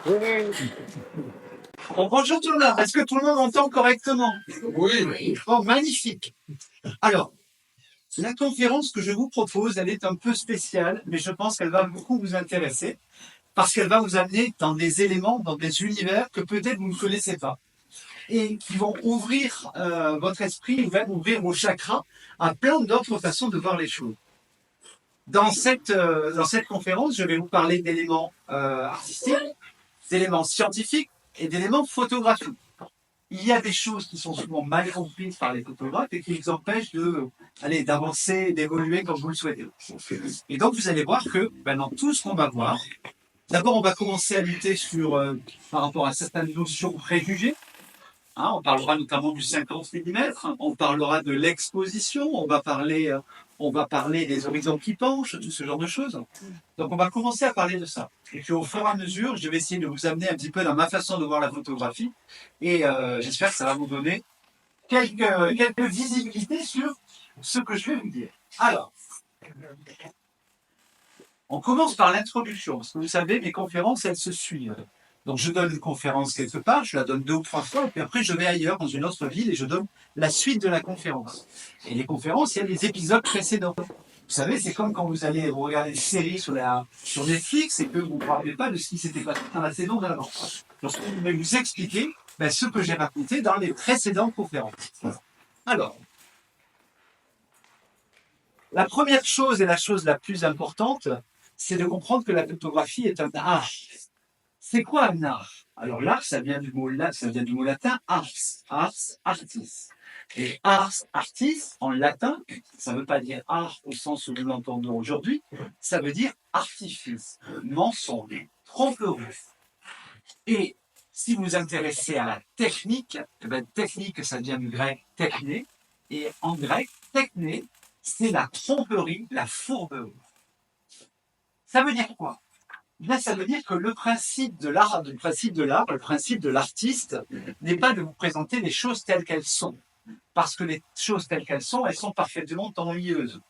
Bon, bonjour tout le monde. Est-ce que tout le monde entend correctement? Oui. Bon, magnifique. Alors, la conférence que je vous propose, elle est un peu spéciale, mais je pense qu'elle va beaucoup vous intéresser parce qu'elle va vous amener dans des éléments, dans des univers que peut-être vous ne connaissez pas et qui vont ouvrir votre esprit, ou même ouvrir vos chakras à plein d'autres façons de voir les choses. Dans cette conférence, je vais vous parler d'éléments artistiques, d'éléments scientifiques et d'éléments photographiques. Il y a des choses qui sont souvent mal comprises par les photographes et qui les empêchent d'avancer, d'évoluer comme vous le souhaitez. Et donc, vous allez voir que dans tout ce qu'on va voir, d'abord, on va commencer à lutter par rapport à certaines notions préjugées. On parlera notamment du 50 mm, on parlera de l'exposition, on va parler des horizons qui penchent, tout ce genre de choses. Donc on va commencer à parler de ça. Et puis au fur et à mesure, je vais essayer de vous amener un petit peu dans ma façon de voir la photographie. Et j'espère que ça va vous donner quelques visibilités sur ce que je vais vous dire. Alors, on commence par l'introduction, parce que vous savez, mes conférences, elles se suivent. Donc je donne une conférence quelque part, je la donne 2 ou 3 fois, et puis après je vais ailleurs, dans une autre ville, et je donne la suite de la conférence. Et les conférences, il y a les épisodes précédents. Vous savez, c'est comme quand vous allez regarder une série sur Netflix et que vous ne parlez pas de ce qui s'était passé dans la saison d'avant. Donc je vais vous expliquer ce que j'ai raconté dans les précédentes conférences. Alors, la première chose et la chose la plus importante, c'est de comprendre que la photographie est un art. C'est quoi un art? Alors l'art, ça vient du mot latin ars, artis. Et ars, artis, en latin, ça ne veut pas dire art au sens où nous l'entendons aujourd'hui, ça veut dire artifice, mensonge, tromperie. Et si vous vous intéressez à la technique, technique, ça vient du grec techné, et en grec, techné, c'est la tromperie, la fourberie. Ça veut dire quoi? Là, ça veut dire que le principe de l'art, le principe de l'artiste, n'est pas de vous présenter les choses telles qu'elles sont. Parce que les choses telles qu'elles sont, elles sont parfaitement ennuyeuses.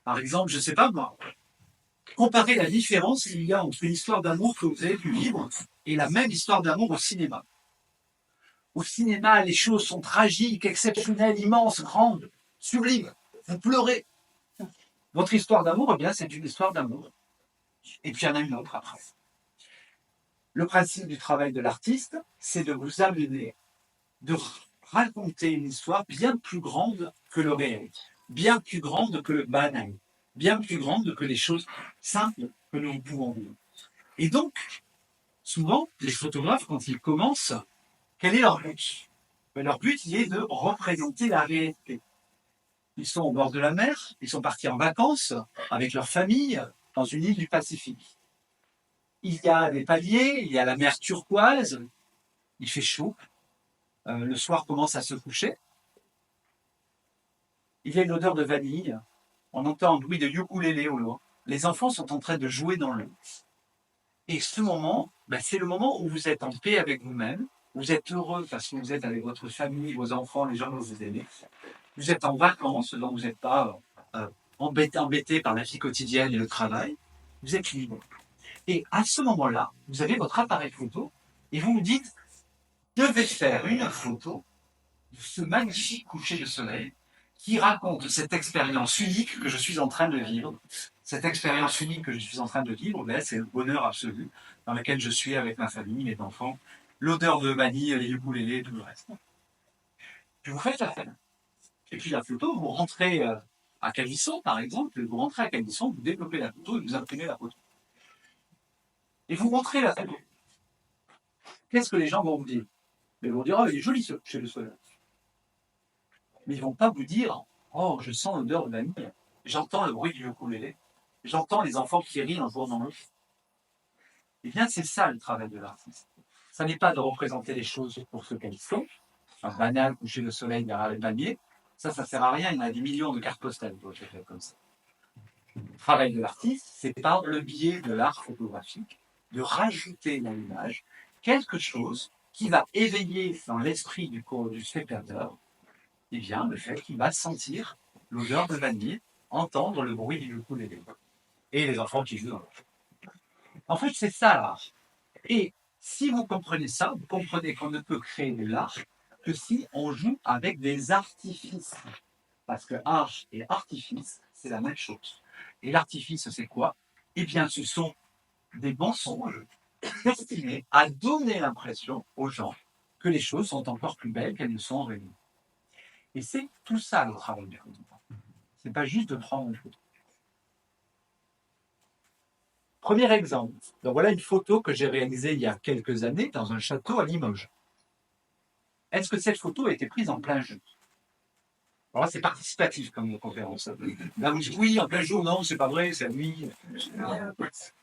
Par exemple, je ne sais pas moi, comparez la différence qu'il y a entre une histoire d'amour que vous avez pu vivre et la même histoire d'amour au cinéma. Au cinéma, les choses sont tragiques, exceptionnelles, immenses, grandes, sublimes. Vous pleurez. Votre histoire d'amour, c'est une histoire d'amour. Et puis il y en a une autre après. Le principe du travail de l'artiste, c'est de vous amener, de raconter une histoire bien plus grande que le réel, bien plus grande que le banal, bien plus grande que les choses simples que nous pouvons vivre. Et donc, souvent, les photographes, quand ils commencent, quel est leur but? Leur but, il est de représenter la réalité. Ils sont au bord de la mer, ils sont partis en vacances avec leur famille dans une île du Pacifique. Il y a des palmiers, il y a la mer turquoise, il fait chaud, le soir commence à se coucher. Il y a une odeur de vanille, on entend un bruit de ukulélé au loin. Les enfants sont en train de jouer dans l'eau. Et ce moment, c'est le moment où vous êtes en paix avec vous-même, vous êtes heureux parce que vous êtes avec votre famille, vos enfants, les gens que vous aimez. Vous êtes en vacances, donc vous n'êtes pas embêté par la vie quotidienne et le travail. Vous êtes libre. Et à ce moment-là, vous avez votre appareil photo et vous vous dites, je vais faire une photo de ce magnifique coucher de soleil qui raconte cette expérience unique que je suis en train de vivre. Cette expérience unique que je suis en train de vivre, c'est le bonheur absolu dans lequel je suis avec ma famille, mes enfants, l'odeur de vanille, les ukulélés, tout le reste. Puis vous faites la fête. Et puis la photo, vous rentrez à Calisson, par exemple, vous rentrez à Calisson, vous développez la photo et vous imprimez la photo. Et vous montrez la photo. Qu'est-ce que les gens vont vous dire? Ils vont dire, oh, il est joli chez le soleil. Mais ils ne vont pas vous dire, oh, je sens l'odeur de vanille, j'entends le bruit du ukulélé, j'entends les enfants qui rient en jouant dans l'eau. Eh bien, c'est ça le travail de l'artiste. Ça n'est pas de représenter les choses pour ce qu'elles sont, un banal coucher de soleil derrière les palmiers, ça ne sert à rien, il y en a des millions de cartes postales comme ça. Le travail de l'artiste, c'est par le biais de l'art photographique, de rajouter dans l'image quelque chose qui va éveiller dans l'esprit du spectateur le fait qu'il va sentir l'odeur de vanille, entendre le bruit du ukulélé et les enfants qui jouent dans l'eau. En fait, c'est ça l'art. Et si vous comprenez ça, vous comprenez qu'on ne peut créer de l'art que si on joue avec des artifices. Parce que art et artifice, c'est la même chose. Et l'artifice, c'est quoi? Eh bien, ce sont des mensonges destinés à donner l'impression aux gens que les choses sont encore plus belles qu'elles ne sont en réalité. Et c'est tout ça le travail du photographe. C'est pas juste de prendre une photo. Premier exemple. Donc voilà une photo que j'ai réalisée il y a quelques années dans un château à Limoges. Est-ce que cette photo a été prise en plein jour? Alors là, c'est participatif comme conférence. Là, vous dites oui, en plein jour, non, c'est pas vrai, c'est la nuit.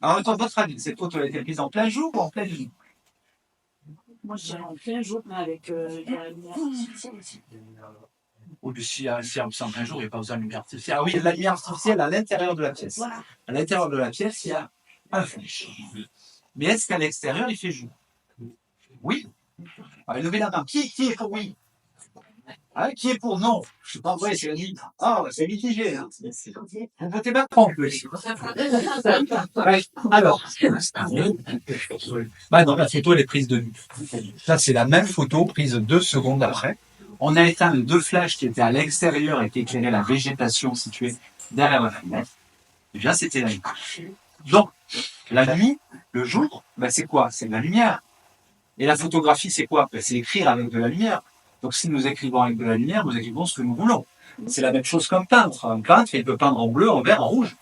Alors, dans votre avis, cette photo a été prise en plein jour ou en pleine nuit? Moi, je dirais en plein jour, mais avec la lumière artificielle aussi. Ou si c'est en plein jour, il n'y a pas besoin de lumière artificielle. Ah oui, il y a de la lumière artificielle à l'intérieur de la pièce. Voilà. À l'intérieur de la pièce, il y a un flash. Mais est-ce qu'à l'extérieur, il fait jour? Oui. Allez, levez la main. Qui est pour oui? Hein, qui est pour non? Je suis pas vrai, c'est la nuit. Ah, c'est mitigé. Hein. Vous votez Macron, oui. Ouais. Alors. Bah non, la photo, elle est prise de nuit. Ça, c'est la même photo prise 2 secondes après. On a éteint les deux flashs qui étaient à l'extérieur et qui éclairaient la végétation située derrière la fenêtre. Eh bien, c'était la nuit. Donc, la nuit, le jour, ben, c'est quoi? C'est de la lumière. Et la photographie, c'est quoi? Ben, c'est écrire avec de la lumière. Donc, si nous écrivons avec de la lumière, nous écrivons ce que nous voulons. C'est la même chose qu'un peintre. Un peintre, il peut peindre en bleu, en vert, en rouge.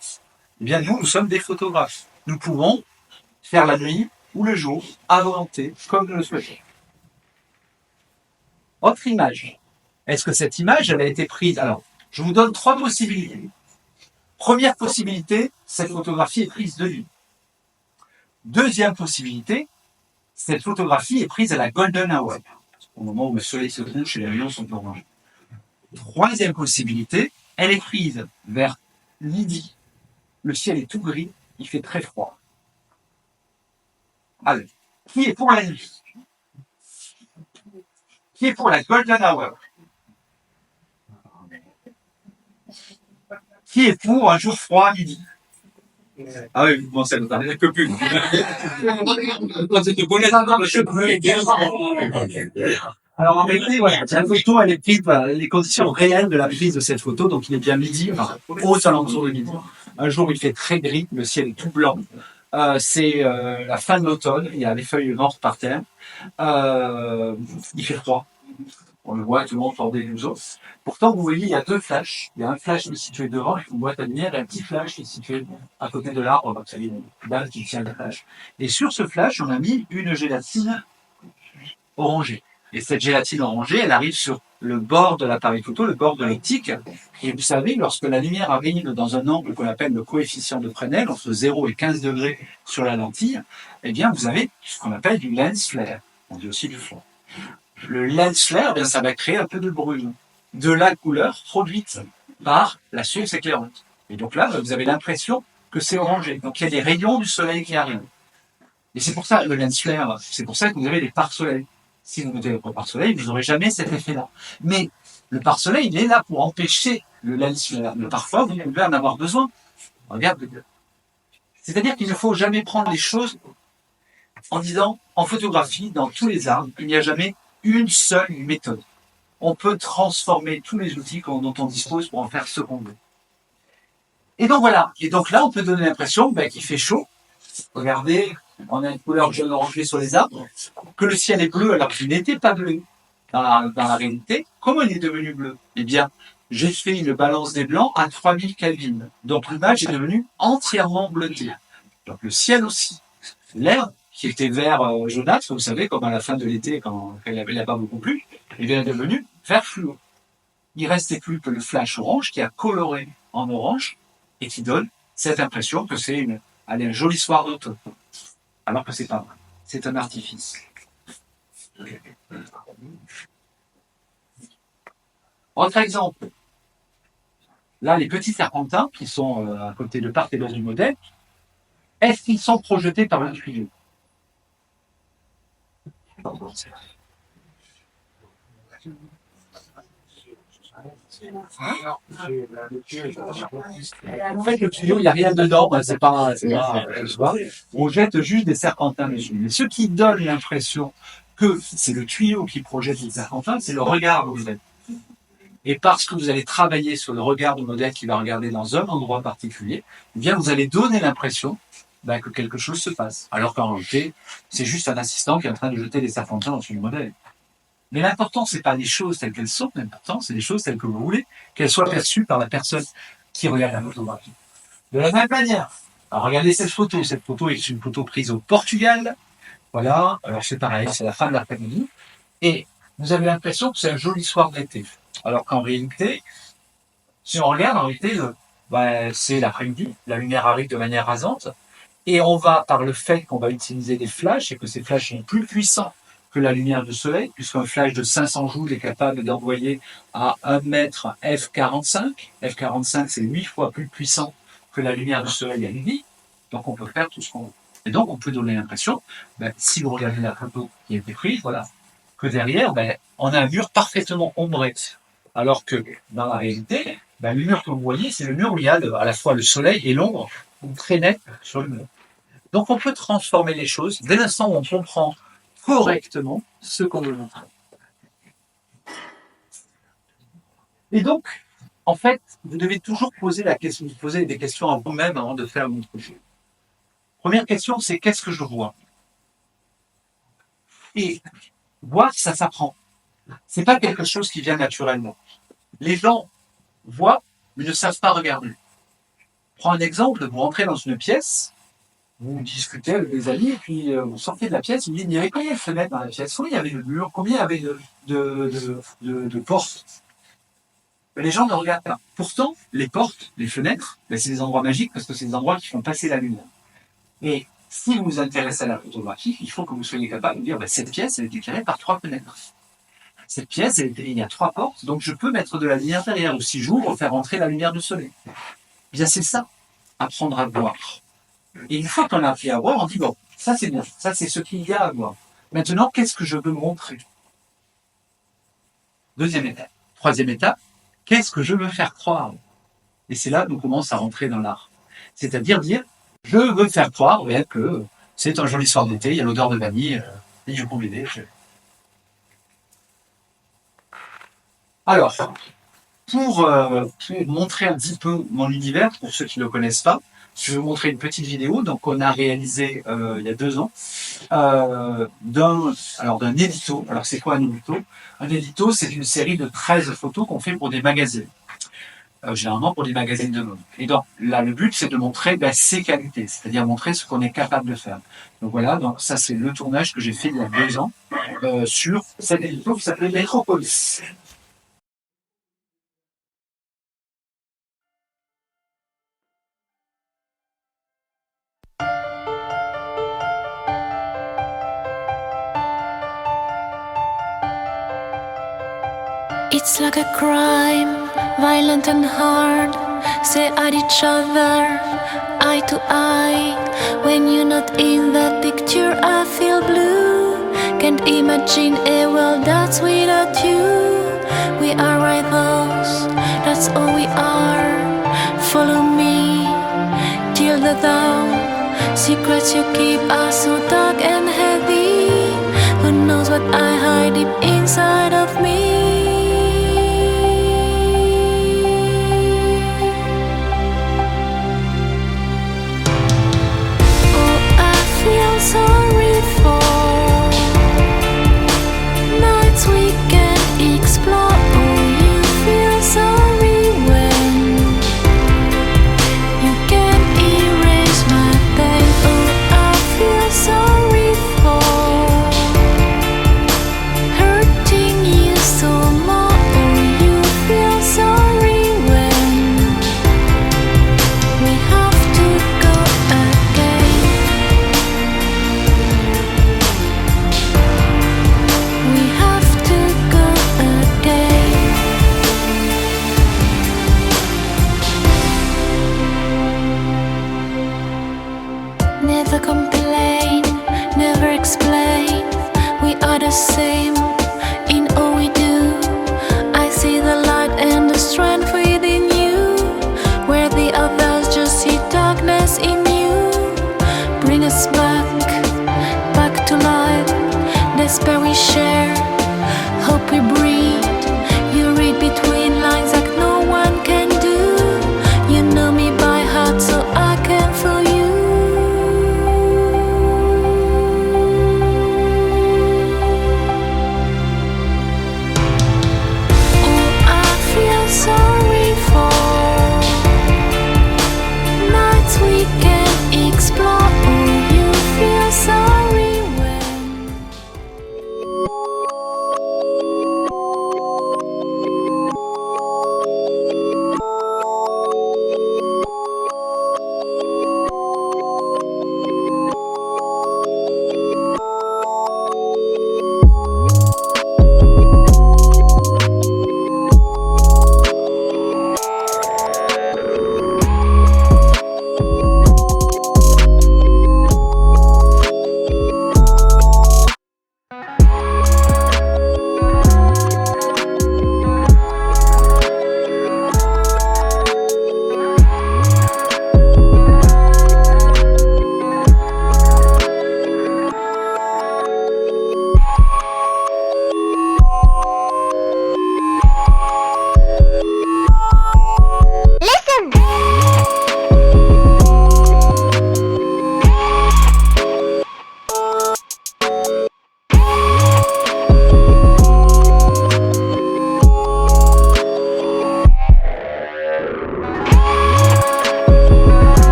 Eh bien, nous sommes des photographes. Nous pouvons faire la nuit ou le jour, à volonté, comme nous le souhaitons. Autre image. Est-ce que cette image, elle a été prise? Alors, je vous donne 3 possibilités. Première possibilité, cette photographie est prise de nuit. Deuxième possibilité, cette photographie est prise à la golden hour, au moment où le soleil se couche et les rayons sont orange. Troisième possibilité, elle est prise vers midi. Le ciel est tout gris, il fait très froid. Allez, qui est pour la nuit? Qui est pour la golden hour? Qui est pour un jour froid à midi? Ah oui, vous commencez à nous parler un peu plus. Alors en réalité, voilà, la photo, elle est prise par les conditions réelles de la prise de cette photo. Donc il est bien midi, enfin, aux alentours de midi. Un jour, il fait très gris, le ciel est tout blanc. C'est la fin de l'automne, il y a les feuilles mortes par terre. Il fait froid. On le voit, tout le monde porte des blouses. Pourtant, vous voyez, il y a 2 flashs. Il y a un flash qui est situé devant, avec une boîte à lumière, et un petit flash qui est situé à côté de l'arbre. Donc, c'est une balle qui tient le flash. Et sur ce flash, on a mis une gélatine orangée. Et cette gélatine orangée, elle arrive sur le bord de l'appareil photo, le bord de l'optique. Et vous savez, lorsque la lumière arrive dans un angle qu'on appelle le coefficient de Fresnel, entre 0 et 15 degrés sur la lentille, eh bien, vous avez ce qu'on appelle du lens flare. On dit aussi du fond. Le lens flare, bien, ça va créer un peu de brume, de la couleur produite par la source éclairante. Et donc là, vous avez l'impression que c'est orangé. Donc il y a des rayons du soleil qui arrivent. Et c'est pour ça, le lens flare, c'est pour ça que vous avez des pare-soleil. Si vous mettez votre pare-soleil, vous n'aurez jamais cet effet-là. Mais le pare-soleil, il est là pour empêcher le lens flare. Mais parfois, vous pouvez en avoir besoin. Regarde. C'est-à-dire qu'il ne faut jamais prendre les choses en disant, en photographie, dans tous les arts, il n'y a jamais une seule méthode. On peut transformer tous les outils dont on dispose pour en faire ce qu'on veut. Et donc voilà. Et donc là, on peut donner l'impression qu'il fait chaud. Regardez, on a une couleur jaune orangée sur les arbres, que le ciel est bleu alors qu'il n'était pas bleu. Dans la réalité, comment il est devenu bleu? Eh bien, j'ai fait une balance des blancs à 3000 Kelvin. Donc l'image est devenue entièrement bleutée. Donc le ciel aussi. L'air, qui était vert jaunâtre, vous savez, comme à la fin de l'été, quand il n'a pas beaucoup plu, il est devenu vert fluo. Il restait plus que le flash orange qui a coloré en orange et qui donne cette impression que c'est un joli soir d'automne. Alors que c'est pas vrai. C'est un artifice. Autre exemple. Là, les petits serpentins qui sont à côté de part et d'autre du modèle, est-ce qu'ils sont projetés par un tuyau? En fait, le tuyau, il n'y a rien dedans, tu vois. On jette juste des serpentins dessus. Mais ce qui donne l'impression que c'est le tuyau qui projette les serpentins, c'est le regard que vous avez. Et parce que vous allez travailler sur le regard du modèle qui va regarder dans un endroit particulier, eh bien, vous allez donner l'impression que quelque chose se passe. Alors qu'en réalité, c'est juste un assistant qui est en train de jeter des serpentins dans le modèle. Mais l'important, c'est pas les choses telles qu'elles sont, l'important, c'est les choses telles que vous voulez, qu'elles soient perçues par la personne qui regarde la photographie. De la même manière, alors regardez cette photo est une photo prise au Portugal. Voilà, alors c'est pareil, c'est la fin de l'après-midi. Et vous avez l'impression que c'est un joli soir d'été. Alors qu'en réalité, si on regarde, en réalité, c'est l'après-midi, la lumière arrive de manière rasante, et on va, par le fait qu'on va utiliser des flashs, et que ces flashs sont plus puissants que la lumière du soleil, puisqu'un flash de 500 joules est capable d'envoyer à 1 mètre F45. F45, c'est 8 fois plus puissant que la lumière du soleil à midi, donc on peut faire tout ce qu'on veut. Et donc, on peut donner l'impression, si vous regardez la photo qui a été prise, voilà, que derrière, on a un mur parfaitement ombré. Alors que, dans la réalité, le mur que vous voyez, c'est le mur où il y a à la fois le soleil et l'ombre très net sur le mur. Donc, on peut transformer les choses dès l'instant où on comprend correctement ce qu'on veut montrer. Et donc, en fait, vous devez toujours poser des questions à vous-même avant de faire votre jeu. Première question, c'est qu'est-ce que je vois? Et voir, ça s'apprend. C'est pas quelque chose qui vient naturellement. Les gens voient, mais ne savent pas regarder. Prends un exemple, vous rentrez dans une pièce, vous discutez avec des amis, et puis vous sortez de la pièce, vous dites, il y avait combien de fenêtres dans la pièce? Combien il y avait de murs? Combien il y avait de portes? Mais les gens ne regardent pas. Pourtant, les portes, les fenêtres, c'est des endroits magiques parce que c'est des endroits qui font passer la lumière. Et si vous vous intéressez à la photographie, il faut que vous soyez capable de dire, cette pièce, elle est éclairée par 3 fenêtres. Cette pièce, il y a 3 portes, donc je peux mettre de la lumière derrière, ou si j'ouvre, faire entrer la lumière du soleil. Bien, c'est ça, apprendre à voir. Et une fois qu'on a appris à voir, on dit, bon, ça c'est bien, ça c'est ce qu'il y a à voir. Maintenant, qu'est-ce que je veux montrer? Deuxième étape. Troisième étape, qu'est-ce que je veux faire croire? Et c'est là qu'on commence à rentrer dans l'art. C'est-à-dire dire, je veux faire croire que c'est un joli soir d'été, il y a l'odeur de vanille, et je peux m'aider. Alors, pour montrer un petit peu mon univers, pour ceux qui ne le connaissent pas, je vais vous montrer une petite vidéo qu'on a réalisée il y a 2 ans d'un édito. Alors, c'est quoi un édito? Un édito, c'est une série de 13 photos qu'on fait pour des magazines. Généralement pour des magazines de mode. Et donc, là, le but, c'est de montrer ses qualités, c'est-à-dire montrer ce qu'on est capable de faire. Donc voilà, donc ça, c'est le tournage que j'ai fait il y a 2 ans sur cet édito qui s'appelait Métropolis. It's like a crime, violent and hard. Stare at each other, eye to eye. When you're not in that picture, I feel blue. Can't imagine a world that's without you. We are rivals, that's all we are. Follow me till the dawn. Secrets you keep are so dark and heavy. Who knows what I hide deep inside of me? Sorry for nights we can explore. Oh, you feel sorry when you can erase my pain. Oh, I feel sorry for hurting you so much. Oh, you feel sorry when we have to go again. We have to go again. Never complain, never explain. We are the same in all we do. I see the light and voice in you. Bring us back to life. Despair we share, hope we breathe. You read between lines like no one can do. You know me by heart, so I can feel you. Oh, I feel sorry for nights we can explore. Oh, you feel sorry when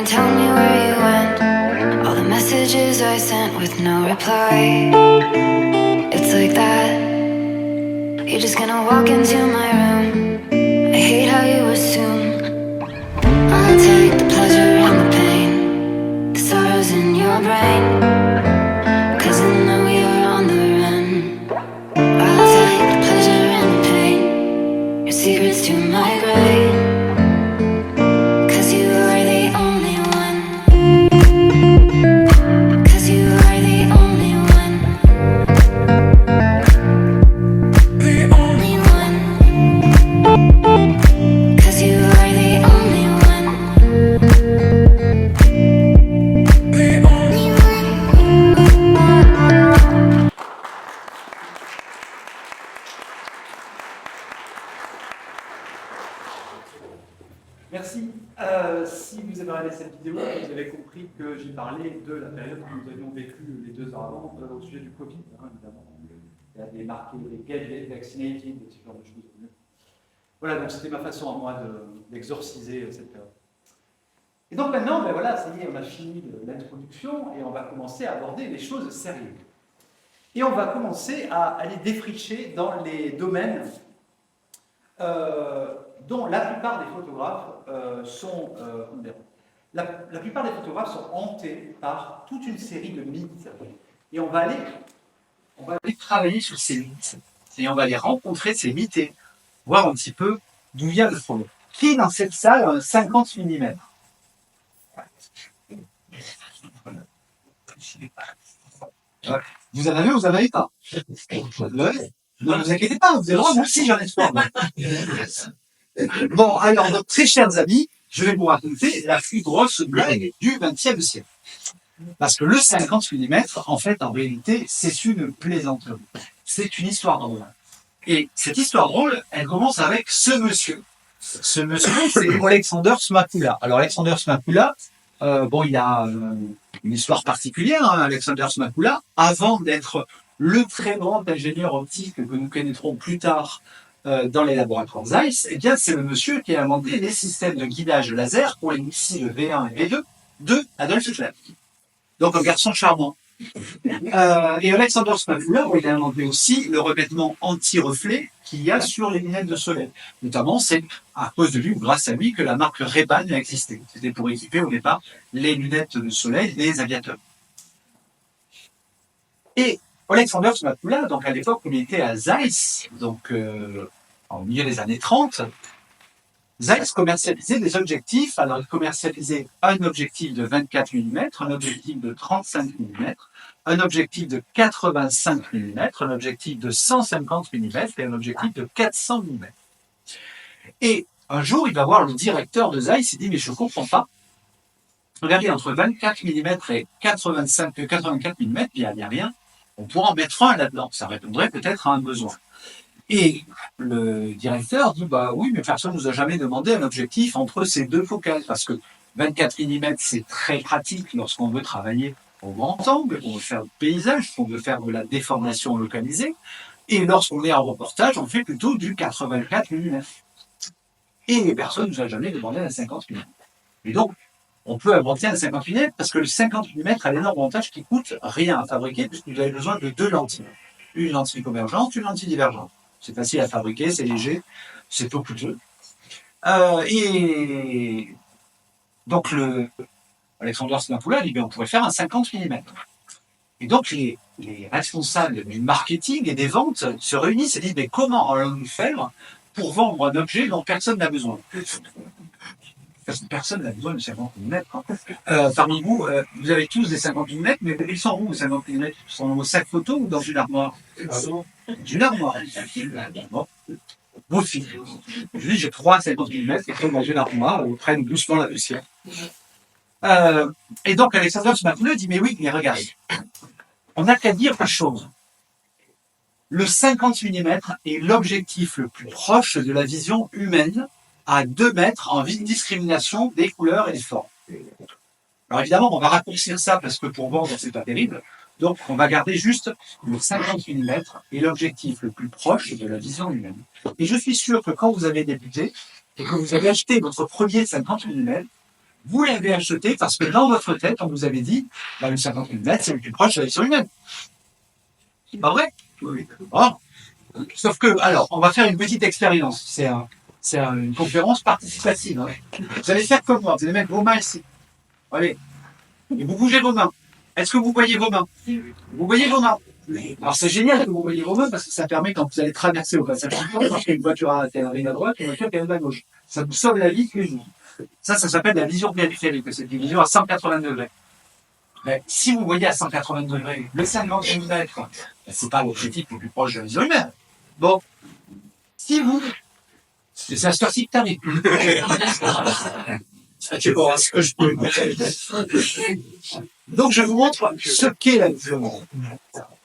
and tell me where you went. All the messages I sent with no reply. It's like that. You're just gonna walk into my room. I hate how you assume I'll take the pleasure and the pain, the sorrows in your brain, 'cause I know you're on the run. I'll take the pleasure and the pain, your secrets to my grave, 'cause you are the only one. 'Cause you are the only one. The only one. 'Cause you are the only one. The only one. Merci. Si vous avez regardé cette vidéo, vous avez compris que j'ai parlé de la période que nous avions vécue les 2 ans avant au sujet du Covid, hein, évidemment. Il y a des marqués, les get vaccinated, ce genre de choses. Voilà, donc c'était ma façon à moi d'exorciser cette période. Et donc maintenant, ben voilà, ça y est, on a fini l'introduction et on va commencer à aborder les choses sérieuses. Et on va commencer à aller défricher dans les domaines dont la plupart des photographes sont la plupart des photographes sont hantés par toute une série de mythes. Et on va aller travailler sur ces mythes. Et on va aller rencontrer ces mythes et voir un petit peu d'où vient le problème. Qui dans cette salle a un 50 mm? Vous en avez ou vous n'en avez pas? Non, ne vous inquiétez pas, vous avez le droit, moi aussi j'en ai trois. Bon, alors, donc, très chers amis, je vais vous raconter la plus grosse blague du XXe siècle. Parce que le 50 mm, en fait, en réalité, c'est une plaisanterie. C'est une histoire drôle. Et cette histoire drôle, elle commence avec ce monsieur. Ce monsieur, c'est Alexander Smakula. Alors, Alexander Smakula, bon, il a une histoire particulière, hein, Alexander Smakula. Avant d'être le très grand ingénieur optique que nous connaîtrons plus tard dans les laboratoires Zeiss, eh bien, c'est le monsieur qui a inventé les systèmes de guidage laser pour les missiles V1 et V2 de Adolf Hitler. Donc, un garçon charmant. Et Alexander Smakula, il a inventé aussi le revêtement anti-reflet qu'il y a sur les lunettes de soleil. Notamment, c'est à cause de lui ou grâce à lui que la marque Ray-Ban a existé. C'était pour équiper au départ les lunettes de soleil des aviateurs. Et Alexander Smakula, donc à l'époque où il était à Zeiss, donc au milieu des années 30, Zeiss commercialisait des objectifs. Alors, il commercialisait un objectif de 24 mm, un objectif de 35 mm, un objectif de 85 mm, un objectif de 150 mm et un objectif de 400 mm. Et un jour, il va voir le directeur de Zeiss, il dit « Mais je ne comprends pas. Regardez, entre 24 mm et 84 mm, il n'y a rien. On pourra en mettre un là-dedans. Ça répondrait peut-être à un besoin. » Et le directeur dit, bah oui, mais personne ne nous a jamais demandé un objectif entre ces deux focales, parce que 24 mm, c'est très pratique lorsqu'on veut travailler au grand angle, on veut faire du paysage, on veut faire de la déformation localisée, et lorsqu'on est en reportage, on fait plutôt du 84 mm. Et personne ne nous a jamais demandé un 50 mm. Et donc, on peut inventer un 50 mm, parce que le 50 mm a l'énorme avantage qui coûte rien à fabriquer, puisque vous avez besoin de deux lentilles. Une lentille convergente, une lentille divergente. C'est facile à fabriquer, c'est léger, c'est peu coûteux. Et donc, Alexander Smakula dit, on pourrait faire un 50 mm. Et donc, les responsables du marketing et des ventes se réunissent et disent, mais comment allons-nous faire pour vendre un objet dont personne n'a besoin? Personne n'a besoin de 50 mm. Parmi vous, vous avez tous des 50 mm, mais ils sont où, les 50 mm? Ils sont dans vos sacs photo ou dans une armoire? Une armoire. Bon. Vos filles. Je dis, j'ai 3 50 mm qui sont dans une armoire, ils prennent doucement la poussière. Et donc, Alexander Smakula dit, mais oui, mais regarde, on n'a qu'à dire une chose. Le 50 mm est l'objectif le plus proche de la vision humaine à 2 mètres en discrimination des couleurs et des formes. Alors évidemment, on va raccourcir ça parce que pour vendre, c'est pas terrible. Donc, on va garder juste le 50 mm et l'objectif le plus proche de la vision humaine. Et je suis sûr que quand vous avez débuté et que vous avez acheté votre premier 50 mm, Vous l'avez acheté parce que dans votre tête, on vous avait dit, bah, le 50 mm, c'est le plus proche de la vision humaine. C'est pas vrai? Oui. Oh. Sauf que, alors, on va faire une petite expérience. C'est une conférence participative. Hein. Vous allez faire comme moi. Vous allez mettre vos mains ici. Allez. Et vous bougez vos mains. Est-ce que vous voyez vos mains? Vous voyez vos mains? Alors c'est génial que vous voyez vos mains parce que ça permet quand vous allez traverser au passage parce qu'il y a une voiture à droite et une voiture qui arrive à gauche. Ça vous sauve la vie tous les jours. Ça s'appelle la vision périphérique. C'est une vision à 180 degrés. Mais si vous voyez à 180 degrés le 50 mm, c'est pas l'objectif le plus proche de la vision humaine. Bon, si vous... C'est à ce temps-ci que t'arrives. C'est bon, ce que je peux. Donc, je vous montre ce qu'est la vision.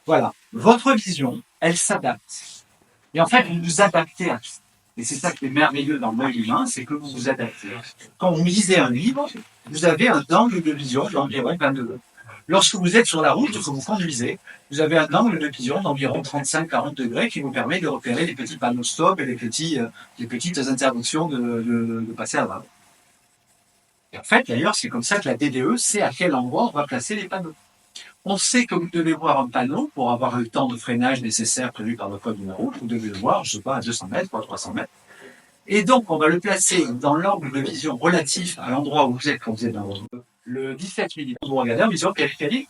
Voilà. Votre vision, elle s'adapte. Et en fait, vous vous adaptez à tout. Et c'est ça qui est merveilleux dans l'œil humain, c'est que vous vous adaptez. Quand vous lisez un livre, vous avez un angle de vision d'environ 22 degrés. Lorsque vous êtes sur la route, que vous conduisez, vous avez un angle de vision d'environ 35-40 degrés qui vous permet de repérer les petits panneaux stop et les petites interventions de passer à l'avant. Et en fait, d'ailleurs, c'est comme ça que la DDE sait à quel endroit on va placer les panneaux. On sait que vous devez voir un panneau pour avoir le temps de freinage nécessaire prévu par le code de la route. Vous devez le voir, je ne sais pas, à 200 mètres ou à 300 mètres. Et donc, on va le placer dans l'angle de vision relatif à l'endroit où vous êtes quand vous êtes dans votre... Le 17 mm, vous regardez en vision périphérique.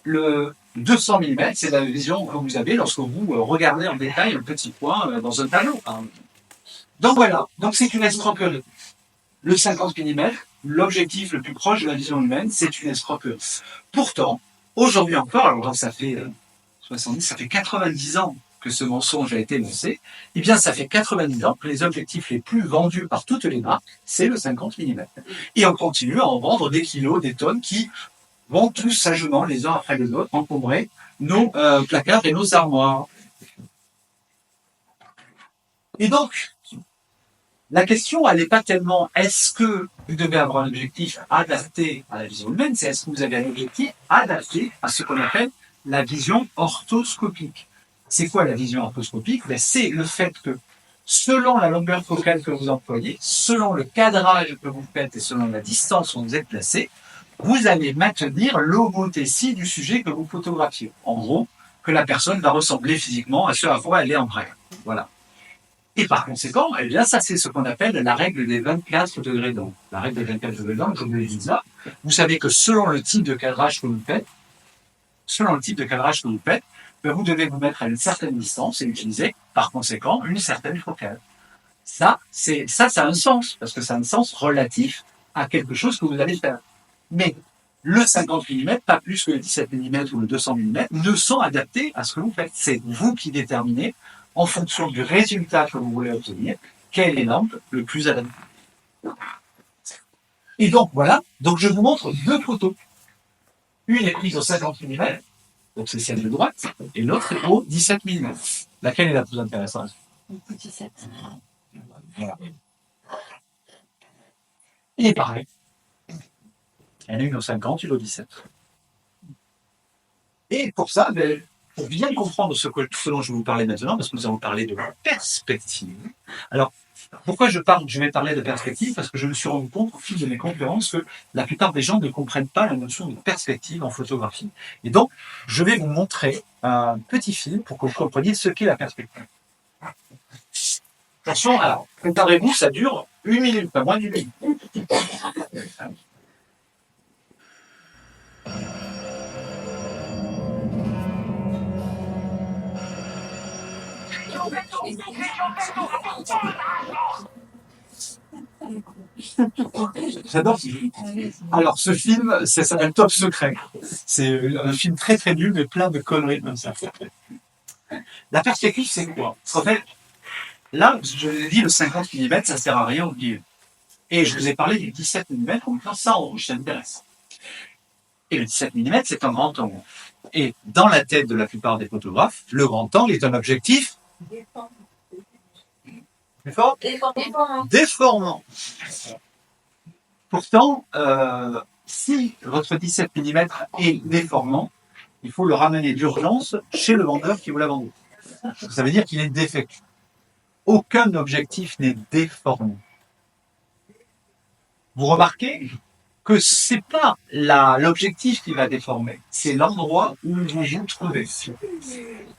Le 200 mm, c'est la vision que vous avez lorsque vous regardez en détail un petit point dans un tableau. Donc voilà, donc c'est une escroquerie. Le 50 mm, l'objectif le plus proche de la vision humaine, c'est une escroquerie. Pourtant, aujourd'hui encore, alors ça fait 70, ça fait 90 ans que ce mensonge a été lancé, eh bien ça fait 90 ans que les objectifs les plus vendus par toutes les marques, c'est le 50 mm. Et on continue à en vendre des kilos, des tonnes qui vont tous sagement, les uns après les autres, encombrer nos placards et nos armoires. Et donc, la question, elle n'est pas tellement est-ce que vous devez avoir un objectif adapté à la vision humaine, c'est est-ce que vous avez un objectif adapté à ce qu'on appelle la vision orthoscopique. C'est quoi la vision orthoscopique? C'est le fait que selon la longueur focale que vous employez, selon le cadrage que vous faites et selon la distance où vous êtes placé, vous allez maintenir l'homothétie du sujet que vous photographiez. En gros, que la personne va ressembler physiquement à ce à quoi elle est en vrai. Voilà. Et par conséquent, eh bien, ça, c'est ce qu'on appelle la règle des 24 degrés d'angle. La règle des 24 degrés d'angle, je vous l'ai dit là. Vous savez que selon le type de cadrage que vous faites, vous devez vous mettre à une certaine distance et utiliser, par conséquent, une certaine focale. Ça a un sens, parce que ça a un sens relatif à quelque chose que vous allez faire. Mais le 50 mm, pas plus que le 17 mm ou le 200 mm, ne sont adaptés à ce que vous faites. C'est vous qui déterminez, en fonction du résultat que vous voulez obtenir, quel est l'angle le plus adapté. Et donc, voilà. Donc, je vous montre deux photos. Une est prise au 50 mm, donc c'est celle de droite, et l'autre est au 17 mm. Laquelle est la plus intéressante? 17. Voilà. Et pareil. Il y en a une au 50, une au 17. Et pour ça, pour bien comprendre ce dont je vais vous parler maintenant, parce que nous allons parler de perspective. Alors, pourquoi je vais parler de perspective? Parce que je me suis rendu compte au fil de mes conférences que la plupart des gens ne comprennent pas la notion de perspective en photographie. Et donc, je vais vous montrer un petit film pour que vous compreniez ce qu'est la perspective. Attention, alors, préparez-vous, ça dure 1 minute, pas moins d'une minute. J'adore ce film. Alors, ce film, c'est un top secret. C'est un film très très nul, mais plein de conneries comme ça. La perspective, c'est quoi? En fait, là, je vous ai dit, le 50 mm, ça sert à rien au milieu. Et je vous ai parlé du 17 mm, en disant ça en rouge, ça m'intéresse. Et le 17 mm, c'est un grand angle. Et dans la tête de la plupart des photographes, le grand angle est un objectif déformant. Pourtant, si votre 17 mm est déformant, il faut le ramener d'urgence chez le vendeur qui vous l'a vendu. Ça veut dire qu'il est défectueux. Aucun objectif n'est déformant. Vous remarquez que c'est pas l'objectif qui va déformer, c'est l'endroit où vous vous trouvez.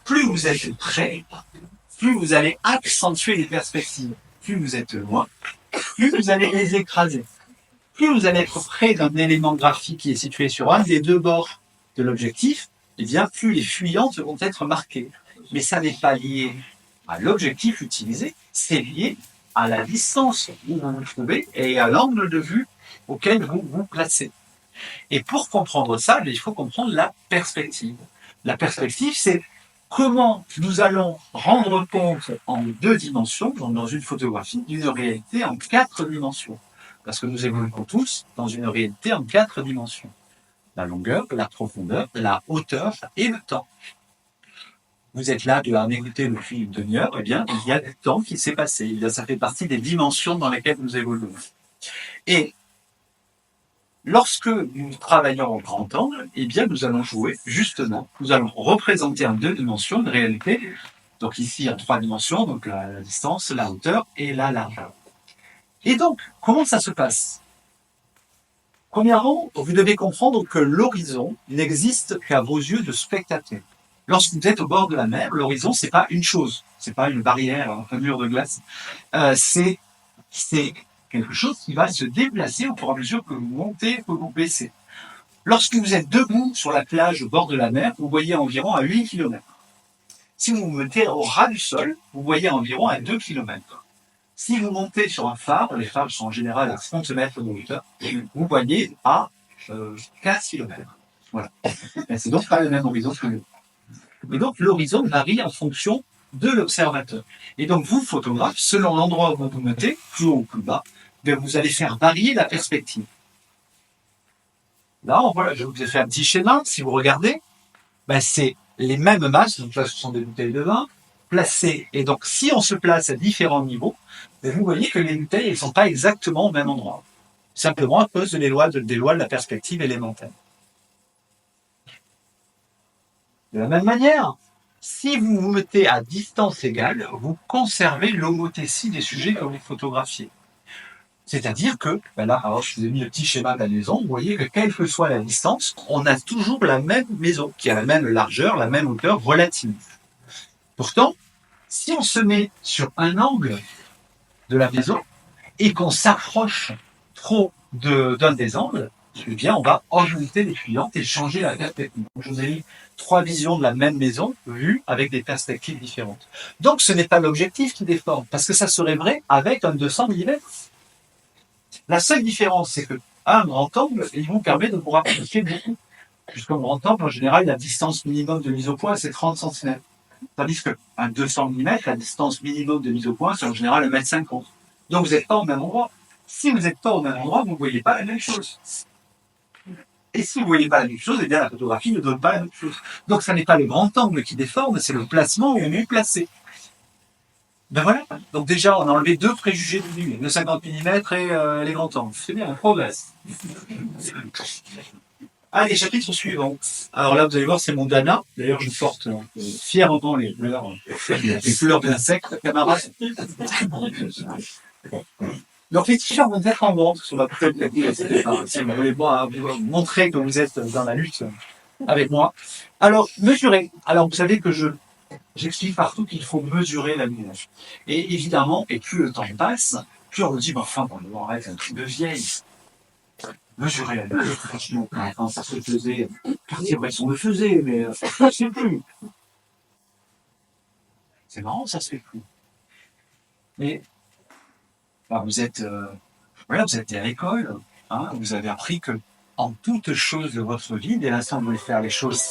Plus vous êtes près, plus vous allez accentuer les perspectives. Plus vous êtes loin, plus vous allez les écraser. Plus vous allez être près d'un élément graphique qui est situé sur un des deux bords de l'objectif, eh bien, plus les fuyantes vont être marquées. Mais ça n'est pas lié à l'objectif utilisé, c'est lié à la distance où vous vous trouvez et à l'angle de vue auquel vous vous placez. Et pour comprendre ça, il faut comprendre la perspective. La perspective, c'est comment nous allons rendre compte en 2 dimensions, donc dans une photographie, d'une réalité en 4 dimensions. Parce que nous évoluons tous dans une réalité en 4 dimensions. La longueur, la profondeur, la hauteur et le temps. Vous êtes là à écouter depuis une demi-heure, eh bien, il y a du temps qui s'est passé. Eh bien, ça fait partie des dimensions dans lesquelles nous évoluons. Et lorsque nous travaillons en grand angle, eh bien, nous allons jouer, justement, nous allons représenter en 2 dimensions une réalité. Donc ici, en 3 dimensions, donc la distance, la hauteur et la largeur. Et donc, comment ça se passe? Premièrement, vous devez comprendre que l'horizon n'existe qu'à vos yeux de spectateurs. Lorsque vous êtes au bord de la mer, l'horizon, c'est pas une chose, c'est pas une barrière, un mur de glace. C'est quelque chose qui va se déplacer au fur et à mesure que vous montez, que vous baissez. Lorsque vous êtes debout sur la plage au bord de la mer, vous voyez environ à 8 km. Si vous vous mettez au ras du sol, vous voyez environ à 2 km. Si vous montez sur un phare, les phares sont en général à 30 mètres de hauteur, vous voyez à 15 km. Voilà. C'est donc pas le même horizon que nous. Et donc l'horizon varie en fonction de l'observateur. Et donc vous, photographe, selon l'endroit où vous vous mettez, plus haut ou plus bas, vous allez faire varier la perspective. Là, voilà, je vous ai fait un petit schéma. Si vous regardez, c'est les mêmes masses, donc là ce sont des bouteilles de vin, placées. Et donc si on se place à différents niveaux, vous voyez que les bouteilles ne sont pas exactement au même endroit. Simplement à cause des lois de la perspective élémentaire. De la même manière, si vous vous mettez à distance égale, vous conservez l'homothétie des sujets que vous photographiez. C'est-à-dire que, là, alors je vous ai mis le petit schéma de la maison, vous voyez que quelle que soit la distance, on a toujours la même maison, qui a la même largeur, la même hauteur relative. Pourtant, si on se met sur un angle de la maison et qu'on s'approche trop d'un des angles, eh bien, on va augmenter les fuyantes et changer la perspective. Je vous ai mis 3 visions de la même maison vues avec des perspectives différentes. Donc, ce n'est pas l'objectif qui déforme, parce que ça serait vrai avec un 200 mm. La seule différence, c'est que un grand angle, il vous permet de vous rapprocher beaucoup. Puisqu'un grand angle, en général, la distance minimum de mise au point, c'est 30 cm. Tandis qu'un 200 mm, la distance minimum de mise au point, c'est en général 1,50 m. Donc, vous n'êtes pas au même endroit. Si vous n'êtes pas au même endroit, vous ne voyez pas la même chose. Et si vous ne voyez pas la même chose, eh bien la photographie ne donne pas la même chose. Donc ça n'est pas le grand angle qui déforme, c'est le placement où on est placé. Voilà. Donc déjà, on a enlevé 2 préjugés de vue, le 50 mm et les grands angles. C'est bien, on progresse. Allez, chapitre suivant. Alors là, vous allez voir, c'est mon Dana. D'ailleurs, je porte fièrement les couleurs de l'insecte, camarade. Donc les t-shirts vont être en vente sur ma page si vous voulez vous montrer que vous êtes dans la lutte avec moi. Alors, mesurer. Alors, vous savez que j'explique partout qu'il faut mesurer la lumière. Et évidemment, et plus le temps passe, plus on me dit, enfin, on arrête un truc de vieille. Mesurer la lumière, franchement, quand ça se faisait, on le faisait, mais ça se fait plus. C'est marrant, ça se fait plus. Mais vous êtes à l'école, vous avez appris que en toute chose de votre vie, dès l'instant que vous voulez faire les choses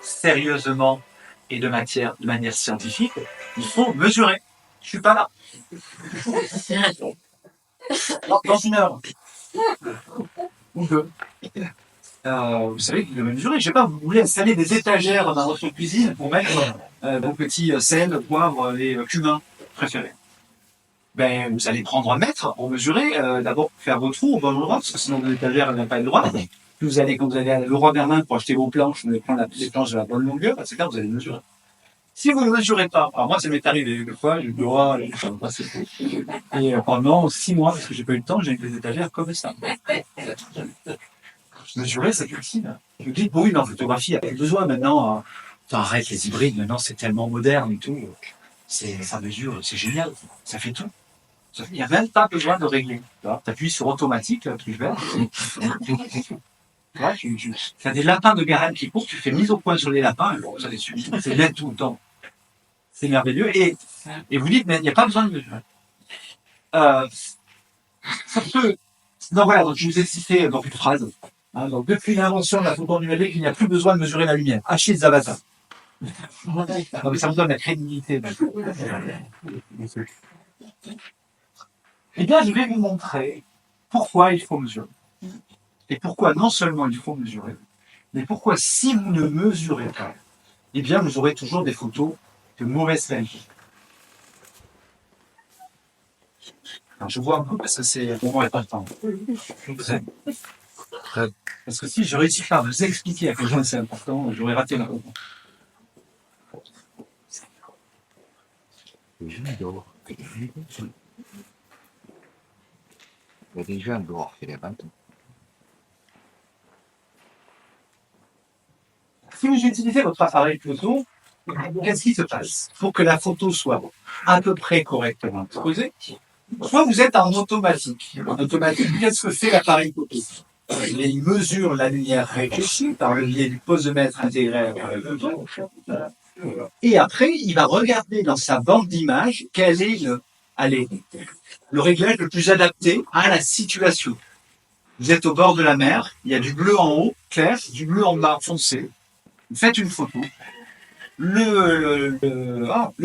sérieusement et de manière scientifique, il faut mesurer. Je suis pas là. Dans 1 heure. Ou 2. Vous savez que vous devez mesurer. Je sais pas, vous voulez installer des étagères dans votre cuisine pour mettre vos petits sels, poivres et cumin préférés. Vous allez prendre 1 mètre pour mesurer, d'abord faire vos trous au bon endroit, parce que sinon votre étagère n'a pas le droit. Puis quand vous allez à Leroy Merlin pour acheter vos planches, vous allez prendre les planches de la bonne longueur, etc. Vous allez mesurer. Si vous ne mesurez pas, alors moi ça m'est arrivé une fois, je dois, c'est faux. Et pendant 6 mois, parce que j'ai pas eu le temps, j'ai eu des étagères comme ça. Mesurer, c'est utile. Je me dis, oui, mais en photographie, il n'y a plus besoin maintenant. Arrête les hybrides, maintenant c'est tellement moderne et tout. Ça mesure, c'est génial, ça fait tout. Il n'y a même pas besoin de régler. Tu appuies sur automatique, là, truc vert. Tu as des lapins de garenne qui courent, tu fais mise au point sur les lapins, et bon, ça les suit. C'est net tout le temps. C'est merveilleux. Et vous dites, mais il n'y a pas besoin de mesurer. Ça peut. Non, voilà, donc je vous ai cité dans une phrase. Hein, donc, depuis l'invention de la photo numérique, il n'y a plus besoin de mesurer la lumière. Achille Zavata. Non, mais ça me donne la crédibilité. Eh bien, je vais vous montrer pourquoi il faut mesurer. Et pourquoi non seulement il faut mesurer, mais pourquoi si vous ne mesurez pas, eh bien, vous aurez toujours des photos de mauvaise qualité. Alors, je vois un peu parce que c'est bon, il n'y a pas le temps. Parce que si je réussis pas à vous expliquer à quel point c'est important, j'aurais raté la réponse. Les jeunes dehors. Il y a des jeunes dehors, c'est les 20 ans. Si vous utilisez votre appareil photo, qu'est-ce qui se passe? Pour que la photo soit à peu près correctement posée, soit vous êtes en automatique. En automatique, qu'est-ce que fait l'appareil photo? Il mesure la lumière réfléchie par le biais du posemètre intégré à l'appareil photo. Et après, il va regarder dans sa banque d'images quel est le réglage le plus adapté à la situation. Vous êtes au bord de la mer, il y a du bleu en haut, clair, du bleu en bas, foncé. Vous faites une photo. Le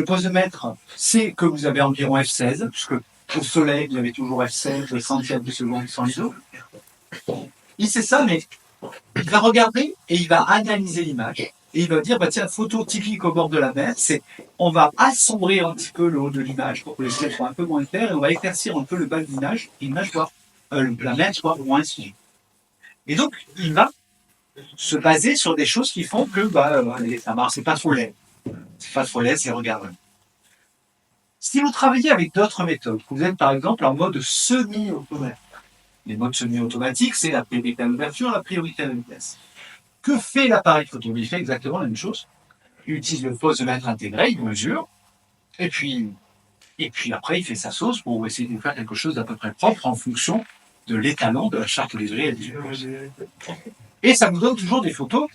posemètre sait que vous avez environ f16, puisque au soleil, vous avez toujours f16, le centième de seconde sans ISO. Il sait ça, mais il va regarder et il va analyser l'image. Et il va dire, bah tiens, photo typique au bord de la mer, c'est on va assombrir un petit peu le haut de l'image pour que les ciels soient un peu moins clairs et on va éclaircir un peu le bas de l'image, la mer soit moins suivie. Et donc, il va se baser sur des choses qui font que ça marche, c'est pas trop laid. C'est pas trop laid, c'est regardable. Si vous travaillez avec d'autres méthodes, vous êtes par exemple en mode semi-automatique. Les modes semi-automatiques, c'est la priorité à l'ouverture, la priorité à la vitesse. Que fait l'appareil photo? Il fait exactement la même chose. Il utilise le posemètre intégré, il mesure, et puis après il fait sa sauce pour essayer de faire quelque chose d'à peu près propre en fonction de l'étalon, de la charte des réalités. Et ça nous donne toujours des photos.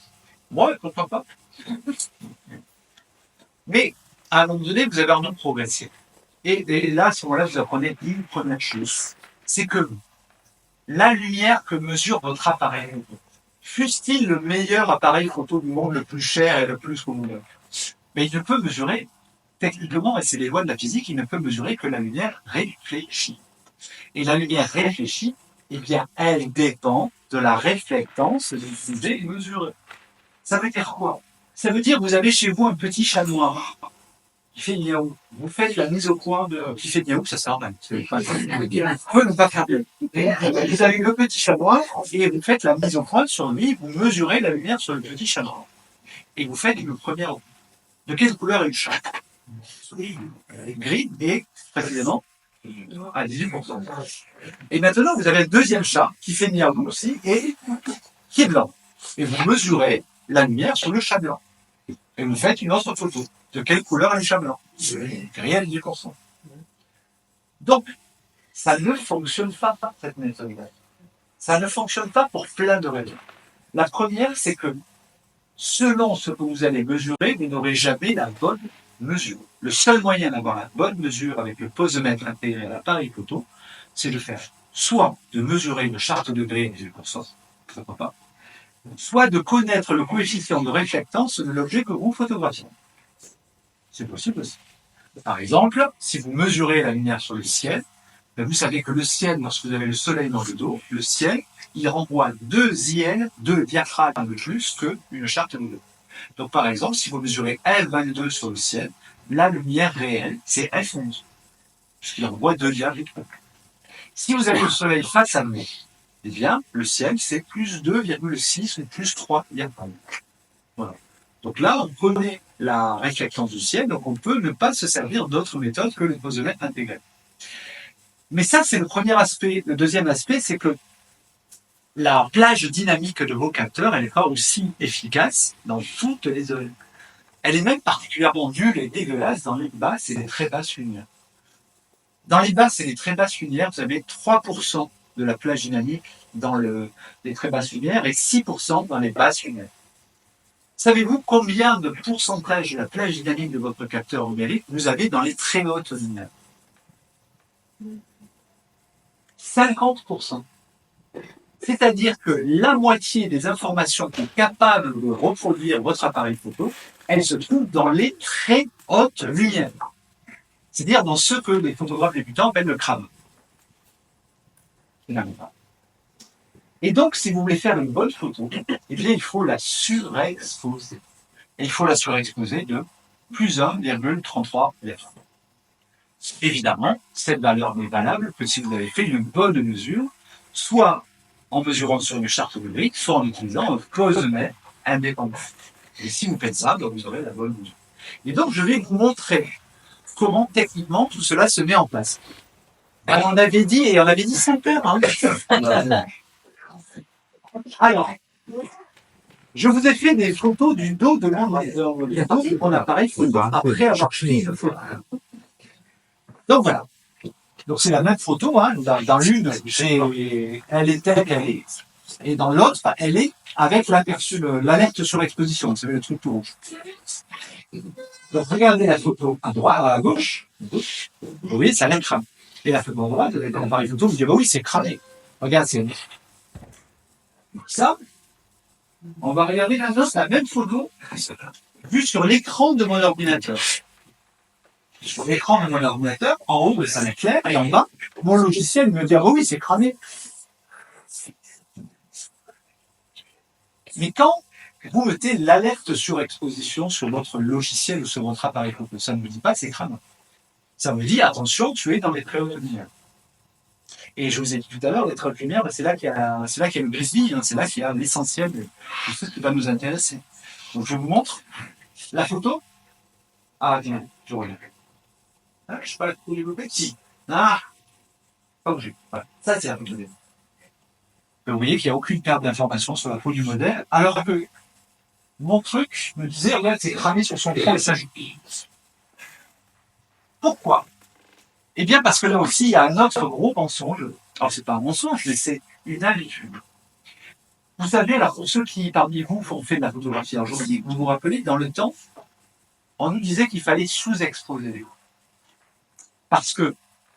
Moi, pourquoi pas. Mais à un moment donné, vous avez envie de progresser. Et là, à ce moment-là, vous apprenez une première chose. C'est que la lumière que mesure votre appareil, fût-il le meilleur appareil photo du monde, le plus cher et le plus commode, mais il ne peut mesurer, techniquement, et c'est les lois de la physique, il ne peut mesurer que la lumière réfléchie. Et la lumière réfléchie, eh bien, elle dépend de la réflectance du sujet mesuré. Ça veut dire quoi? Ça veut dire que vous avez chez vous un petit chat noir qui fait miaou. Vous faites la mise au point qui fait miaou, ça sert mal. Vous pouvez ne pas faire mieux. Vous avez le petit chat noir et vous faites la mise au point sur lui, vous mesurez la lumière sur le petit chat noir. Et vous faites une première. De quelle couleur est le chat? Gris et précisément à 18%. Et maintenant, vous avez un deuxième chat qui fait miaou aussi et qui est blanc. Et vous mesurez la lumière sur le chat blanc. Et vous faites une autre photo. De quelle couleur est le chat blanc? Rien à 18%. Donc, ça ne fonctionne pas, cette méthode. Ça ne fonctionne pas pour plein de raisons. La première, c'est que selon ce que vous allez mesurer, vous n'aurez jamais la bonne mesure. Le seul moyen d'avoir la bonne mesure avec le posemètre intégré à l'appareil photo, c'est de faire soit de mesurer le charte degré des 18%, pourquoi pas, soit de connaître le coefficient de réflectance de l'objet que vous photographiez. C'est possible aussi. Par exemple, si vous mesurez la lumière sur le ciel, vous savez que le ciel, lorsque vous avez le soleil dans le dos, le ciel, il renvoie 2 diaphragmes de plus qu'une charte de 2. Donc par exemple, si vous mesurez F22 sur le ciel, la lumière réelle, c'est F11. Puisqu'il renvoie 2 diaphragmes. Si vous avez le soleil face à vous, eh bien, le ciel, c'est plus 2,6 ou plus 3 diaphragmes. Voilà. Donc là, on connaît la réflectance du ciel, donc on peut ne pas se servir d'autres méthodes que le posemètre intégré. Mais ça, c'est le premier aspect. Le deuxième aspect, c'est que la plage dynamique de vos capteurs, elle n'est pas aussi efficace dans toutes les zones. Elle est même particulièrement nulle et dégueulasse dans les basses et les très basses lumières. Dans les basses et les très basses lumières, vous avez 3% de la plage dynamique dans les très basses lumières et 6% dans les basses lumières. Savez-vous combien de pourcentage de la plage dynamique de votre capteur numérique vous avez dans les très hautes lumières? 50%. C'est-à-dire que la moitié des informations qui est capable de reproduire votre appareil photo, elles se trouvent dans les très hautes lumières. C'est-à-dire dans ce que les photographes débutants appellent le crâne. Et donc, si vous voulez faire une bonne photo, eh bien, il faut la surexposer. Et il faut la surexposer de plus 1,33 Hz. Évidemment, cette valeur n'est valable que si vous avez fait une bonne mesure, soit en mesurant sur une charte numérique, soit en utilisant un posemètre indépendant. Et si vous faites ça, donc vous aurez la bonne mesure. Et donc, je vais vous montrer comment, techniquement, tout cela se met en place. Alors, on avait dit 5 heures. Hein. Alors, je vous ai fait des photos du dos de mon appareil photo après avoir pris une photo. Donc voilà. Donc c'est la même photo. Hein. Dans l'une, elle est telle qu'elle est. Et dans l'autre, elle est avec l'alerte sur exposition. C'est le truc tout rouge. Donc regardez la photo à droite, à gauche. Vous voyez, ça l'air crame. Et la photo à droite, l'appareil photo, vous dites, bah oui, c'est cramé. Regarde, c'est ça. On va regarder la même photo vue sur l'écran de mon ordinateur. Sur l'écran de mon ordinateur, en haut, ça m'éclaire, et en bas, mon logiciel me dit, ah oui, c'est cramé. Mais quand vous mettez l'alerte sur exposition sur votre logiciel ou sur votre appareil photo, ça ne vous dit pas que c'est cramé. Ça me dit, attention, tu es dans les très hautes lumières. Et je vous ai dit tout à l'heure, les très hautes lumières, c'est là qu'il y a le grisby, hein, c'est là qu'il y a l'essentiel de ce qui va nous intéresser. Donc je vous montre la photo. Ah, tiens, je reviens. Ah, je ne sais pas la photo développée. Si. Ah, pas bougé. Voilà. Ça, c'est la photo développée. Vous voyez qu'il n'y a aucune perte d'information sur la peau du modèle, alors que mon truc me disait, regarde, c'est cramé sur son écran et ça joue. Pourquoi? Eh bien, parce que là aussi, il y a un autre gros mensonge. Alors, c'est pas un mensonge, mais c'est une habitude. Vous savez, alors, pour ceux qui, parmi vous, ont fait de la photographie un jour, vous vous rappelez, dans le temps, on nous disait qu'il fallait sous-exposer les photos. Parce que,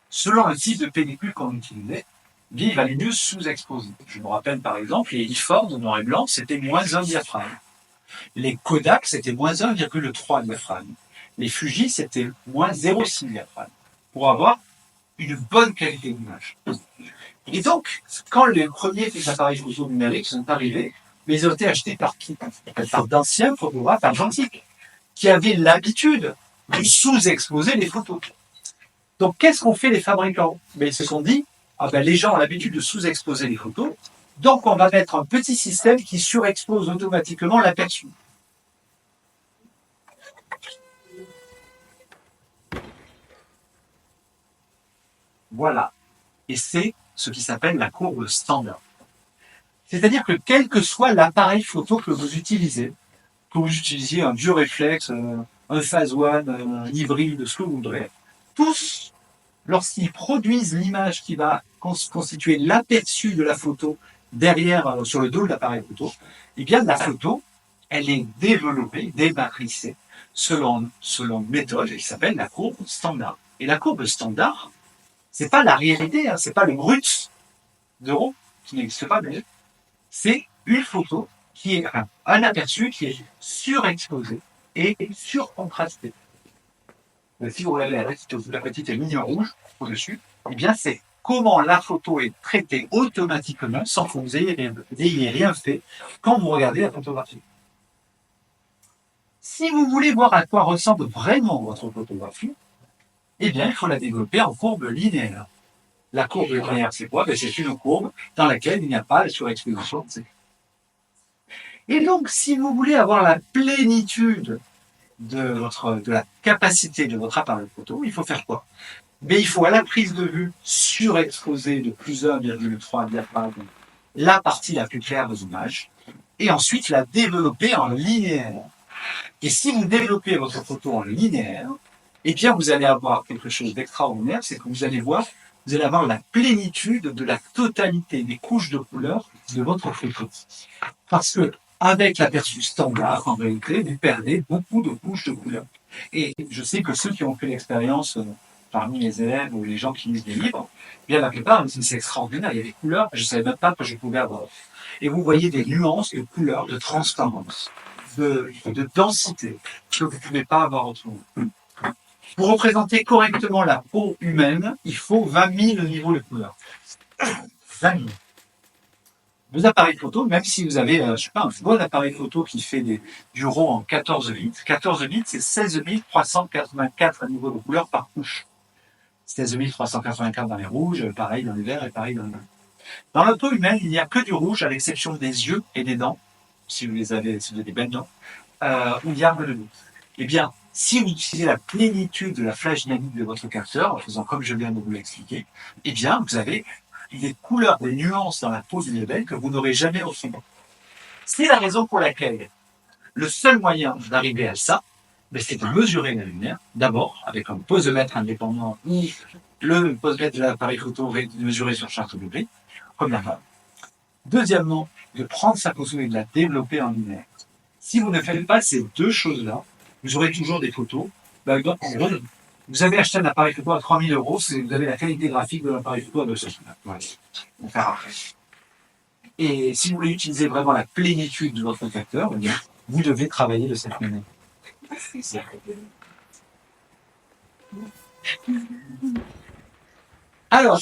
selon un type de pellicule qu'on utilisait, bien, il valait mieux sous-exposer. Je me rappelle, par exemple, les Ilford de noir et blanc, c'était moins 1 diaphragme. Les Kodak, c'était moins 1,3 diaphragme. Les Fuji, c'était moins 0,6 diaphragme. Pour avoir une bonne qualité d'image. Et donc, quand les premiers appareils photo numériques sont arrivés, ils ont été achetés par qui? Par d'anciens photographes argentiques, qui avaient l'habitude de sous-exposer les photos. Donc, qu'est-ce qu'ont fait les fabricants? Ils se sont dit, les gens ont l'habitude de sous-exposer les photos, donc on va mettre un petit système qui surexpose automatiquement l'aperçu. Voilà. Et c'est ce qui s'appelle la courbe standard. C'est-à-dire que quel que soit l'appareil photo que vous utilisez, que vous utilisiez un vieux réflexe, un phase one, un hybride, ce que vous voudrez, tous, lorsqu'ils produisent l'image qui va constituer l'aperçu de la photo derrière, sur le dos de l'appareil photo, eh bien la photo, elle est développée, dématricée, selon une méthode qui s'appelle la courbe standard. Et la courbe standard, c'est pas la réalité, hein, c'est pas le brut d'euro qui n'existe pas, mais c'est une photo qui est un aperçu qui est surexposé et surcontrasté. Si vous regardez la petite ligne rouge au-dessus, eh bien c'est comment la photo est traitée automatiquement sans que vous ayez rien fait quand vous regardez la photographie. Si vous voulez voir à quoi ressemble vraiment votre photographie, eh bien, il faut la développer en courbe linéaire. La courbe linéaire, c'est quoi? C'est une courbe dans laquelle il n'y a pas de surexposition. Et donc, si vous voulez avoir la plénitude de la capacité de votre appareil photo, il faut faire quoi? Mais il faut à la prise de vue surexposer de plus 1,3 diaphragme la partie la plus claire des images et ensuite la développer en linéaire. Et si vous développez votre photo en linéaire, eh bien vous allez avoir quelque chose d'extraordinaire, c'est que vous allez avoir la plénitude de la totalité des couches de couleurs de votre photo. Parce que avec l'aperçu standard, en réalité, vous perdez beaucoup de couches de couleurs. Et je sais que ceux qui ont fait l'expérience parmi les élèves ou les gens qui lisent des livres, bien la plupart, c'est extraordinaire. Il y a des couleurs, je ne savais même pas que je pouvais avoir. Et vous voyez des nuances de couleurs, de transparence, de densité que vous ne pouvez pas avoir autrement. Pour représenter correctement la peau humaine, il faut 20 000 niveaux de couleurs. 20 000. Vos appareils photo, même si vous avez, je sais pas, un bon appareil photo qui fait du RAW en 14 bits. 14 bits, c'est 16 384 niveaux de couleurs par couche. 16 384 dans les rouges, pareil dans les verts et pareil dans les bleus. Dans la peau humaine, il n'y a que du rouge, à l'exception des yeux et des dents, si vous avez des belles dents, où il y a un peu de doute. Eh bien, si vous utilisez la plénitude de la flash dynamique de votre capteur, en faisant comme je viens de vous l'expliquer, eh bien, vous avez des couleurs, des nuances dans la peau du label que vous n'aurez jamais autrement. C'est la raison pour laquelle le seul moyen d'arriver à ça, c'est de mesurer la lumière, d'abord avec un posemètre indépendant ou le posemètre de l'appareil photo mesuré sur charte doublée, premièrement. Deuxièmement, de prendre sa photo et de la développer en linéaire. Si vous ne faites pas ces deux choses-là, vous aurez toujours des photos. Vous avez acheté un appareil photo à 3 000 €, vous avez la qualité graphique de l'appareil photo à 200 €. Voilà. On faire après. Et si vous voulez utiliser vraiment la plénitude de votre capteur, vous devez travailler de cette manière. Alors,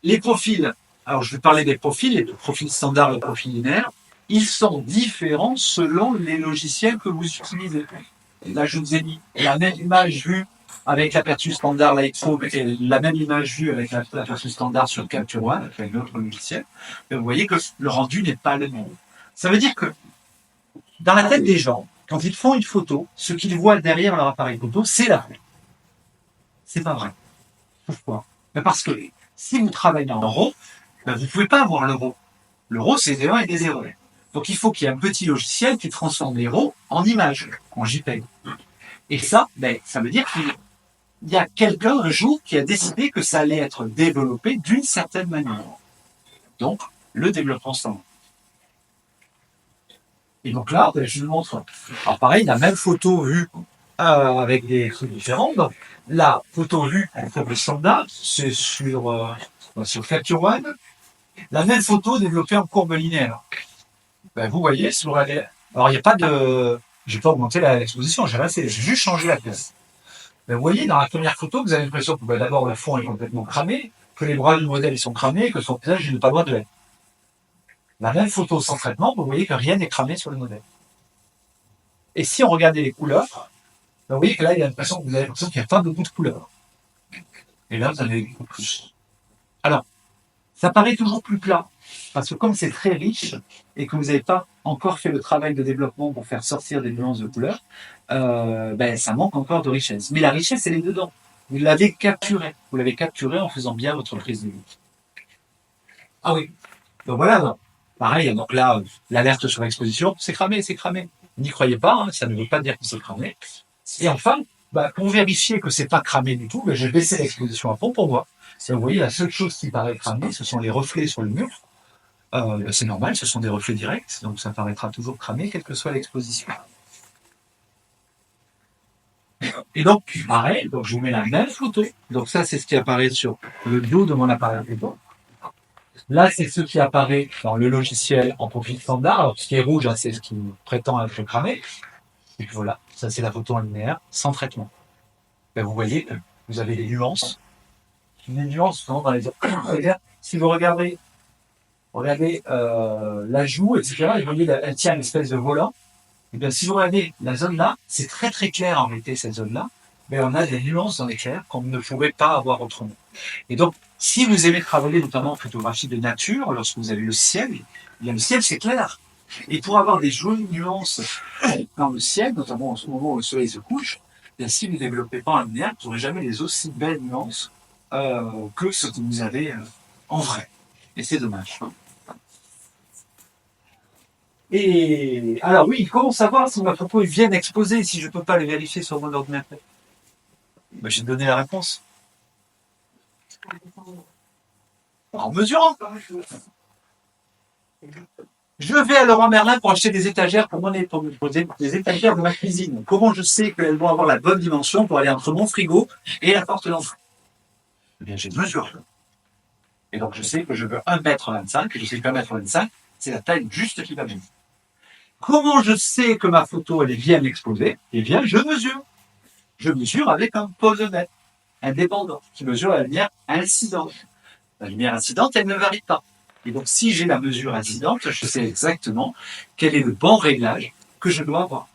les profils. Alors, je vais parler des profils, les profils standards et les profils linéaires. Ils sont différents selon les logiciels que vous utilisez. Et là, je vous ai dit la même image vue avec l'aperçu standard Lightroom et la même image vue avec l'aperçu standard sur Capture One, avec l'autre logiciel. Et vous voyez que le rendu n'est pas le même. Ça veut dire que dans la tête des gens, quand ils font une photo, ce qu'ils voient derrière leur appareil photo, c'est la photo. C'est pas vrai. Pourquoi? Parce que si vous travaillez en RAW, vous ne pouvez pas avoir le RAW. Le RAW, c'est des 1 et des 0. Donc il faut qu'il y ait un petit logiciel qui transforme les RAW en images, en JPEG. Et ça, ça veut dire qu'il y a quelqu'un un jour qui a décidé que ça allait être développé d'une certaine manière. Donc, le développement standard. Et donc là, je vous montre. Alors pareil, la même photo vue avec des trucs différents. Donc, la photo vue en forme standard, c'est sur Capture One. La même photo développée en courbe linéaire. Vous voyez, si vous regardez. Alors, il n'y a pas de. Je n'ai pas augmenté l'exposition, j'ai juste changé la pièce. Mais vous voyez, dans la première photo, vous avez l'impression que d'abord le fond est complètement cramé, que les bras du modèle sont cramés, que son visage n'est pas loin de l'être. La même photo sans traitement, vous voyez que rien n'est cramé sur le modèle. Et si on regardait les couleurs, vous voyez que là, vous avez l'impression qu'il n'y a pas beaucoup de couleurs. Et là, vous en avez beaucoup plus. Alors, ça paraît toujours plus plat, parce que comme c'est très riche, et que vous n'avez pas encore fait le travail de développement pour faire sortir des nuances de couleurs, ça manque encore de richesse. Mais la richesse, elle est dedans. Vous l'avez capturée. Vous l'avez capturée en faisant bien votre prise de vue. Ah oui. Donc voilà. Pareil, donc là, l'alerte sur l'exposition, c'est cramé, c'est cramé. N'y croyez pas, ça ne veut pas dire que c'est cramé. Et enfin, pour vérifier que c'est pas cramé du tout, je vais baisser l'exposition à fond pour voir. Si vous voyez, la seule chose qui paraît cramée, ce sont les reflets sur le mur. C'est normal, ce sont des reflets directs, donc ça paraîtra toujours cramé, quelle que soit l'exposition. Et donc, pareil, donc je vous mets la même photo. Donc ça, c'est ce qui apparaît sur le dos de mon appareil photo. Là, c'est ce qui apparaît dans le logiciel en profil standard. Alors, ce qui est rouge, c'est ce qui prétend être cramé. Et puis voilà, ça c'est la photo en linéaire, sans traitement. Vous voyez, vous avez des nuances. Des nuances dans les yeux. Si vous regardez la joue, etc., et vous voyez, elle tient une espèce de volant. Et bien, si vous regardez la zone là, c'est très très clair en réalité, cette zone-là. Mais on a des nuances dans l'éclair qu'on ne pourrait pas avoir autrement. Et donc, si vous aimez travailler notamment en photographie de nature, lorsque vous avez le ciel, bien le ciel c'est clair. Et pour avoir des jolies nuances dans le ciel, notamment en ce moment où le soleil se couche, bien, si vous ne développez pas un lumière, vous n'aurez jamais les aussi belles nuances que ce que vous avez en vrai. Et c'est dommage. Et alors oui, comment savoir si ma photo est bien exposée si je ne peux pas le vérifier sur mon ordinateur? Ben, j'ai donné la réponse. En mesurant. Je vais à Leroy Merlin pour acheter des étagères pour des étagères de ma cuisine. Comment je sais qu'elles vont avoir la bonne dimension pour aller entre mon frigo et la porte d'entrée? Eh bien, j'ai une mesure. Et donc, je sais que je veux 1,25 m, et je sais que 1,25 m, c'est la taille juste qui va bien. Comment je sais que ma photo, elle est bien exposée? Eh bien, je mesure. Je mesure avec un posemètre indépendant qui mesure la lumière incidente. La lumière incidente, elle ne varie pas. Et donc, si j'ai la mesure incidente, je sais exactement quel est le bon réglage que je dois avoir.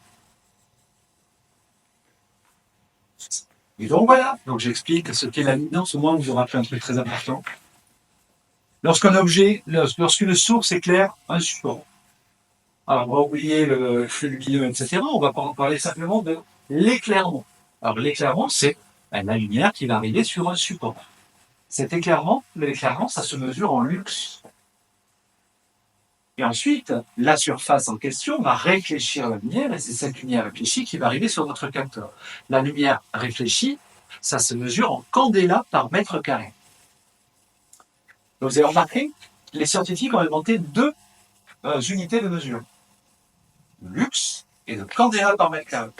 Et donc, voilà. Donc, j'explique ce qu'est la luminance. Au moins, vous aurez appris un truc très important. Lorsqu'un objet, lorsqu'une source éclaire un support. Alors, on va oublier le flux lumineux, etc. On va parler simplement de l'éclairement. Alors, l'éclairement, c'est la lumière qui va arriver sur un support. Cet éclairement, l'éclairement, ça se mesure en lux. Et ensuite, la surface en question va réfléchir la lumière, et c'est cette lumière réfléchie qui va arriver sur notre capteur. La lumière réfléchie, ça se mesure en candela par mètre carré. Donc, vous avez remarqué, les scientifiques ont inventé deux unités de mesure. Le lux et le candela par mètre carré.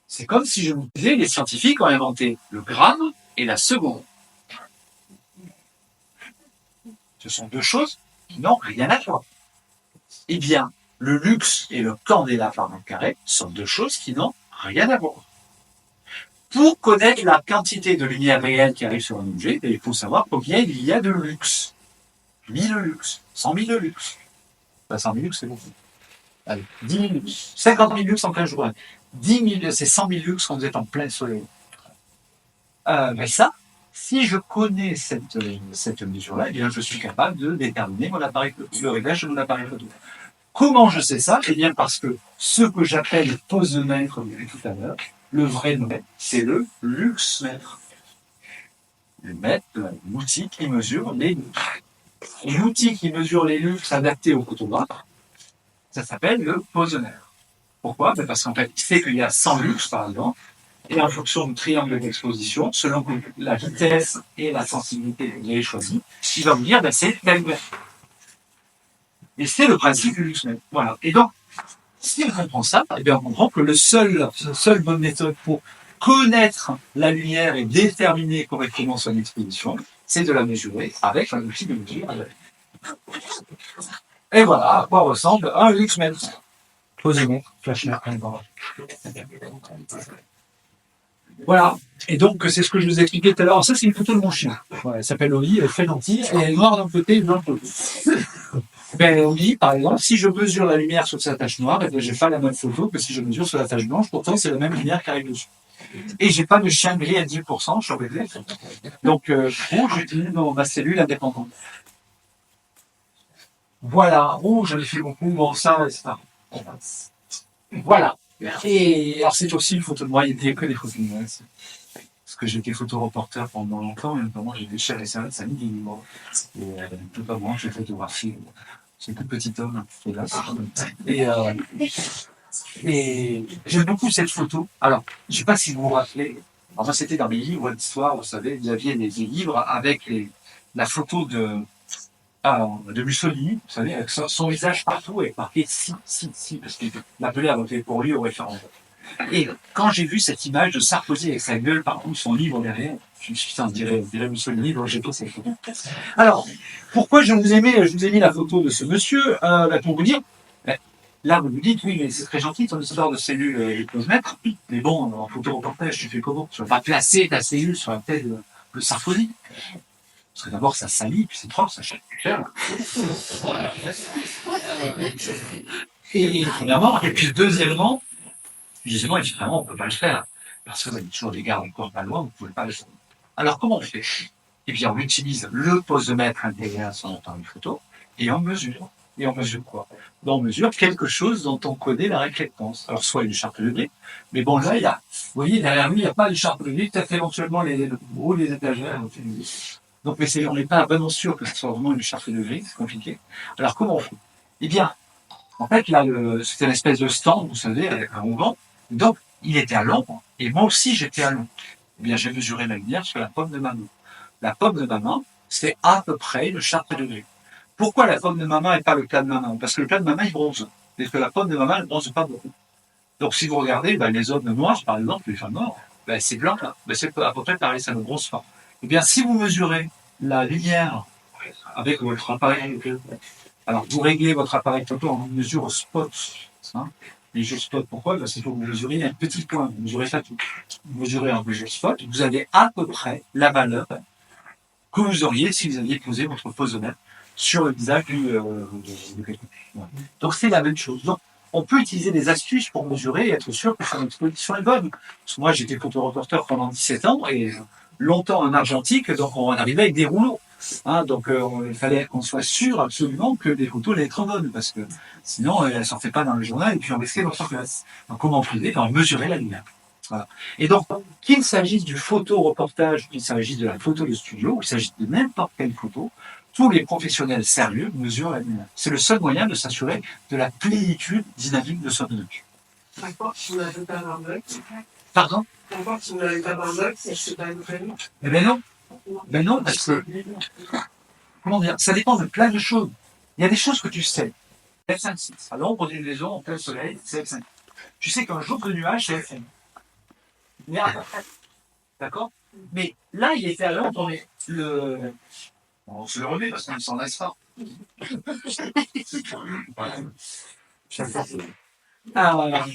C'est comme si je vous disais, les scientifiques ont inventé le gramme et la seconde. Ce sont deux choses qui n'ont rien à voir. Eh bien, le lux et le candela par mètre carré sont deux choses qui n'ont rien à voir. Pour connaître la quantité de lumière réelle qui arrive sur un objet, il faut savoir combien il y a de lux. 1000 lux, 100 000 lux. 100 000 lux, c'est beaucoup. Allez, 10 000 lux, 50 000 lux en plein jour. 10 000, c'est 100 000 lux quand vous êtes en plein soleil. Mais ça, si je connais cette mesure-là, eh bien, je suis capable de déterminer le réglage de mon appareil photo. Comment je sais ça? Eh bien, parce que ce que j'appelle le posemètre tout à l'heure, le vrai nom, c'est le luxmètre. Le mètre, l'outil qui mesure les lux. Et l'outil qui mesure les lux adapté au photographe, ça s'appelle le posemètre. Pourquoi? Parce qu'en fait, il sait qu'il y a 100 lux, par exemple, et en fonction du triangle d'exposition, selon la vitesse et la sensibilité que vous avez choisi, il va vous dire, c'est tel lumière. Et c'est le principe du luxmètre. Voilà. Et donc, si on comprend ça, eh bien, on comprend que la seule bonne méthode pour connaître la lumière et déterminer correctement son exposition, c'est de la mesurer avec un outil de mesure. Et voilà à quoi ressemble un luxmètre. Posemètre, flashmètre, voilà. Et donc, c'est ce que je vous ai expliqué tout à l'heure. Alors, ça, c'est une photo de mon chien. Voilà, elle s'appelle Oli, elle est très gentille, et elle est noire d'un côté et blanc de l'autre. Ben, Oli, par exemple, si je mesure la lumière sur sa tache noire, ben, j'ai pas la même photo que si je mesure sur la tache blanche. Pourtant, c'est la même lumière qui arrive dessus. Et j'ai pas de chien gris à 10% sur BD. Donc, rouge, j'utilise ma cellule indépendante. Voilà, rouge, j'en ai fait beaucoup, bon, ça, etc. Voilà. Et alors, c'est aussi une photo de moi, il n'y a que des photos de moi. Parce que j'étais photoreporter pendant longtemps, et notamment j'ai été chez RSA, ça mis des livres. Et tout pas moi, j'ai photographié ce tout petit homme qui est là. Et j'aime beaucoup cette photo. Alors, je ne sais pas si vous vous rappelez, enfin, c'était dans mes livres d'histoire, vous savez, il y avait des livres avec la photo de Mussolini, vous savez, avec son visage partout, et marqué si, parce qu'il l'appelait à voter pour lui au référendum. Et quand j'ai vu cette image de Sarkozy avec sa gueule partout, son livre derrière, je me suis dit, on dirait Mussolini, donc j'ai pris cette photo. Alors, pourquoi je vous ai mis la photo de ce monsieur, pour vous dire, là, vous me dites, oui, mais c'est très gentil, ton histoire de cellule et de posemètre, mais bon, en photoreportage, tu fais comment? Tu vas pas placer ta cellule sur la tête de Sarkozy. Parce que d'abord, ça salit, puis c'est propre, ça coûte cher. Et premièrement, et puis deuxièmement, évidemment, on ne peut pas le faire. Parce qu'il y a toujours des gardes encore pas loin, vous ne pouvez pas le faire. Alors, comment on fait? Eh bien, on utilise le posemètre intégré à son appareil photo, et on mesure. Et on mesure quoi? Ben, on mesure quelque chose dont on connaît la réflectance. Alors, soit une charte de grille, mais bon, là, vous voyez, derrière lui, il n'y a pas de charte de grille, peut-être éventuellement le haut des étagères. Donc, mais on n'est pas vraiment sûr que ce soit vraiment une charte de grille, c'est compliqué. Alors, comment on fait? Eh bien, en fait, là, c'était une espèce de stand, vous savez, avec un auvent. Donc, il était à l'ombre, et moi aussi, j'étais à l'ombre. Eh bien, j'ai mesuré la lumière sur la paume de ma main. La paume de ma main, c'est à peu près le charte de grille. Pourquoi la paume de ma main et pas le plat de ma main? Parce que le plat de ma main, il bronze. Et que la paume de ma main, elle bronze pas beaucoup. Donc, si vous regardez, les hommes noirs, par exemple, les femmes noires, c'est blanc, là. C'est à peu près pareil, ça ne bronze pas. Eh bien, si vous mesurez la lumière avec votre appareil, alors vous réglez votre appareil photo en mesure spot. Hein. Les mesures spot, pourquoi? Parce qu'il faut que vous mesuriez un petit point. Vous mesurez ça tout. Vous mesurez en mesure spot, vous avez à peu près la valeur que vous auriez si vous aviez posé votre posomètre sur le visage de quelqu'un. Ouais. Donc c'est la même chose. Donc on peut utiliser des astuces pour mesurer et être sûr que son exposition est bonne. Parce que moi j'étais photoreporteur pendant 17 ans et longtemps en argentique, donc on arrivait avec des rouleaux. Hein, donc il fallait qu'on soit sûr absolument que les photos allaient être bonnes, parce que sinon elles ne sortaient pas dans le journal et puis on risquait notre place. Donc comment on faisait? On mesurait la lumière. Voilà. Et donc, qu'il s'agisse du photo-reportage, qu'il s'agisse de la photo de studio, qu'il s'agisse de n'importe quelle photo, tous les professionnels sérieux mesurent la lumière. C'est le seul moyen de s'assurer de la plénitude dynamique de son image. Pardon? Eh bien non. Ben non, parce que, comment dire, ça dépend de plein de choses. Il y a des choses que tu sais. F5.6. À l'ombre d'une maison, en plein soleil, c'est F5. Tu sais qu'un jour de nuage, c'est F5. D'accord? Mais là, il était à l'ombre, mais on se le remet parce qu'on ne s'en laisse pas. Ah, voilà.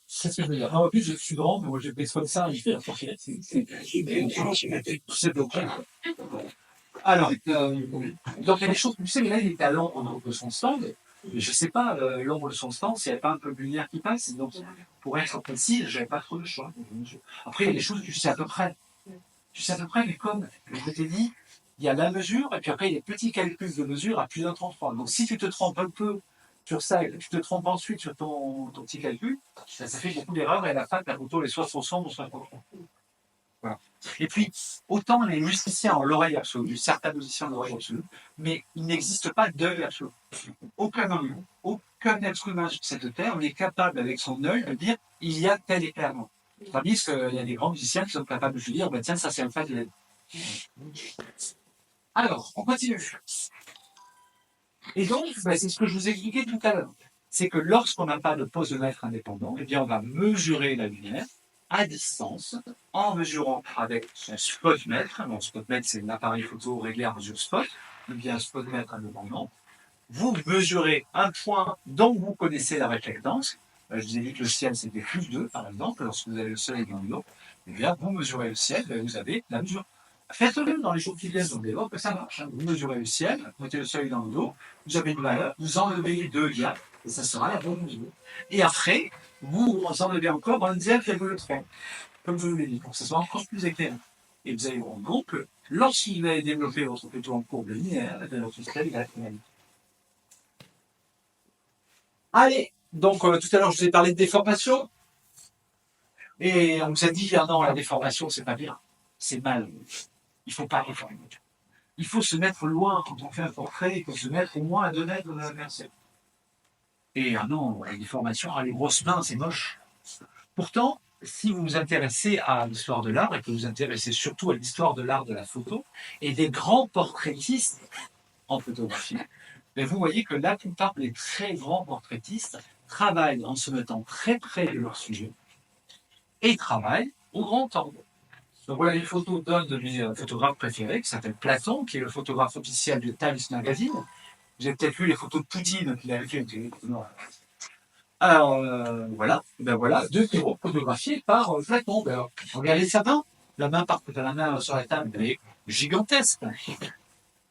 C'est ce que je veux dire. En plus, je suis grand, mais moi, j'ai besoin de ça. C'est bloqué. Alors, donc il y a des choses, tu sais, mais là, il était à l'ombre de son stand. Je ne sais pas, l'ombre de son stand, s'il n'y avait pas un peu de lumière qui passe. Donc, pour être précis, je n'avais pas trop de choix. Après, il y a des choses que tu sais à peu près. Tu sais à peu près, mais comme je t'ai dit, il y a la mesure, et puis après, il y a des petits calculs de mesure à plus d'un 33. Donc, si tu te trompes un peu sur ça, et que tu te trompes ensuite sur ton petit calcul, ça fait beaucoup d'erreurs, et à la fin, ta photo, elle est soit trop sombre, soit trop sombre. Voilà. Et puis, autant les musiciens ont l'oreille absolue, certains musiciens ont l'oreille absolue, mais il n'existe pas d'œil absolu. Aucun homme, aucun être humain sur cette terre n'est capable, avec son œil, de dire il y a tel éclairement. Tandis qu'il y a des grands musiciens qui sont capables de se dire tiens, ça c'est un fa de LED. Alors, on continue. Et donc, c'est ce que je vous ai expliqué tout à l'heure. C'est que lorsqu'on n'a pas de posemètre indépendant, eh bien, on va mesurer la lumière à distance, en mesurant avec son spotmètre. Mon spotmètre, c'est un appareil photo réglé en mesure spot, ou bien un spotmètre indépendant. Vous mesurez un point dont vous connaissez la réflectance. Je vous ai dit que le ciel, c'était plus 2, par exemple, lorsque vous avez le soleil dans le dos. Eh bien, vous mesurez le ciel, vous avez la mesure. Faites-le dans les jours qui viennent, donc voir que ça marche. Vous mesurez le ciel, vous mettez le soleil dans le dos, vous avez une valeur, vous enlevez les 2 liens, et ça sera la bonne mesure. Et après, vous enlevez encore 1,3, comme je vous l'ai dit, pour que ce soit encore plus éclairant. Et vous allez vous rendre compte que lorsque vous allez développer votre photo en courbe linéaire, votre ciel va être magnifique. Allez, donc tout à l'heure, je vous ai parlé de déformation. Et on vous a dit, non, la déformation, c'est pas bien. C'est mal. Il ne faut pas déformer. Il faut se mettre loin quand on fait un portrait, il faut se mettre au moins à 2 mètres de l'adversaire. Et non, la déformation, les grosses mains, c'est moche. Pourtant, si vous vous intéressez à l'histoire de l'art, et que vous vous intéressez surtout à l'histoire de l'art de la photo, et des grands portraitistes en photographie, vous voyez que la plupart des très grands portraitistes travaillent en se mettant très près de leur sujet, et travaillent au grand angle. Donc voilà les photos d'un de mes photographes préférés, qui s'appelle Platon, qui est le photographe officiel de Times Magazine. Vous avez peut-être vu les photos de Poutine qu'il avait fait. Alors voilà, voilà, 2 héros photographiés par Platon. Regardez sa main, la main sur la table, elle est gigantesque.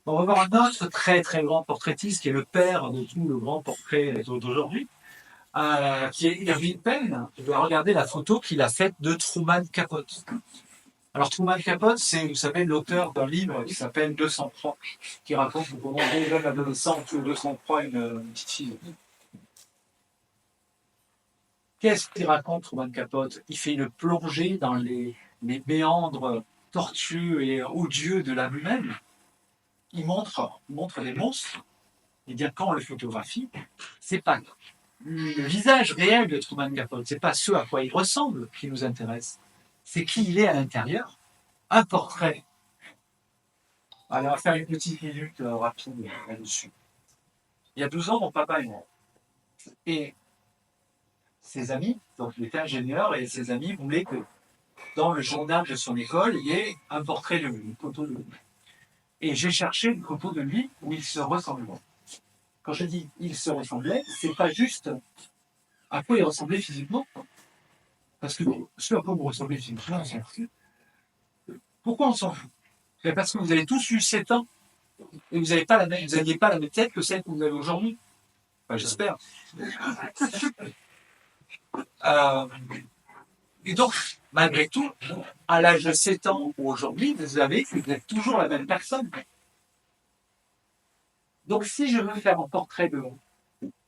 On va voir un autre très très grand portraitiste qui est le père de tout le grand portrait d'aujourd'hui, qui est Irving Penn. Je vais regarder la photo qu'il a faite de Truman Capote. Alors Truman Capote, c'est, vous savez, l'auteur d'un livre qui s'appelle 203, qui raconte comment deux jeunes adolescents tuent 203 une petite fille. Qu'est-ce qu'il raconte Truman Capote? Il fait une plongée dans les méandres tortueux et odieux de l'âme humaine. Il montre des monstres. Et bien quand on le photographie, c'est pas le visage réel de Truman Capote, c'est pas ce à quoi il ressemble qui nous intéresse, c'est qui il est à l'intérieur. Un portrait. Allez, on va faire une petite minute rapide là-dessus. Il y a 12 ans, mon papa est mort. Et ses amis, donc il était ingénieur, et ses amis voulaient que dans le journal de son école, il y ait un portrait de lui, une photo de lui. Et j'ai cherché une photo de lui où il se ressemblait. Quand je dis il se ressemblait, c'est pas juste à quoi il ressemblait physiquement. Parce que ce à quoi vous ressemblez physiquement, on s'en fout. Pourquoi on s'en fout? Parce que vous avez tous eu 7 ans et vous n'aviez pas la même tête que celle que vous avez aujourd'hui. Enfin, j'espère. Et donc, malgré tout, à l'âge de 7 ans ou aujourd'hui, vous êtes toujours la même personne. Donc, si je veux faire un portrait de vous,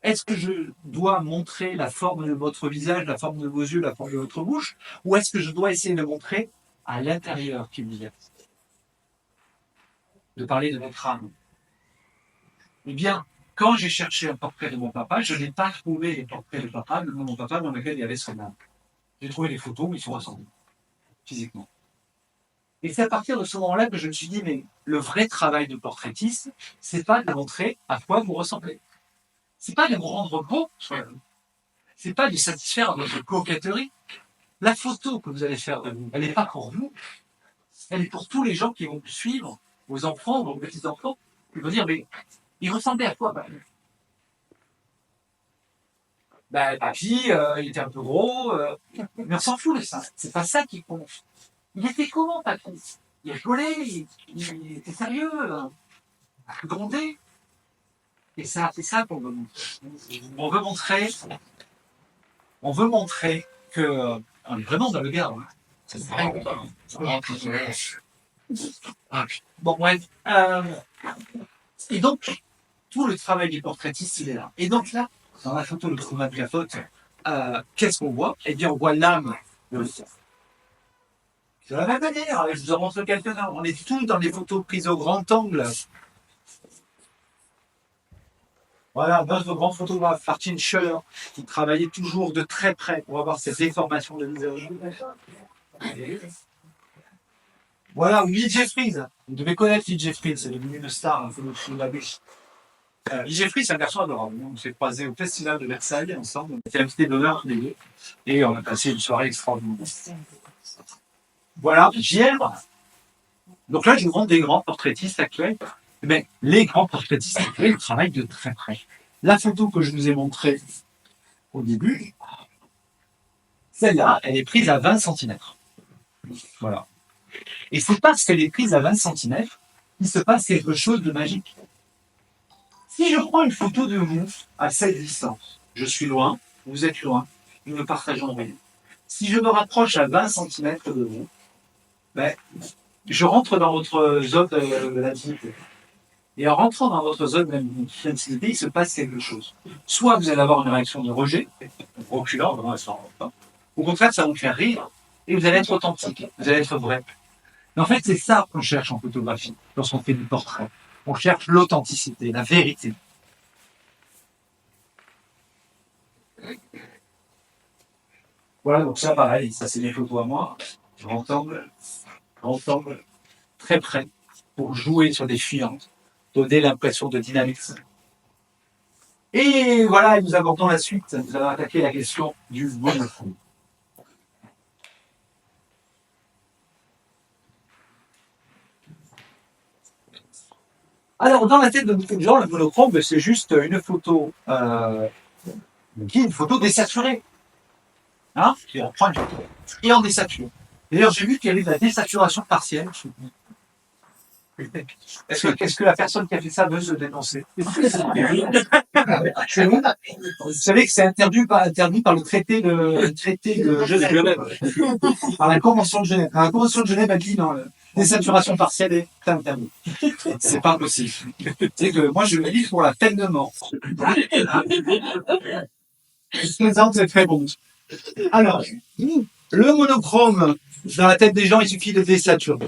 est-ce que je dois montrer la forme de votre visage, la forme de vos yeux, la forme de votre bouche, ou est-ce que je dois essayer de montrer à l'intérieur qui vous y est, de parler de votre âme? Eh bien, quand j'ai cherché un portrait de mon papa, je n'ai pas trouvé les portraits de mon papa dans lequel il y avait son âme. J'ai trouvé des photos où ils se ressemblent, physiquement. Et c'est à partir de ce moment-là que je me suis dit, mais le vrai travail de portraitiste, c'est pas de montrer à quoi vous ressemblez. C'est pas de vous rendre beau, c'est pas de satisfaire à votre coquetterie. La photo que vous allez faire de vous, elle n'est pas pour vous, elle est pour tous les gens qui vont vous suivre, vos enfants, vos petits-enfants, qui vont dire, mais il ressemblait à quoi? Papy, il était un peu gros, mais on s'en fout de ça, c'est pas ça qui compte. Il était comment, papy? Il rigolait, il était sérieux, grondé. Et ça, c'est ça qu'on veut montrer. On veut montrer que on est vraiment dans le gars. Hein. C'est vrai. Bon, bref. Et donc, tout le travail du portraitiste, il est là. Et donc là, dans la photo de Truman Capote, qu'est-ce qu'on voit? Eh bien, on voit l'âme de l'auteur. De la même manière, je vous en montre quelques-uns. On est tous dans les photos prises au grand angle. Voilà, notre grand photographe, Martin Schuller, qui travaillait toujours de très près pour avoir cette déformation de visage. Voilà, Lee Jeffries. Vous devez connaître Lee Jeffries, c'est devenu une star, un peu de la bûche. Lee Jeffries, c'est un garçon adorable. On s'est croisés au festival de Versailles ensemble. On était invités d'honneur tous les deux. Et on a passé une soirée extraordinaire. Voilà, JR. Donc là, je vous montre des grands portraitistes actuels. Mais les grands portraitistes actuels travaillent de très près. La photo que je vous ai montrée au début, celle-là, elle est prise à 20 cm. Voilà. Et c'est parce qu'elle est prise à 20 cm qu'il se passe quelque chose de magique. Si je prends une photo de vous à cette distance, je suis loin, vous êtes loin, nous ne partageons rien. Si je me rapproche à 20 cm de vous, je rentre dans votre zone d'intimité. Et en rentrant dans votre zone d'intimité, il se passe quelque chose. Soit vous allez avoir une réaction de rejet, reculant, vraiment, elle s'en rend pas. Au contraire, ça va vous faire rire, et vous allez être authentique, vous allez être vrai. Mais en fait, c'est ça qu'on cherche en photographie, lorsqu'on fait du portrait. On cherche l'authenticité, la vérité. Voilà, donc ça, pareil, ça c'est des photos à moi. Grand angle, très près, pour jouer sur des fuyantes, donner l'impression de dynamisme. Et voilà, nous abordons la suite. Nous allons attaquer la question du monochrome. Alors, dans la tête de beaucoup de gens, le monochrome, c'est juste une photo qui est une photo désaturée. Hein? Et on prend une photo et on désature. D'ailleurs, j'ai vu qu'il y avait de la désaturation partielle. Est-ce que la personne qui a fait ça veut se dénoncer? C'est bon. Vous savez que c'est interdit par le traité de Genève. Par la Convention de Genève. La Convention de Genève a dit non, la désaturation partielle est interdite. C'est pas possible. C'est que moi je me dis pour la peine de mort. Je plaisante, c'est très bon. Alors, le monochrome, dans la tête des gens, il suffit de désaturer.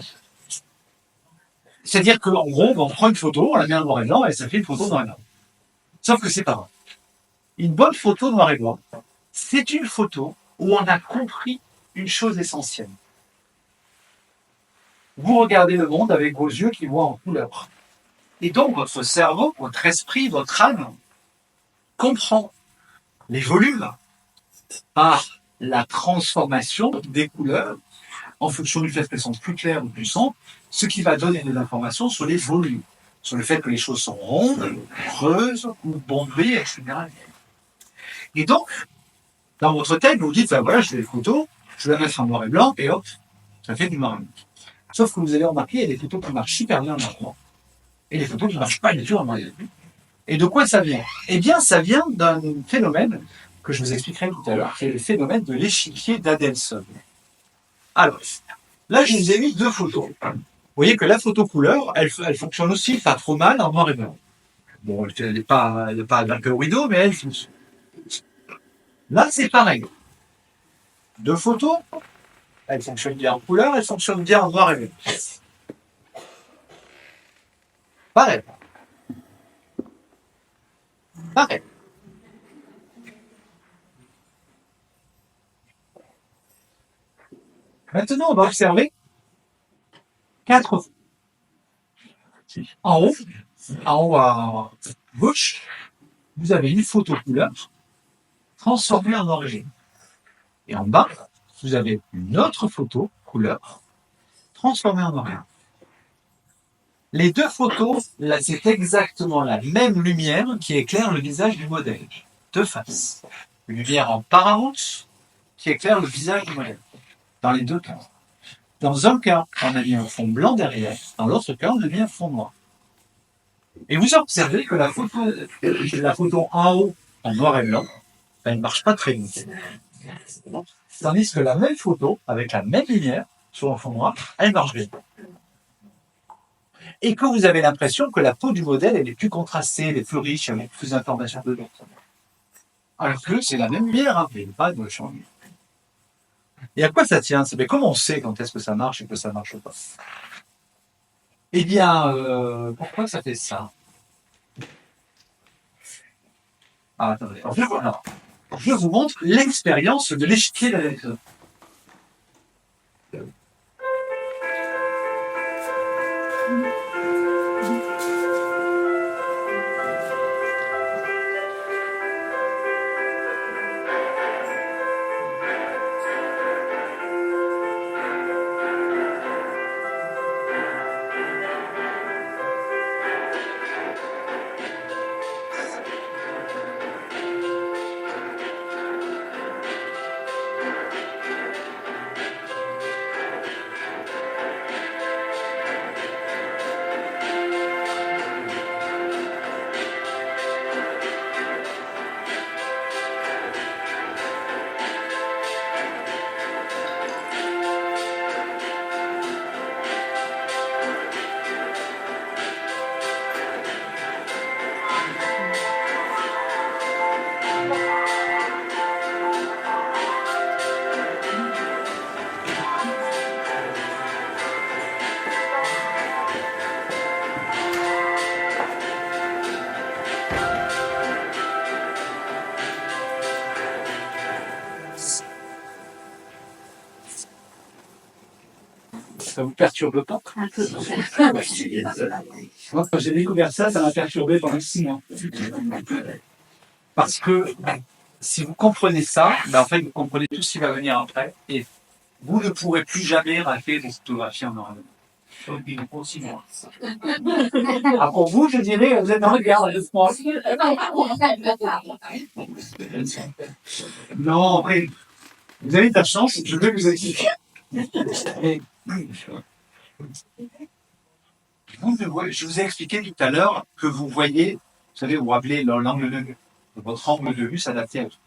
C'est-à-dire qu'en gros, on prend une photo, on la met en noir et blanc, et ça fait une photo noir et blanc. Sauf que c'est pas vrai. Une bonne photo noir et blanc, c'est une photo où on a compris une chose essentielle. Vous regardez le monde avec vos yeux qui voient en couleur. Et donc, votre cerveau, votre esprit, votre âme comprend les volumes par la transformation des couleurs en fonction du fait qu'elles sont plus claires ou plus sombres, ce qui va donner des informations sur les volumes, sur le fait que les choses sont rondes, creuses ou bombées, etc. Et donc, dans votre tête, vous vous dites, ben voilà, je fais des photos, je vais la mettre en noir et blanc, et hop, ça fait du noir et blanc. Sauf que vous avez remarqué, il y a des photos qui marchent super bien en noir et blanc, et des photos qui ne marchent pas du tout en noir et blanc. Et de quoi ça vient? Eh bien, ça vient d'un phénomène que je vous expliquerai tout à l'heure, qui est le phénomène de l'échiquier d'Adelson. Alors, là, je vous ai mis deux photos. Vous voyez que la photo couleur, elle fonctionne aussi pas trop mal en noir et blanc. Bon, elle n'est pas Darker Widow, mais elle fonctionne. Là, c'est pareil. Deux photos, elles fonctionnent bien en couleur, elles fonctionnent bien en noir et blanc. Pareil. Pareil. Maintenant, on va observer 4 photos. En haut à gauche, vous avez une photo couleur transformée en noir et blanc. Et en bas, vous avez une autre photo couleur transformée en noir et blanc. Les deux photos, là, c'est exactement la même lumière qui éclaire le visage du modèle, de face. Une lumière en paramount qui éclaire le visage du modèle. Dans les deux cas. Dans un cas, on a mis un fond blanc derrière. Dans l'autre cas, on a mis un fond noir. Et vous observez que la photo en haut, en noir et blanc, elle ne marche pas très vite. Tandis que la même photo, avec la même lumière, sur un fond noir, elle marche bien. Et que vous avez l'impression que la peau du modèle, elle est plus contrastée, elle est plus riche, avec plus d'informations dedans. Alors que c'est la même lumière, hein, il n'y a pas de changement. Et à quoi ça tient? Mais comment on sait quand est-ce que ça marche et que ça ne marche pas? Eh bien, pourquoi ça fait ça? Ah, attendez. Alors, je vous montre l'expérience de l'échiquier d'Adelson. Ça vous perturbe pas? Un peu. Moi, quand j'ai découvert ça, ça m'a perturbé pendant 6 mois. Parce que si vous comprenez ça, ben en fait, vous comprenez tout ce qui va venir après. Et vous ne pourrez plus jamais rater des photographies en noir et blanc. Ah, pour vous, je dirais, vous êtes en regard de France. Non, après, vous avez de la chance, je vais vous expliquer. Je vous ai expliqué tout à l'heure que vous voyez, vous savez, vous vous rappelez l'angle de vue. Votre angle de vue s'adapte à tout.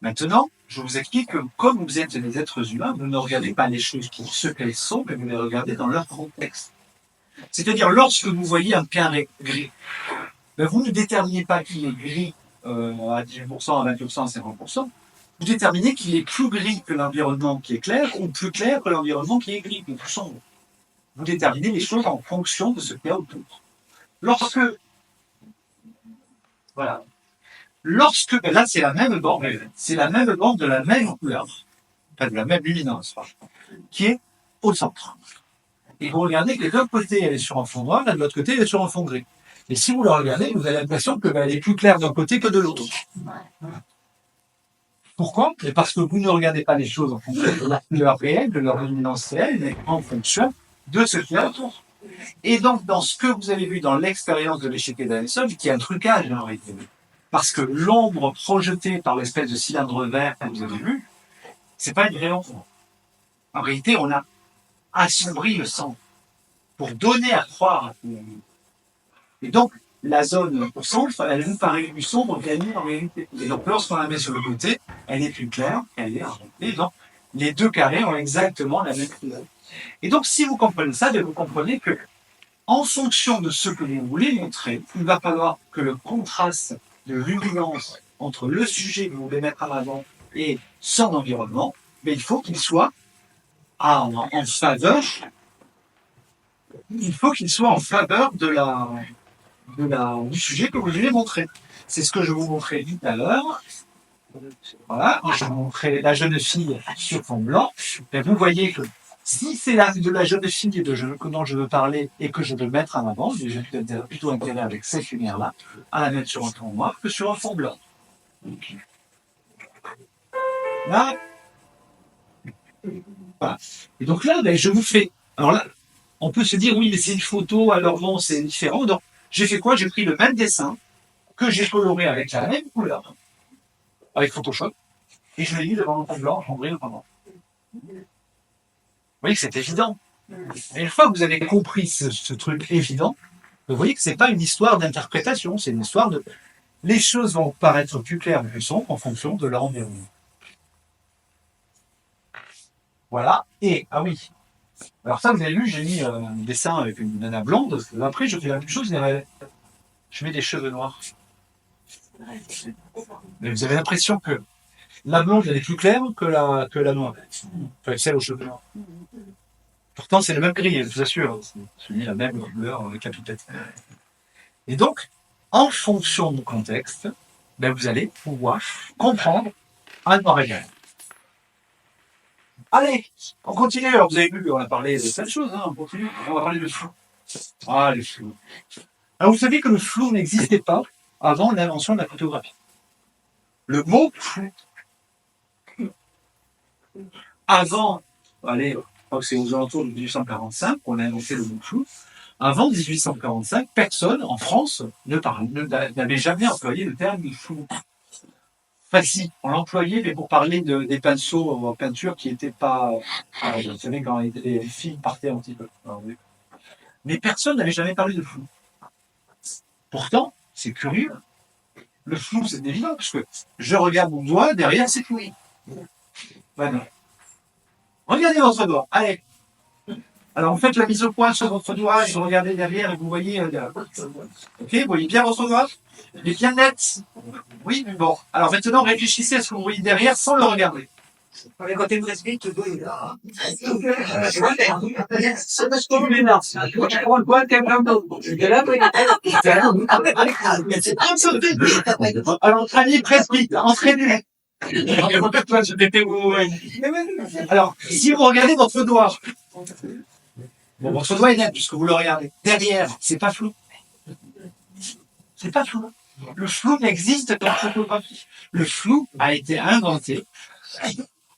Maintenant, je vous explique que comme vous êtes des êtres humains, vous ne regardez pas les choses pour ce qu'elles sont, mais vous les regardez dans leur contexte. C'est-à-dire, lorsque vous voyez un carré gris, ben vous ne déterminez pas qu'il est gris à 18%, à 20%, à 50%. Vous déterminez qu'il est plus gris que l'environnement qui est clair ou plus clair que l'environnement qui est gris ou plus sombre. Vous déterminez les choses en fonction de ce qu'il y a autour. Voilà. Là, c'est la même bande de la même couleur, enfin de la même luminance, qui est au centre. Et vous regardez que de l'autre côté, elle est sur un fond noir, et de l'autre côté, elle est sur un fond gris. Et si vous la regardez, vous avez l'impression qu'elle est plus claire d'un côté que de l'autre. Pourquoi? Parce que vous ne regardez pas les choses en fonction de leur couleur réelle, de leur luminance réelle, mais en fonction de ce qu'il y a autour. Et donc, dans ce que vous avez vu dans l'expérience de l'échiquier d'Anson, qui est un trucage en réalité, parce que l'ombre projetée par l'espèce de cylindre vert que vous avez vu, c'est pas une vraie ombre. En réalité, on a assombri le sang pour donner à croire. Et donc, la zone sombre, elle nous paraît plus sombre qu'elle est en réalité. Et donc, lorsqu'on la met sur le côté, elle est plus claire qu'elle est en réalité. Donc, les deux carrés ont exactement la même couleur. Et donc, si vous comprenez ça, vous comprenez que, en fonction de ce que vous voulez montrer, il va falloir que le contraste de luminance entre le sujet que vous voulez mettre en avant et son environnement, mais il faut qu'il soit en faveur. Il faut qu'il soit en faveur du sujet que vous voulez montrer. C'est ce que je vous montrais tout à l'heure. Voilà, je vous montrais la jeune fille sur fond blanc. Et vous voyez que si c'est de la jeune fille dont je veux parler et que je veux mettre en avant, j'ai plutôt intérêt avec cette lumière-là à la mettre sur un fond noir que sur un fond blanc. Là, voilà. Et donc là, je vous fais. Alors là, on peut se dire oui, mais c'est une photo, alors bon, c'est différent. Donc, j'ai fait quoi? J'ai pris le même dessin que j'ai coloré avec la même couleur, avec Photoshop, et je l'ai mis devant un fond blanc, en gris, pendant. Vous voyez que c'est évident. Et une fois que vous avez compris ce truc évident, vous voyez que c'est pas une histoire d'interprétation, c'est une histoire de... Les choses vont paraître plus claires ou plus sombres en fonction de leur environnement. Voilà. Et, ah oui. Alors ça, vous avez vu, j'ai mis un dessin avec une nana blonde. Après, je fais la même chose, je mets des cheveux noirs. Mais vous avez l'impression que la blonde, elle est plus claire que la noire. Enfin, celle aux cheveux noirs. Pourtant, c'est le même gris, je vous assure. C'est la même couleur avec la pipette. Et donc, en fonction du contexte, vous allez pouvoir comprendre un noir et blanc. Allez, on continue. Alors, vous avez vu, on a parlé de plein de choses, on continue. On va parler de flou. Ah, le flou. Alors, vous savez que le flou n'existait pas avant l'invention de la photographie. Le mot flou. Avant, allez, je crois que c'est aux alentours de 1845 qu'on a inventé le mot flou. Avant 1845, personne en France n'avait jamais employé le terme flou. Enfin, si, on l'employait, mais pour parler des pinceaux en peinture qui n'étaient pas... vous savez, quand les filles partaient un petit peu. Mais personne n'avait jamais parlé de flou. Pourtant, c'est curieux. Le flou, c'est évident, parce que je regarde mon doigt, derrière, c'est flou. Voilà. Regardez votre doigt. Allez. Alors, vous faites la mise au point sur votre doigt, et vous regardez derrière, et vous voyez... ok, vous voyez bien votre doigt? Il est bien net. Oui, bon. Alors maintenant, réfléchissez à ce que vous voyez derrière sans le regarder. Quand tu me respectes, le doigt est là. Alors, allez, presbyte, entraînez. Alors, si vous regardez votre doigt, bon, votre doigt est net puisque vous le regardez. Derrière, c'est pas flou. C'est pas flou. Le flou n'existe qu'en photographie. Le flou a été inventé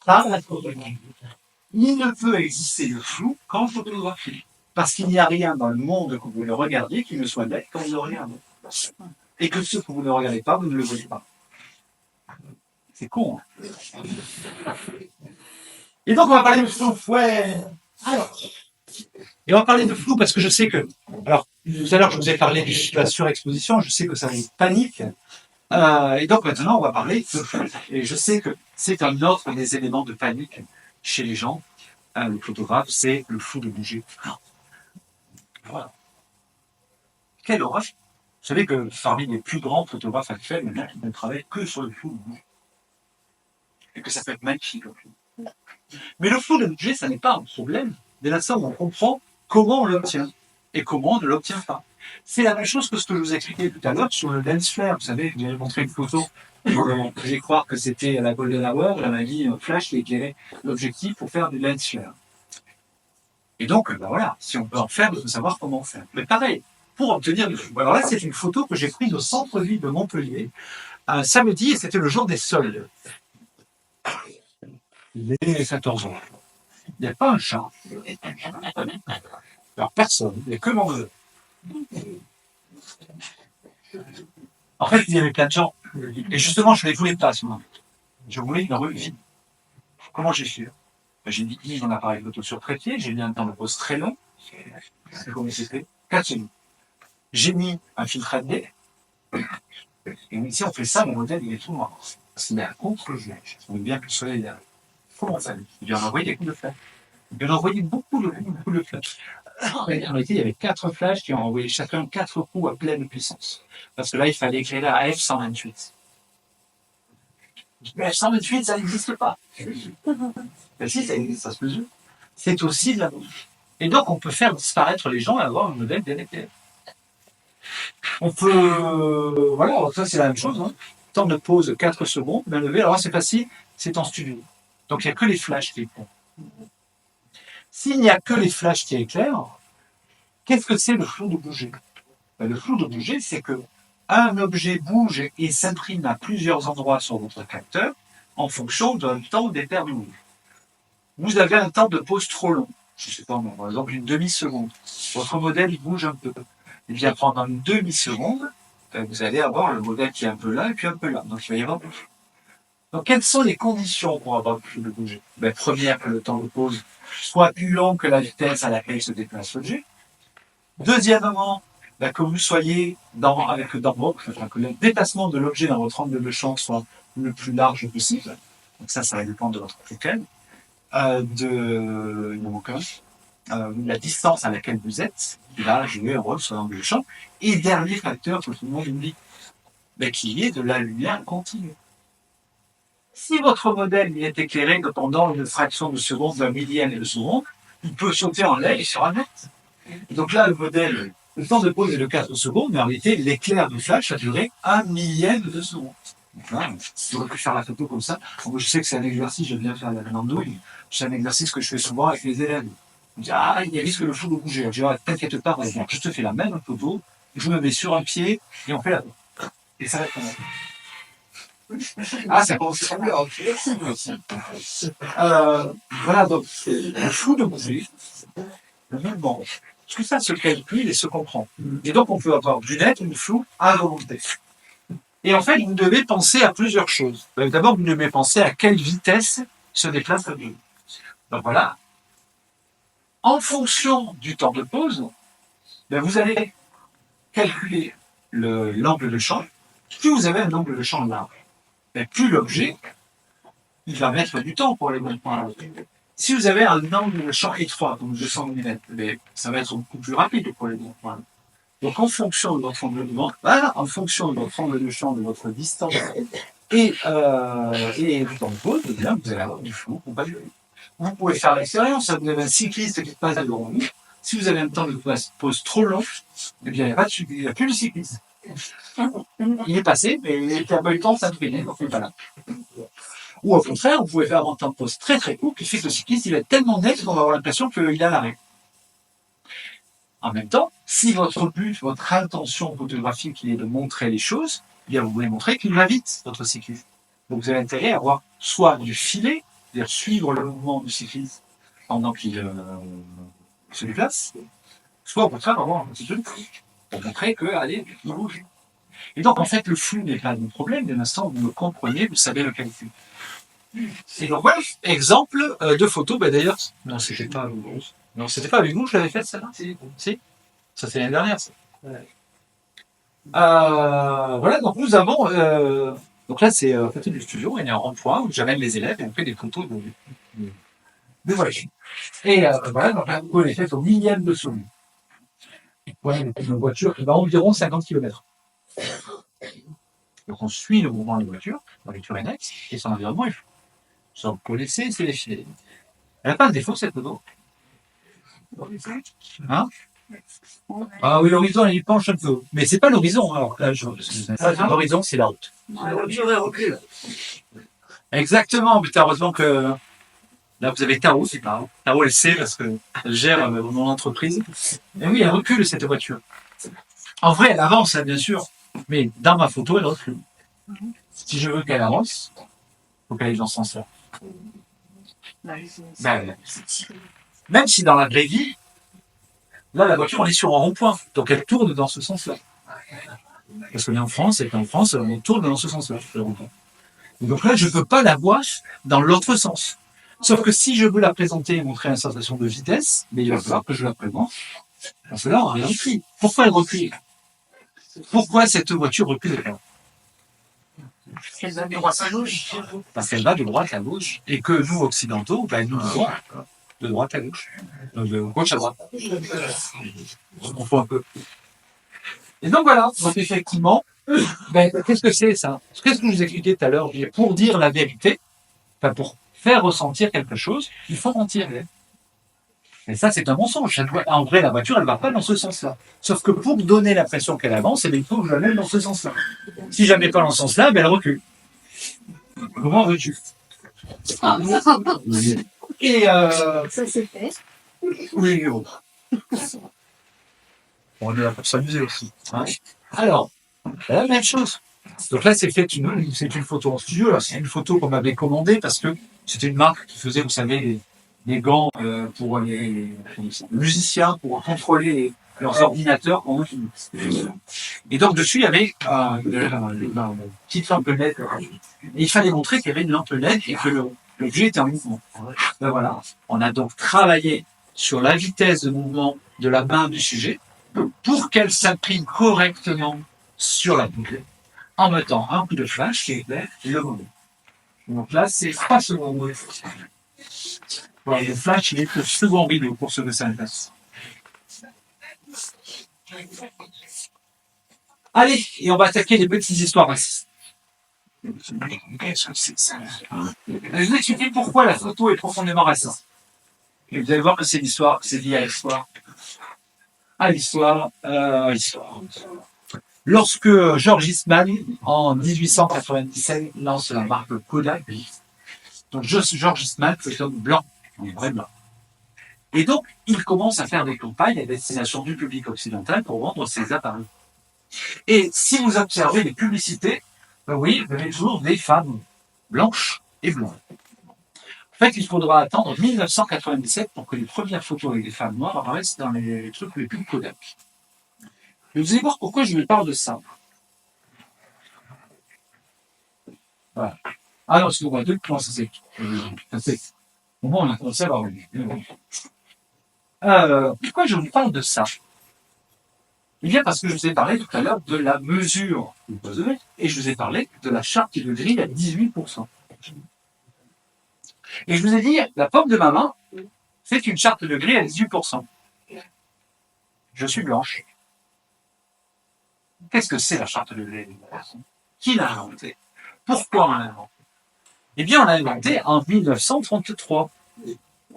par la photographie. Il ne peut exister le flou qu'en photographie. Parce qu'il n'y a rien dans le monde que vous le regardiez qui ne soit net quand vous le regardez. Et que ce que vous ne regardez pas, vous ne le voyez pas. C'est con, hein. Et donc, on va parler de flou. Ouais. Alors, Et on va parler de flou parce que je sais que, alors, tout à l'heure, je vous ai parlé de la surexposition, je sais que ça vous panique. Et donc maintenant, on va parler de flou. Et je sais que c'est un autre des éléments de panique chez les gens, le photographe, c'est le flou de bouger. Voilà. Quelle horreur! Vous savez que parmi les plus grands photographes actuels, il y en a qui ne travaillent que sur le flou de bouger. Et que ça peut être magnifique. Mais le flou de budget, ça n'est pas un problème. Dès l'instant où on comprend comment on l'obtient et comment on ne l'obtient pas. C'est la même chose que ce que je vous expliquais tout à l'heure sur le lens flare. Vous savez, j'avais montré une photo que j'ai croire que c'était la Golden Hour. Elle m'a mis un flash qui éclairait l'objectif pour faire du lens flare. Et donc, ben voilà, si on peut en faire, il faut savoir comment faire. Mais pareil, pour obtenir du flou. Alors là, c'est une photo que j'ai prise au centre-ville de Montpellier un samedi et c'était le jour des soldes. Il est 14 ans. Il n'y a pas un chat. Alors personne. Il n'y a que mon neveu. En fait, il y avait plein de gens. Et justement, je les voulais pas, moi. Je voulais une rue vide. Comment j'ai fait? J'ai mis mon appareil photo sur trépied, j'ai mis un temps de pause très long. C'est combien c'était 4 secondes. J'ai mis un filtre AD. Et ici, on fait ça, mon modèle, il est tout noir. Parce qu'il est à contre-jour. On veut bien que le soleil est là. Comment ça? Il vient d'envoyer des coups de flash. Il vient d'envoyer beaucoup de flashs. En réalité, il y avait 4 flashs qui ont envoyé chacun 4 coups à pleine puissance. Parce que là, il fallait éclairer à F128. Mais F128, ça n'existe pas. Mais si, ça existe, ça se mesure. C'est aussi de la bouche. Et donc, on peut faire disparaître les gens et avoir un modèle bien éclairé. On peut... voilà, ça c'est la même chose. Hein. Temps de pause 4 secondes, bien levé. Alors là, c'est facile, c'est en studio. Donc, il n'y a que les flashs qui éclairent. S'il n'y a que les flashs qui éclairent, qu'est-ce que c'est le flou de bouger? Le flou de bouger, c'est que un objet bouge et s'imprime à plusieurs endroits sur votre capteur en fonction d'un temps déterminé. Vous avez un temps de pause trop long, je ne sais pas, par exemple une demi-seconde. Votre modèle il bouge un peu. Et bien pendant une demi-seconde, vous allez avoir le modèle qui est un peu là et puis un peu là. Donc il va y avoir plus. Donc quelles sont les conditions pour avoir le flou de bouger? Première, que le temps de pause soit plus long que la vitesse à laquelle se déplace l'objet. Deuxièmement, que vous soyez que le déplacement de l'objet dans votre angle de champ soit le plus large possible. Donc ça va dépendre de votre focale. La distance à laquelle vous êtes, qui va jouer un rôle sur l'angle de champ. Et dernier facteur que tout le monde oublie, qui est de la lumière continue. Si votre modèle est éclairé pendant une fraction de seconde, d'un millième de seconde, il peut sauter en l'air et sur un mètre. Donc là, le modèle, le temps de pause est de 4 secondes, mais en réalité, l'éclair du flash a duré 1 millième de seconde. Donc là, j'aurais pu faire la photo comme ça. Donc, je sais que c'est un exercice, je viens faire la landouille. C'est un exercice que je fais souvent avec les élèves. On me dit, il risque le flou de bouger. Je dis, t'inquiète pas, je te fais la même photo, je me mets sur un pied, et on fait la photo. Et ça va être ça commence à bien, ok. Voilà, donc, le flou de bouger, le mouvement. Tout ça se calcule et se comprend. Et donc, on peut avoir du net ou du flou à volonté. Et en fait, vous devez penser à plusieurs choses. D'abord, vous devez penser à quelle vitesse se déplace l'objet. Donc voilà. En fonction du temps de pause, vous allez calculer l'angle de champ. Plus vous avez un angle de champ large, plus l'objet, il va mettre du temps pour aller au bon point. Si vous avez un angle de champ étroit, donc 200 mm, ça va être beaucoup plus rapide pour aller au bon point. Donc, en fonction de votre angle de champ, de votre distance et du temps de pause, vous allez avoir du flou ou pas du flou. Vous pouvez faire l'expérience, vous avez un cycliste qui passe devant vous. Si vous avez un temps de pause trop long, il n'y a plus de cycliste. Il est passé, mais il n'a pas eu le temps de s'imprimer, donc il n'est pas là. Ou au contraire, vous pouvez faire un temps de pause très très court qui fait que le cycliste il va être tellement net qu'on va avoir l'impression qu'il est à l'arrêt. En même temps, si votre but, votre intention photographique est de montrer les choses, vous voulez montrer qu'il va vite, votre cycliste. Donc vous avez intérêt à avoir soit du filet, c'est-à-dire suivre le mouvement du cycliste pendant qu'il se déplace, soit au contraire avoir un petit peu de flou, pour montrer il bouge. Et donc en fait, le flou n'est pas un problème, dès l'instant où vous le comprenez, vous savez le calculer. Et donc voilà, exemple de photo, d'ailleurs, non, c'était pas Non, c'était pas avec vous que je l'avais faite, celle-là? Si? Ça, c'est l'année dernière, ça. Ouais. Voilà, donc nous avons... donc là, c'est photo du studio, il y a un rond-point où j'amène les élèves et on fait des photos de voitures. Et voilà, donc là, on est fait au millième de seconde. Voilà, une voiture qui va environ 50 km. Donc on suit le mouvement de la voiture, la voiture est nette, et son environnement est fou. Ça, vous connaissez, c'est défilé. Elle n'a pas de défaut, cette photo. Hein? Ah oui, l'horizon, il penche un peu. Mais c'est pas l'horizon, alors. Là, l'horizon, c'est la route. J'aurais recul. Exactement, mais heureusement que là, vous avez Taro, c'est pas. Taro, elle sait parce qu'elle gère mon entreprise. Et oui, elle recule, cette voiture. En vrai, elle avance, hein, bien sûr. Mais dans ma photo, elle recule. Si je veux qu'elle avance, il faut qu'elle aille dans ce sens-là. Ben, même si dans la vraie vie, là, la voiture, on est sur un rond-point. Donc, elle tourne dans ce sens-là. Parce qu'on est en France, et qu'en France, on tourne dans ce sens-là, le rond-point. Donc là, je ne peux pas la voir dans l'autre sens. Sauf que si je veux la présenter et montrer une sensation de vitesse, mais il va falloir que je la présente. Parce que là, elle recule. Pourquoi elle recule? Pourquoi cette voiture recule pas? Elle va de droite à gauche. Parce qu'elle va de droite à gauche. Et que nous, occidentaux, ben, nous vont de droite à gauche. De gauche à droite. On fout un peu. Et donc voilà, donc effectivement, ben, qu'est-ce que c'est ça? Qu'est-ce que je vous expliquais tout à l'heure? Pour dire la vérité, enfin, pour faire ressentir quelque chose, il faut mentir. Et ça, c'est un mensonge. En vrai, la voiture, elle va pas dans ce sens-là. Sauf que pour donner l'impression qu'elle avance, eh bien, il faut que je la mette dans ce sens-là. Si je la mets pas dans ce sens-là, ben, elle recule. Comment veux-tu? Et Ça c'est fait. oui, oh. On est là pour s'amuser aussi. Hein. Alors, la même chose. Donc là, c'est une photo en studio. Là, c'est une photo qu'on m'avait commandée parce que c'était une marque qui faisait, vous savez, des gants pour les musiciens pour contrôler leurs ordinateurs. Et donc dessus, il y avait une petite lampe LED. Et il fallait montrer qu'il y avait une lampe LED et que l'objet était en mouvement. Ben voilà. On a donc travaillé sur la vitesse de mouvement de la main du sujet pour qu'elle s'imprime correctement sur la boucle en mettant un coup de flash qui éclaire le moment. Donc là, c'est 3 secondes. Voilà, le flash, il est le second rideau pour ceux que ça intéresse. Allez, et on va attaquer les petites histoires racistes. Qu'est-ce que c'est ça? Je vais vous expliquer pourquoi la photo est profondément raciste. Et vous allez voir que c'est l'histoire, c'est lié à l'histoire. À l'histoire. Lorsque George Eastman, en 1897, lance la marque Kodak, donc George Eastman, c'est un homme blanc, un vrai blanc. Et donc, il commence à faire des campagnes à destination du public occidental pour vendre ses appareils. Et si vous observez les publicités, ben oui, vous avez toujours des femmes blanches et blondes. En fait, il faudra attendre 1997 pour que les premières photos avec des femmes noires apparaissent dans les trucs les plus Kodak. Et vous allez voir pourquoi je vous parle de ça. Voilà. Ah non, excusez-moi, comment ça c'est? Au moins, on a commencé à avoir pourquoi je vous parle de ça? Eh bien, parce que je vous ai parlé tout à l'heure de la mesure du pesée, et je vous ai parlé de la charte de grille à 18%. Et je vous ai dit, la paume de ma main, c'est une charte de grille à 18%. Je suis blanche. Qu'est-ce que c'est la charte de grille à 18%? Qui l'a inventée? Pourquoi on l'a inventée? Eh bien, on l'a inventée en 1933,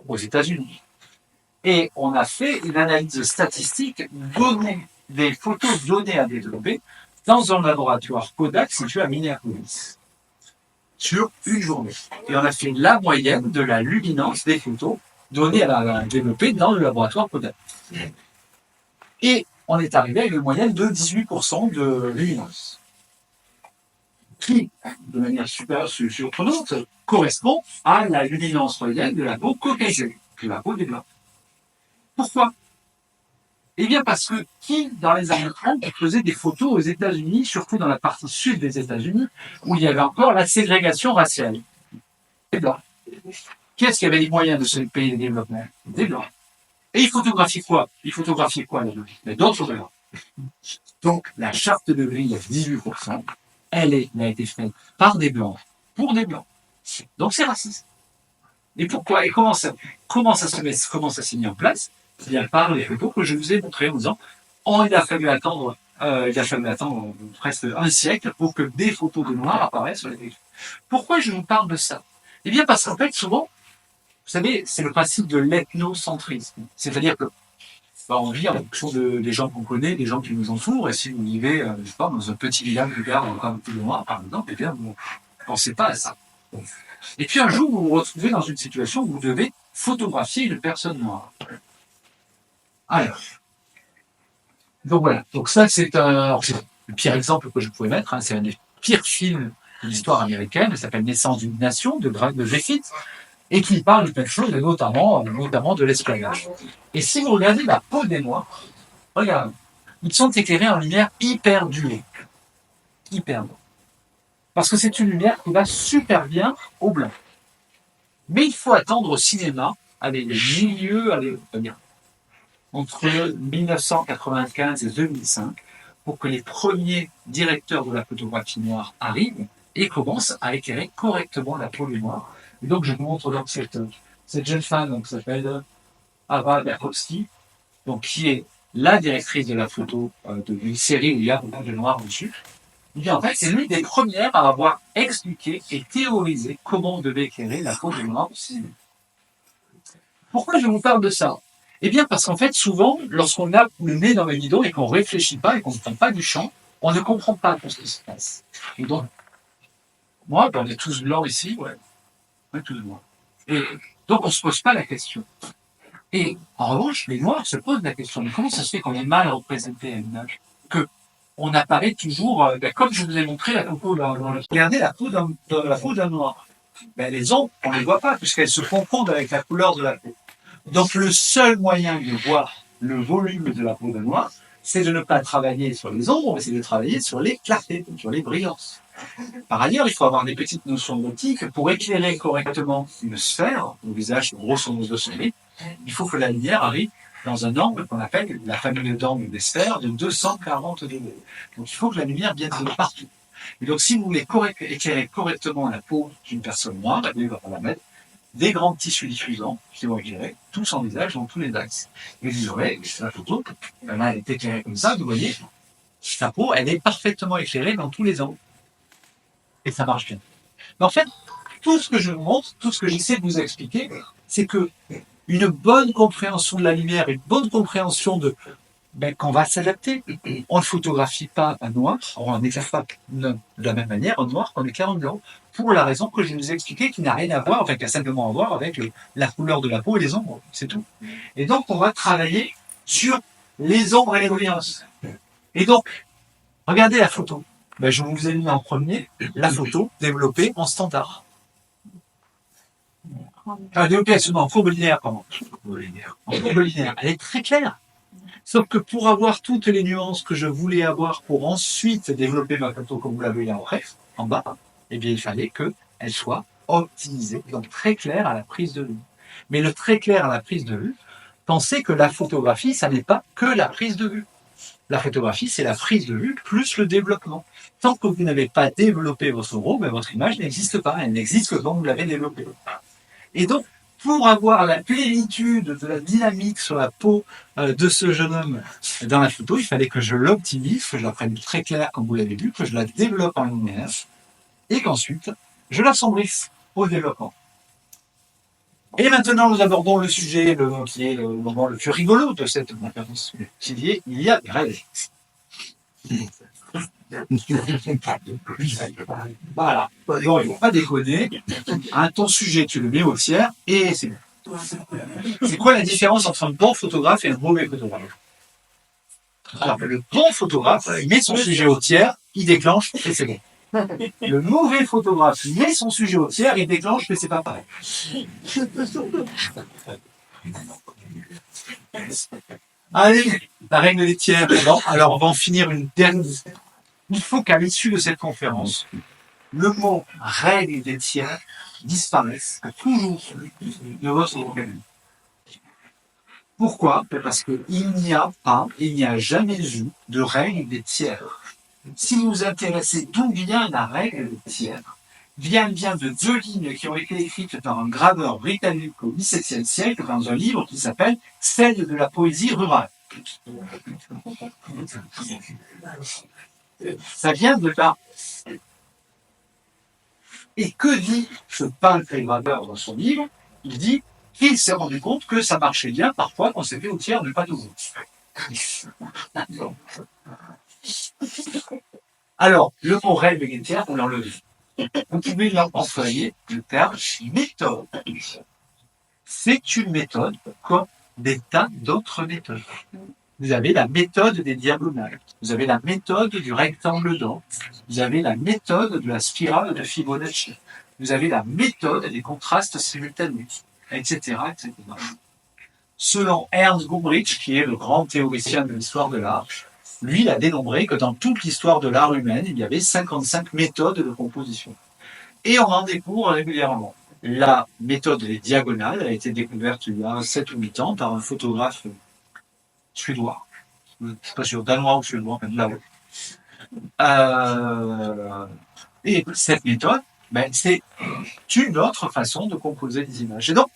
aux États-Unis. Et on a fait une analyse statistique des photos données à développer dans un laboratoire Kodak situé à Minneapolis sur une journée. Et on a fait la moyenne de la luminance des photos données à développer dans le laboratoire Kodak. Et on est arrivé à une moyenne de 18% de luminance, qui, de manière supérieure surprenante, correspond à la luminance moyenne de la peau caucasienne, qui est la peau des blancs. Pourquoi? Eh bien parce que qui, dans les années 30, faisait des photos aux États-Unis, surtout dans la partie sud des États-Unis, où il y avait encore la ségrégation raciale? Des Blancs. Qui est-ce qui avait les moyens de se payer le développement? Des Blancs. Et il photographie quoi? Mais d'autres valeurs. Donc, la charte de grille à 18%, elle a été faite par des blancs, pour des blancs. Donc, c'est raciste. Et pourquoi? Et comment ça s'est mis en place? Eh bien, par les photos que je vous ai montrées en disant, il a fallu attendre presque un siècle pour que des photos de noirs apparaissent sur les téléphone. Pourquoi je vous parle de ça? Eh bien, parce qu'en fait, souvent, vous savez, c'est le principe de l'ethnocentrisme. C'est-à-dire que, on vit en fonction des gens qu'on connaît, des gens qui nous entourent, et si vous vivez, je sais pas, dans un petit village de gare, comme tout le monde, par exemple, eh bien, vous ne pensez pas à ça. Et puis un jour, vous vous retrouvez dans une situation où vous devez photographier une personne noire. Alors, donc voilà. Donc ça, c'est le pire exemple que je pouvais mettre. C'est un des pires films de l'histoire américaine. Il s'appelle Naissance d'une nation de Griffith et qui parle de plein de choses, et notamment de l'esclavage. Et si vous regardez la peau des Noirs, regardez, ils sont éclairés en lumière hyper dure. Hyper dure. Parce que c'est une lumière qui va super bien au blanc. Mais il faut attendre au cinéma, entre 1995 et 2005, pour que les premiers directeurs de la photographie noire arrivent et commencent à éclairer correctement la peau des Noirs. Et donc, je vous montre donc cette jeune femme qui s'appelle Ava Berkowski, donc qui est la directrice de la photo d'une série où il y a beaucoup de noirs dessus. Et bien, en fait, c'est l'une des premières à avoir expliqué et théorisé comment on devait éclairer la peau des noirs au cinéma. Pourquoi je vous parle de ça? Eh bien, parce qu'en fait, souvent, lorsqu'on a le nez dans le guidon et qu'on réfléchit pas et qu'on ne prend pas du champ, on ne comprend pas tout ce qui se passe. Et donc, moi, on est tous blancs ici, on est tous blancs. Et donc, on se pose pas la question. Et en revanche, les Noirs se posent la question. Mais comment ça se fait qu'on est mal représenté à l'image? Que on apparaît toujours, comme je vous ai montré la photo regardez la peau d'un Noir. Les ombres, on ne les voit pas puisqu'elles se confondent avec la couleur de la peau. Donc le seul moyen de voir le volume de la peau d'un Noir, c'est de ne pas travailler sur les ombres, mais c'est de travailler sur les clartés, sur les brillances. Par ailleurs, il faut avoir des petites notions d'optique pour éclairer correctement une sphère, le visage grosso modo solide. Il faut que la lumière arrive dans un angle qu'on appelle la famille d'angles des sphères de 240 degrés. Donc il faut que la lumière vienne de partout. Et donc si vous voulez éclairer correctement la peau d'une personne noire, il va falloir mettre des grands tissus diffusants qui vont éclairer tout son visage dans tous les axes. Et vous aurez la photo, là elle est éclairée comme ça, vous voyez, sa peau, elle est parfaitement éclairée dans tous les angles. Et ça marche bien. Mais en fait, tout ce que je vous montre, tout ce que j'essaie de vous expliquer, c'est que une bonne compréhension de la lumière, une bonne compréhension de qu'on va s'adapter. On ne photographie pas un noir, on n'éclaire pas de la même manière un noir qu'on éclaire en blanc, pour la raison que je vous ai expliquée, qui n'a rien à voir, qui a simplement à voir avec la couleur de la peau et les ombres, c'est tout. Et donc, on va travailler sur les ombres et les brillances. Et donc, regardez la photo. Je vous ai mis en premier la photo développée en standard. Développée en courbe linéaire, pardon. En courbe linéaire. Elle est très claire. Sauf que pour avoir toutes les nuances que je voulais avoir pour ensuite développer ma photo comme vous l'avez là en bas, eh bien, il fallait qu'elle soit optimisée, donc très claire à la prise de vue. Mais le très clair à la prise de vue, pensez que la photographie, ça n'est pas que la prise de vue. La photographie, c'est la prise de vue plus le développement. Tant que vous n'avez pas développé votre RAW, votre image n'existe pas. Elle n'existe que quand vous l'avez développée. Et donc, pour avoir la plénitude de la dynamique sur la peau de ce jeune homme dans la photo, il fallait que je l'optimise, que je la prenne très claire comme vous l'avez vu, que je la développe en lumière, et qu'ensuite, je l'assombrisse au développement. Et maintenant, nous abordons le sujet qui est le moment le plus rigolo de cette conférence, qui est il y a des règles. Voilà. Non, il ne faut pas déconner. Ton sujet, tu le mets au tiers et c'est bon. C'est quoi la différence entre un bon photographe et un mauvais photographe? Alors, le bon photographe, il met son sujet au tiers, il déclenche et c'est bon. Le mauvais photographe, il met son sujet au tiers, il déclenche, mais c'est pas pareil. Allez, la règle des tiers. Bon, alors on va en finir une dernière. Il faut qu'à l'issue de cette conférence, le mot règle des tiers disparaisse toujours de votre vocabulaire. Pourquoi? Parce qu'il n'y a pas, il n'y a jamais eu de règle des tiers. Si vous vous intéressez d'où vient la règle des tiers, vient de deux lignes qui ont été écrites par un graveur britannique au XVIIe siècle dans un livre qui s'appelle Celle de la poésie rurale. Ça vient de là. Et que dit ce peintre et graveur dans son livre? Il dit qu'il s'est rendu compte que ça marchait bien parfois quand c'était au tiers, mais pas toujours. Alors, le mot règle des tiers, on l'enlève. Vous pouvez employer le terme méthode. C'est une méthode comme des tas d'autres méthodes. Vous avez la méthode des diagonales. Vous avez la méthode du rectangle d'Hont. Vous avez la méthode de la spirale de Fibonacci. Vous avez la méthode des contrastes simultanés, etc., etc. Selon Ernst Gombrich, qui est le grand théoricien de l'histoire de l'art, lui, il a dénombré que dans toute l'histoire de l'art humain, il y avait 55 méthodes de composition. Et on en découvre régulièrement. La méthode des diagonales a été découverte il y a 7 ou 8 ans par un photographe suédois. Je ne suis pas sûr, danois ou suédois, même là-haut. Et cette méthode, c'est une autre façon de composer des images. Et donc,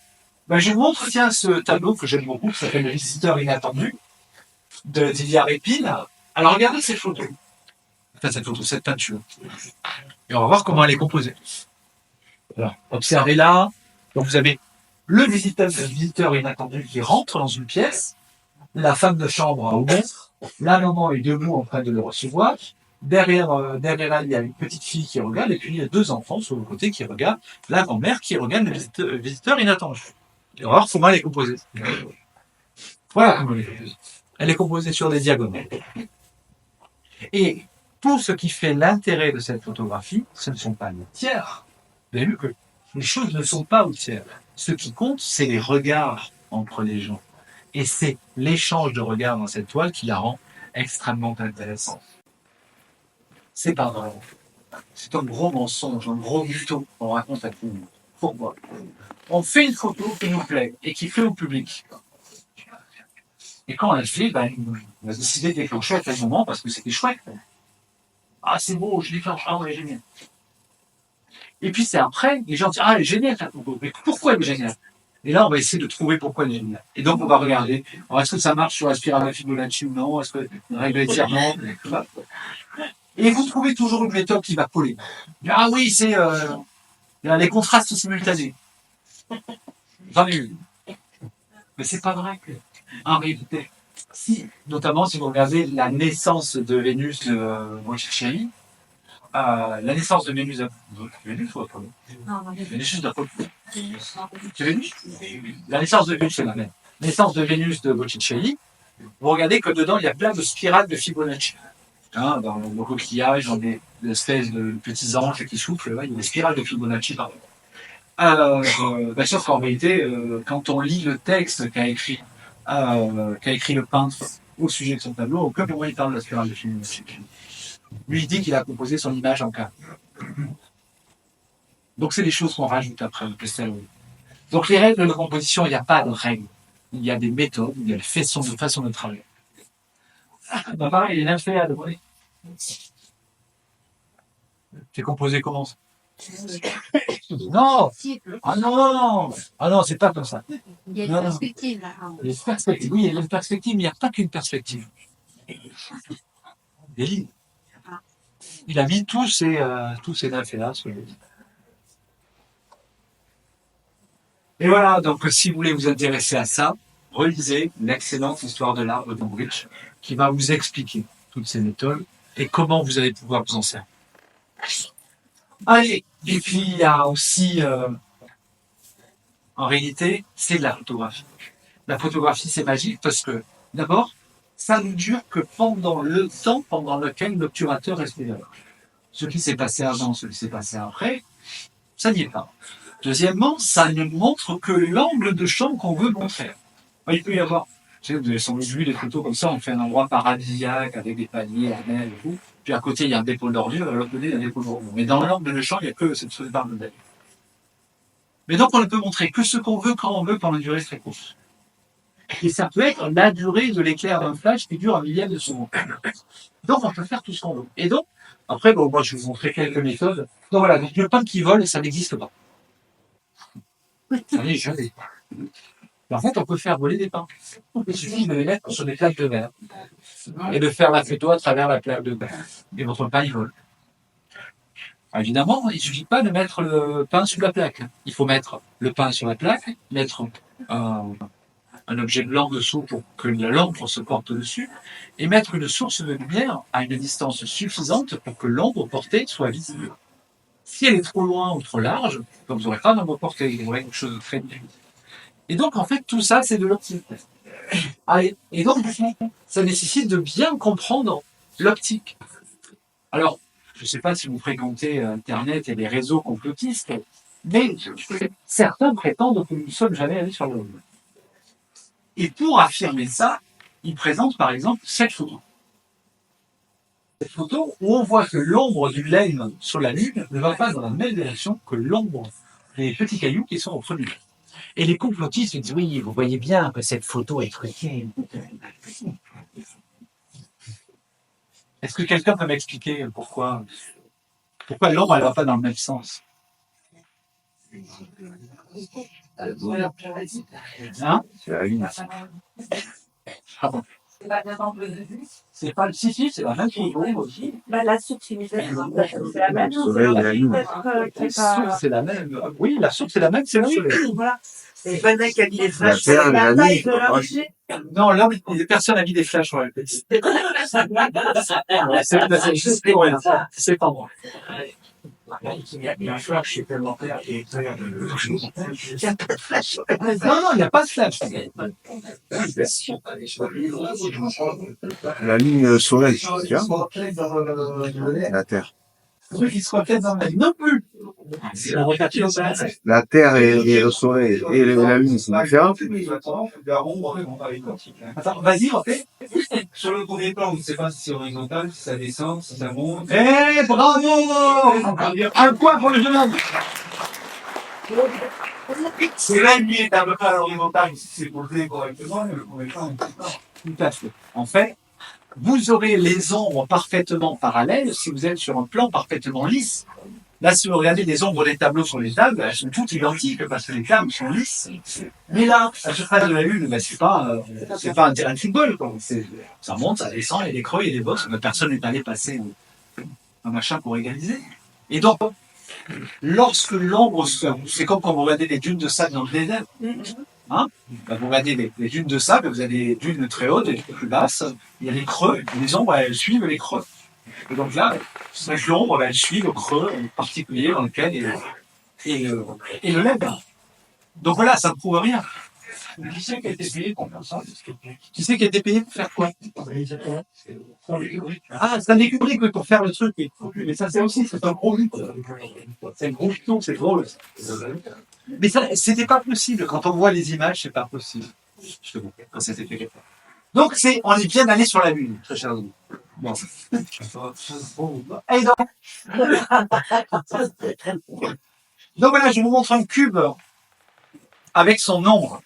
je vous montre, tiens, ce tableau que j'aime beaucoup, qui s'appelle Le Visiteur Inattendu, de Didier Épine. Alors, regardez cette photo. Enfin, cette peinture. Et on va voir comment elle est composée. Alors, observez là. Donc, vous avez le visiteur inattendu qui rentre dans une pièce, la femme de chambre a ouvert, la maman est debout en train de le recevoir, derrière elle, il y a une petite fille qui regarde, et puis il y a deux enfants sur le côté qui regardent, la grand-mère qui regarde le visiteur inattendu. Et on va voir comment elle est composée. Voilà comment elle est composée. Elle est composée sur des diagonales. Et tout ce qui fait l'intérêt de cette photographie, ce ne sont pas les tiers. Vous avez vu que les choses ne sont pas au tiers. Ce qui compte, c'est les regards entre les gens. Et c'est l'échange de regards dans cette toile qui la rend extrêmement intéressante. C'est pas vrai. C'est un gros mensonge, un gros mytho qu'on raconte à tout le monde. Pourquoi? On fait une photo qui nous plaît et qui plaît au public. Et quand on le fait, on a décidé de déclencher à tel moment parce que c'était chouette. Ah, c'est beau, je déclenche. Ah ouais, génial. Et puis c'est après, les gens disent, ah, elle est géniale ta photo. Mais pourquoi elle est géniale? Et là, on va essayer de trouver pourquoi elle est géniale. Et donc, on va regarder, est-ce que ça marche sur la spirale de Fibonacci ou non? Est-ce que la règle est non? Et vous trouvez toujours une méthode qui va coller. Ah oui, c'est les contrastes simultanés. J'en ai eu. Mais c'est pas vrai que, en réalité, notamment si vous regardez la naissance de Vénus de Botticelli, la naissance de Vénus Vénus ou Apollo? Non, Vénus d'Apollo. C'est Vénus? La naissance de Vénus, c'est la même. Naissance de Vénus de Botticelli, vous regardez que dedans, il y a plein de spirales de Fibonacci. Dans le coquillage, dans des espèces de petits anges qui soufflent, il y a des spirales de Fibonacci par sauf qu'en réalité, quand on lit le texte qu'a écrit le peintre au sujet de son tableau, aucun moment il parle de la spirale de Fibonacci. Lui, il dit qu'il a composé son image en K. Donc, c'est des choses qu'on rajoute après. Donc, les règles de composition, il n'y a pas de règles. Il y a des méthodes, il y a des façons de travailler. Pareil, il est fait de voler. C'est composé comment ça? Non! Ah non! Ah non, c'est pas comme ça. Il y a une perspective là. Les perspectives, oui, il y a une perspective, mais il n'y a pas qu'une perspective. Des lignes. Il a mis tous ces nymphéas sur les lignes. Et voilà, donc si vous voulez vous intéresser à ça, relisez l'excellente histoire de l'art de Gombrich qui va vous expliquer toutes ces méthodes et comment vous allez pouvoir vous en servir. Allez, et puis il y a aussi, en réalité, c'est de la photographie. La photographie, c'est magique parce que, d'abord, ça ne dure que pendant le temps pendant lequel l'obturateur respire. Ce qui s'est passé avant, ce qui s'est passé après, ça n'y est pas. Deuxièmement, ça ne montre que l'angle de champ qu'on veut montrer. Il peut y avoir, vous avez sans doute vu des photos comme ça, on fait un endroit paradisiaque avec des paniers, la mer et tout, puis à côté il y a un dépôt d'ordures, à l'autre côté il y a un dépôt d'ordures. Mais dans l'angle de champ, il n'y a que cette barre de belle. Mais donc on ne peut montrer que ce qu'on veut quand on veut pendant une durée très courte. Et ça peut être la durée de l'éclair d'un flash qui dure un millième de seconde. Donc, on peut faire tout ce qu'on veut. Et donc, après, bon, moi, je vais vous montrer quelques méthodes. Donc voilà, donc le pain qui vole, ça n'existe pas. Ça n'est jamais. En fait, on peut faire voler des pains. Il suffit de les mettre sur des plaques de verre et de faire la photo à travers la plaque de verre. Et votre pain, il vole. Évidemment, il ne suffit pas de mettre le pain sur la plaque. Il faut mettre le pain sur la plaque, mettre un objet blanc dessous pour que la lampe se porte dessus, et mettre une source de lumière à une distance suffisante pour que l'ombre portée soit visible. Si elle est trop loin ou trop large, vous n'aurez pas d'ombre portée, vous aurez quelque chose de très bien. Et donc, en fait, tout ça, c'est de l'optique. Et donc, ça nécessite de bien comprendre l'optique. Alors, je ne sais pas si vous fréquentez Internet et les réseaux complotistes, mais certains prétendent que nous ne sommes jamais allés sur la Lune. Et pour affirmer ça, ils présentent par exemple cette photo. Cette photo où on voit que l'ombre du LEM sur la Lune ne va pas dans la même direction que l'ombre des petits cailloux qui sont entre nous. Et les complotistes disent oui, vous voyez bien que cette photo est truquée. Est-ce que quelqu'un peut m'expliquer pourquoi l'ombre elle va pas dans le même sens? Hein? C'est la lune. Ah bon. C'est pas le si, c'est la même chose. La source, c'est la même. Le soleil et la lune. La source c'est la même. Oui, la source c'est la même, c'est le soleil. Voilà. C'est pas qui a dit les La flashs. terre et la taille lune. de la Ouais. fusée. Non, là, personne n'a mis des flashs sur la tête. C'est pas moi. Il y a un flash supplémentaire qui est très... Il n'y a pas de flash. Non, il n'y a pas de flash. La lune et le soleil, tiens. La terre. Ceux qui se reflètent dans la vie non plus. C'est la referture de la terre. La terre et le soleil et la lune, c'est différent. Attends, vas-y, refais. Sur le premier plan, on ne sait pas si c'est horizontal, si ça descend, si ça monte. Eh, bravo! Un point pour le jeune homme. C'est là, lui, est à peu près à l'horizontale, si c'est posé correctement, mais le premier plan, on ne sait pas. Tout à fait. En fait, vous aurez les ombres parfaitement parallèles si vous êtes sur un plan parfaitement lisse. Là, si vous regardez les ombres des tableaux sur les tables, elles sont toutes identiques parce que les tables sont lisses. Mais là, la surface de la Lune, ben, c'est pas un terrain de football, quoi. Ça monte, ça descend, il y a des creux, il y a des bosses, mais personne n'est allé passer un machin pour égaliser. Et donc, lorsque l'ombre, c'est comme quand vous regardez les dunes de sable dans le désert. Hein? Ben, vous regardez les dunes de sable, vous avez des dunes très hautes et des plus basses, il y a des creux, et les ombres, elles suivent les creux. Et donc là, l'ombre, elle suit le creux particulier dans lequel est le lèvre. Donc voilà, ça ne prouve rien. Qui c'est qui a été payé pour faire ça? Qui c'est qui a été payé pour faire quoi? Ah, c'est un Kubrick pour faire le truc. Mais ça, c'est aussi, c'est un gros mythe. C'est un gros piton, c'est drôle. Mais ça, c'était pas possible. Quand on voit les images, c'est pas possible. Justement, quand c'était fait. Donc, on est bien allé sur la Lune, très cher ami. Bon. Et donc voilà, je vous montre un cube avec son ombre.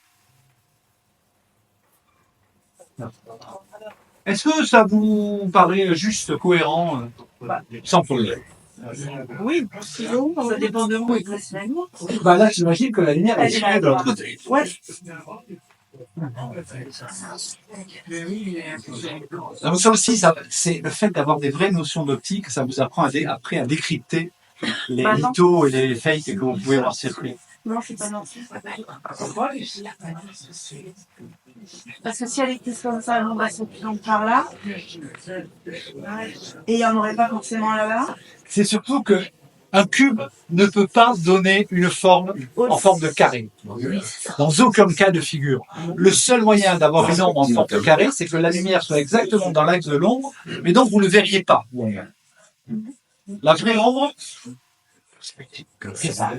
Est-ce que ça vous paraît juste, cohérent, sans problème? Oui, sinon, ça dépend de moi exactement. Bah là, j'imagine que la lumière est tirée de l'autre côté. Ouais. Donc ça aussi, c'est le fait d'avoir des vraies notions d'optique, ça vous apprend après à décrypter les mythos et les fakes que vous pouvez voir circuler. Non, c'est pas non. Parce que si elle était comme ça, on va s'appuyer par là. Et il n'y en aurait pas forcément là-bas. C'est surtout que un cube ne peut pas donner une forme en forme de carré. Dans aucun cas de figure. Le seul moyen d'avoir une ombre en forme de carré, c'est que la lumière soit exactement dans l'axe de l'ombre, mais donc vous ne le verriez pas. La vraie ombre, c'est ça.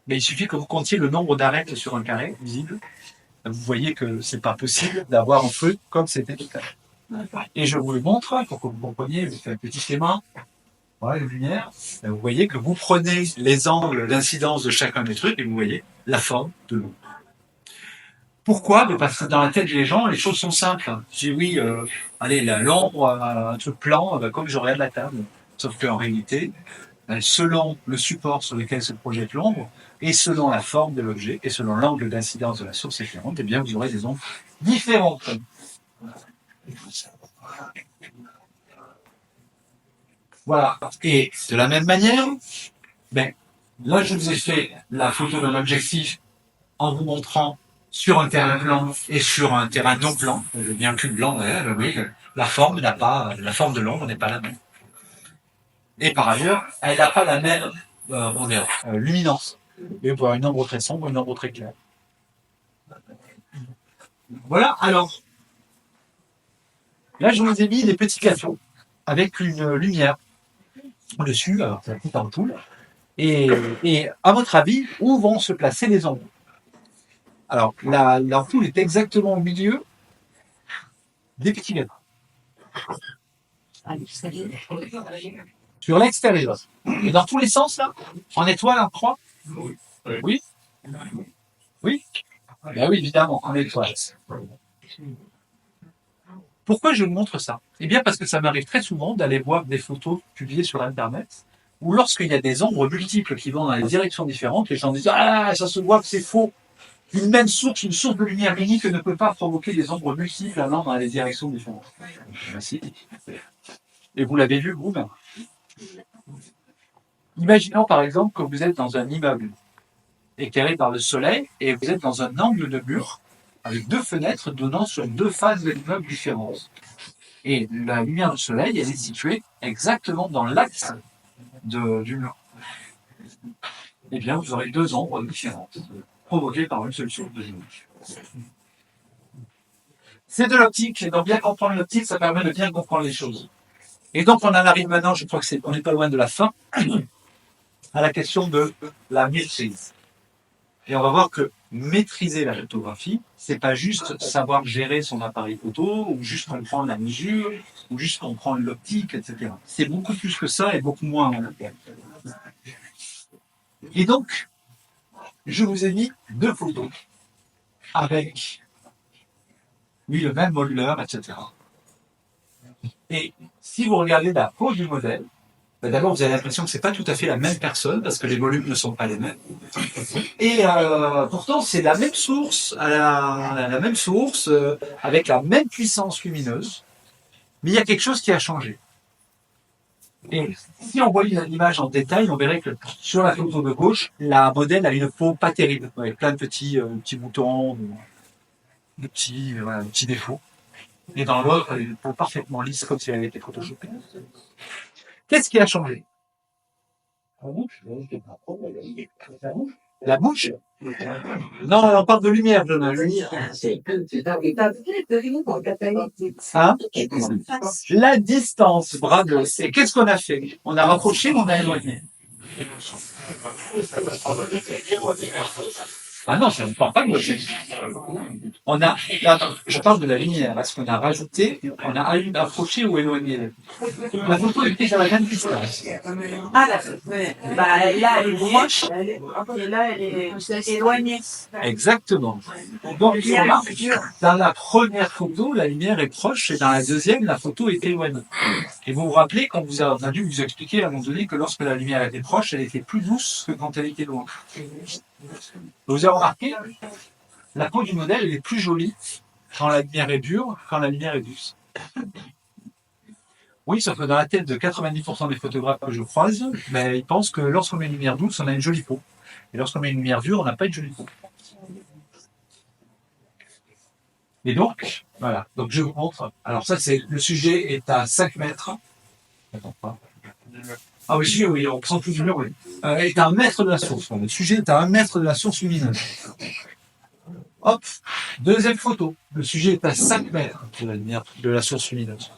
Mais il suffit que vous comptiez le nombre d'arêtes sur un carré visible. Vous voyez que c'est pas possible d'avoir un truc comme c'était tout à l'heure. Et je vous le montre pour que vous compreniez. Je fais un petit schéma. voilà, les lumières, vous voyez que vous prenez les angles d'incidence de chacun des trucs et vous voyez la forme de l'ombre. Pourquoi? Parce que dans la tête des gens, les choses sont simples. Je dis oui, allez, l'ombre, un truc plan, comme je regarde la table. Sauf qu'en réalité, selon le support sur lequel se projette l'ombre, et selon la forme de l'objet, et selon l'angle d'incidence de la source éclairante, eh bien, vous aurez des ombres différentes. Voilà. Et de la même manière, là, je vous ai fait la photo d'un objectif en vous montrant sur un terrain blanc et sur un terrain non blanc, bien qu'une blanc, oui, la forme de l'ombre n'est pas la même. Et par ailleurs, elle n'a pas la même luminance. Et pour une ombre très sombre, une ombre très claire. Voilà, alors, là je vous ai mis des petits plateaux avec une lumière dessus, alors c'est la petite ampoule. Et à votre avis, où vont se placer les ombres? Alors, l'ampoule est exactement au milieu des petits gâteaux. Sur l'extérieur. Et dans tous les sens, là? En étoile, en croix? Oui? Oui? Ben oui, évidemment, en étoile. Pourquoi je vous montre ça? Eh bien, parce que ça m'arrive très souvent d'aller voir des photos publiées sur Internet où lorsqu'il y a des ombres multiples qui vont dans des directions différentes, les gens disent « Ah, ça se voit que c'est faux !» Une même source, une source de lumière unique ne peut pas provoquer des ombres multiples allant dans des directions différentes. Merci. Et vous l'avez vu vous-même. Imaginons par exemple que vous êtes dans un immeuble éclairé par le soleil et vous êtes dans un angle de mur avec deux fenêtres donnant sur deux faces de l'immeuble différentes. Et la lumière du soleil, elle est située exactement dans l'axe du mur. Eh bien, vous aurez deux ombres différentes, provoquées par une seule source de lumière. C'est de l'optique, et donc bien comprendre l'optique, ça permet de bien comprendre les choses. Et donc, on en arrive maintenant, je crois qu'on n'est pas loin de la fin, à la question de la maîtrise. Et on va voir que maîtriser la photographie, c'est pas juste savoir gérer son appareil photo, ou juste comprendre la mesure, ou juste comprendre l'optique, etc. C'est beaucoup plus que ça et beaucoup moins en interne. Et donc, je vous ai mis deux photos avec, oui, le même modèle, etc. Et si vous regardez la pose du modèle, d'abord vous avez l'impression que c'est pas tout à fait la même personne parce que les volumes ne sont pas les mêmes. Et pourtant c'est la même source, la même source, avec la même puissance lumineuse, mais il y a quelque chose qui a changé. Et si on voyait l'image en détail, on verrait que sur la photo de gauche, la modèle a une peau pas terrible, avec plein de petits boutons, de petits défauts. Et dans l'autre, elle a une peau parfaitement lisse, comme si elle avait été photoshopée. Qu'est-ce qui a changé? La bouche? Non, on parle de lumière, Jonah. Hein? La distance, bravo. Et qu'est-ce qu'on a fait? On a rapproché ou on a éloigné? Ah non, ça ne parle pas de on a, je parle de la lumière. Est-ce qu'on a rajouté, on a approché ou éloigné? La photo est prise à la même distance. Ah, là, elle est proche, et là, elle est éloignée. Exactement. Donc, dans la première photo, la lumière est proche, et dans la deuxième, la photo est éloignée. Et vous vous rappelez, quand on a dû vous expliquer à un moment donné que lorsque la lumière était proche, elle était plus douce que quand elle était loin. Vous avez remarqué, la peau du modèle elle est plus jolie quand la lumière est dure, quand la lumière est douce. Oui, sauf que dans la tête de 90% des photographes que je croise, ils pensent que lorsqu'on met une lumière douce, on a une jolie peau. Et lorsqu'on met une lumière dure, on n'a pas une jolie peau. Et donc, voilà. Donc je vous montre. Alors ça, c'est le sujet est à 5 mètres. Attends pas. Ah oui, oui, on sent tout du mur, oui. Est à 1 mètre de la source. Le sujet est à 1 mètre de la source lumineuse. Hop, deuxième photo. Le sujet est à 5 mètres de la lumière de la source lumineuse.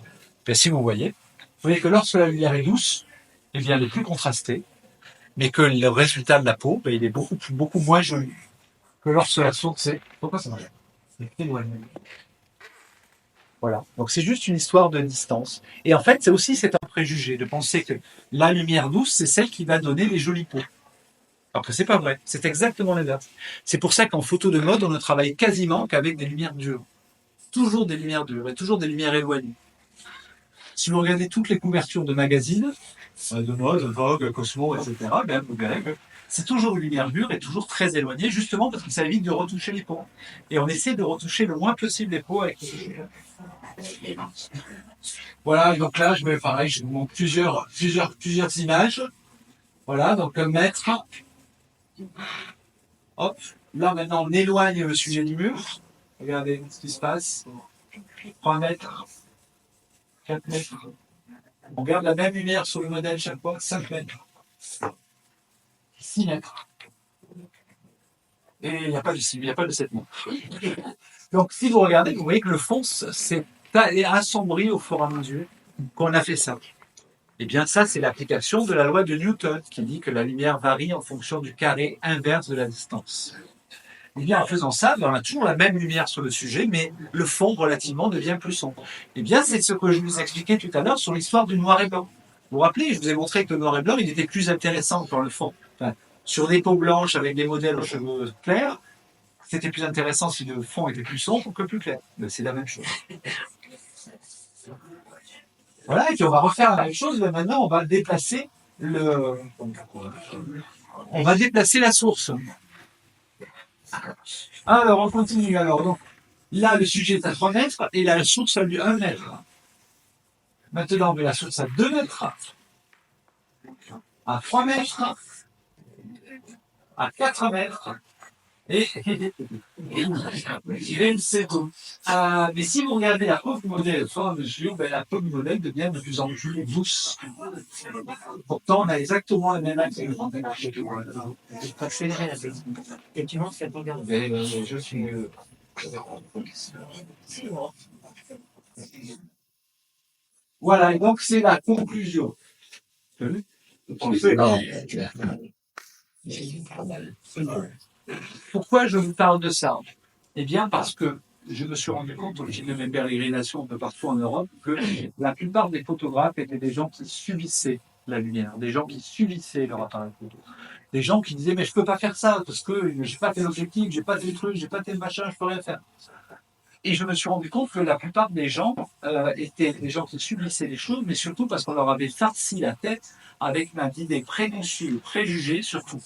Et si vous voyez que lorsque la lumière est douce, eh bien, elle est plus contrastée, mais que le résultat de la peau, il est beaucoup moins joli que lorsque la source est... Pourquoi ça marche? C'est éloigné. Voilà. Donc c'est juste une histoire de distance. Et en fait, c'est un préjugé de penser que la lumière douce, c'est celle qui va donner les jolies peaux. Alors que c'est pas vrai. C'est exactement l'inverse. C'est pour ça qu'en photo de mode, on ne travaille quasiment qu'avec des lumières dures. Toujours des lumières dures et toujours des lumières éloignées. Si vous regardez toutes les couvertures de magazines, de mode, Vogue, Cosmo, etc., ben, vous verrez que c'est toujours une lumière dure et toujours très éloignée, justement parce que ça évite de retoucher les peaux. Et on essaie de retoucher le moins possible les peaux avec les mains. Voilà, donc là, je vous montre plusieurs images. Voilà, donc le mètre. Hop, là maintenant, on éloigne le sujet du mur. Regardez ce qui se passe. 3 mètres, 4 mètres. On garde la même lumière sur le modèle chaque fois, 5 mètres. 6 mètres. Et il n'y a pas de 7 mètres. Donc si vous regardez, vous voyez que le fond s'est assombri au fur et à mesure qu'on a fait ça. Eh bien ça, c'est l'application de la loi de Newton qui dit que la lumière varie en fonction du carré inverse de la distance. Eh bien en faisant ça, on a toujours la même lumière sur le sujet, mais le fond relativement devient plus sombre. Eh bien c'est ce que je vous expliquais tout à l'heure sur l'histoire du noir et blanc. Vous vous rappelez, je vous ai montré que le noir et blanc, il était plus intéressant que le fond. Enfin, sur des peaux blanches avec des modèles aux cheveux clairs, c'était plus intéressant si le fond était plus sombre que plus clair. Mais c'est la même chose. Voilà, et puis on va refaire la même chose, mais maintenant on va déplacer la source. Alors on continue alors. Donc, là le sujet est à 3 mètres et là la source a 1 mètre. Maintenant on met la source à 2 mètres, à 3 mètres, à 4 mètres. Et c'est tout. Mais si vous regardez la peau du modèle au fur et à mesure, la peau du modèle devient de plus en plus douce. Pourtant, on a exactement la même axe. Voilà, et donc c'est la conclusion. Pourquoi je vous parle de ça? Eh bien, parce que je me suis rendu compte au fil de mes pérégrinations un peu partout en Europe que la plupart des photographes étaient des gens qui subissaient la lumière, des gens qui subissaient leur appareil photo, des gens qui disaient mais je peux pas faire ça parce que j'ai pas tel objectif, j'ai pas tel truc, j'ai pas tel machin, je peux rien faire. Et je me suis rendu compte que la plupart des gens étaient des gens qui subissaient les choses, mais surtout parce qu'on leur avait farci la tête avec une idée préconçue, préjugée surtout.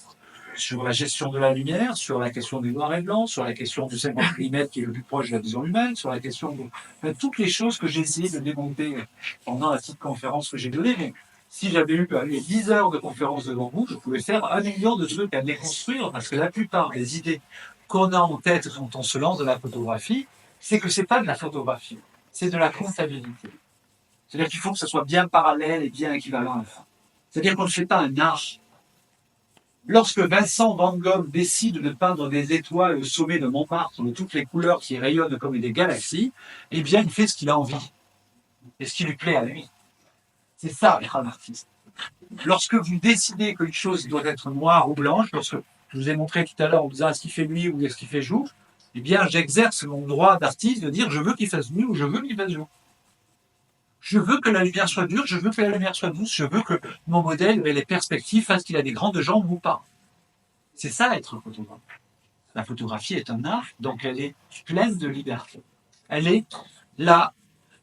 Sur la gestion de la lumière, sur la question du noir et blanc, sur la question du 50 mm qui est le plus proche de la vision humaine, sur la question de toutes les choses que j'ai essayé de démonter pendant la petite conférence que j'ai donnée. Mais si j'avais eu 10 heures de conférence devant vous, je pouvais faire 1 million de trucs à déconstruire parce que la plupart des idées qu'on a en tête quand on se lance de la photographie, c'est que c'est pas de la photographie, c'est de la comptabilité. C'est-à-dire qu'il faut que ça soit bien parallèle et bien équivalent à la fin. C'est-à-dire qu'on ne fait pas un art. Lorsque Vincent Van Gogh décide de peindre des étoiles au sommet de Montmartre de toutes les couleurs qui rayonnent comme des galaxies, eh bien, il fait ce qu'il a envie. Et ce qui lui plaît à lui. C'est ça, être un artiste. Lorsque vous décidez qu'une chose doit être noire ou blanche, lorsque je vous ai montré tout à l'heure en disant est-ce qu'il fait nuit ou est-ce qu'il fait jour, eh bien, j'exerce mon droit d'artiste de dire je veux qu'il fasse nuit ou je veux qu'il fasse jour. Je veux que la lumière soit dure, je veux que la lumière soit douce, je veux que mon modèle ait les perspectives fassent qu'il a des grandes jambes ou pas. C'est ça être photographe. La photographie est un art, donc elle est pleine de liberté. Elle est la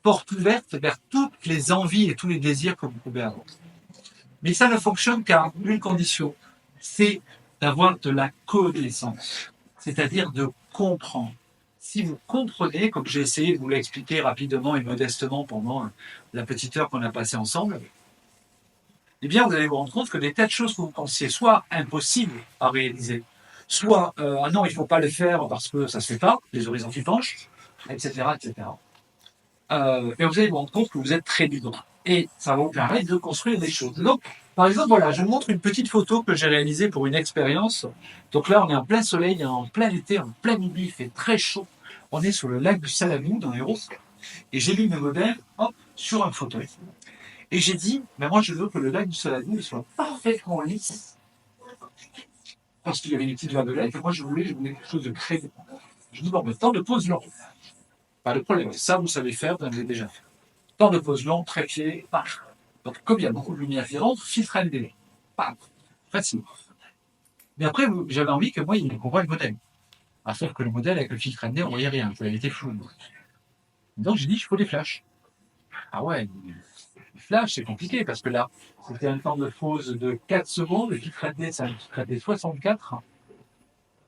porte ouverte vers toutes les envies et tous les désirs que vous pouvez avoir. Mais ça ne fonctionne qu'à une condition, c'est d'avoir de la connaissance, c'est-à-dire de comprendre. Si vous comprenez, comme j'ai essayé de vous l'expliquer rapidement et modestement pendant la petite heure qu'on a passée ensemble, eh bien, vous allez vous rendre compte que des tas de choses que vous pensiez soit impossibles à réaliser, soit ah non, il ne faut pas le faire parce que ça ne se fait pas, les horizons qui penchent, etc., etc. Et vous allez vous rendre compte que vous êtes très libre. Et ça va vous permettre de construire des choses. Donc, par exemple, voilà, je vous montre une petite photo que j'ai réalisée pour une expérience. Donc là, on est en plein soleil, en plein été, en plein midi, il fait très chaud. On est sur le lac du Salamou, dans les Roses. Et j'ai mis mes modèles, sur un fauteuil. Et j'ai dit, mais moi, je veux que le lac du Salamou soit parfaitement lisse. Parce qu'il y avait des petites vaguelettes, et moi, je voulais quelque chose de crédible. Je dis, bon, mais temps de pause, non. Pas de problème. Ça, vous savez faire, vous en avez déjà fait. Temps de pause long, trépied, paf. Donc, comme il y a beaucoup de lumière qui rentre, filtre ND. Paf. Facile. Mais après, j'avais envie que moi, il comprenne le modèle. Sauf que le modèle avec le filtre ND, on voyait rien. Il était flou. Donc, j'ai dit, il faut des flashs. Ah ouais, les flashs, c'est compliqué parce que là, c'était un temps de pause de 4 secondes. Le filtre ND, ça traitait 64.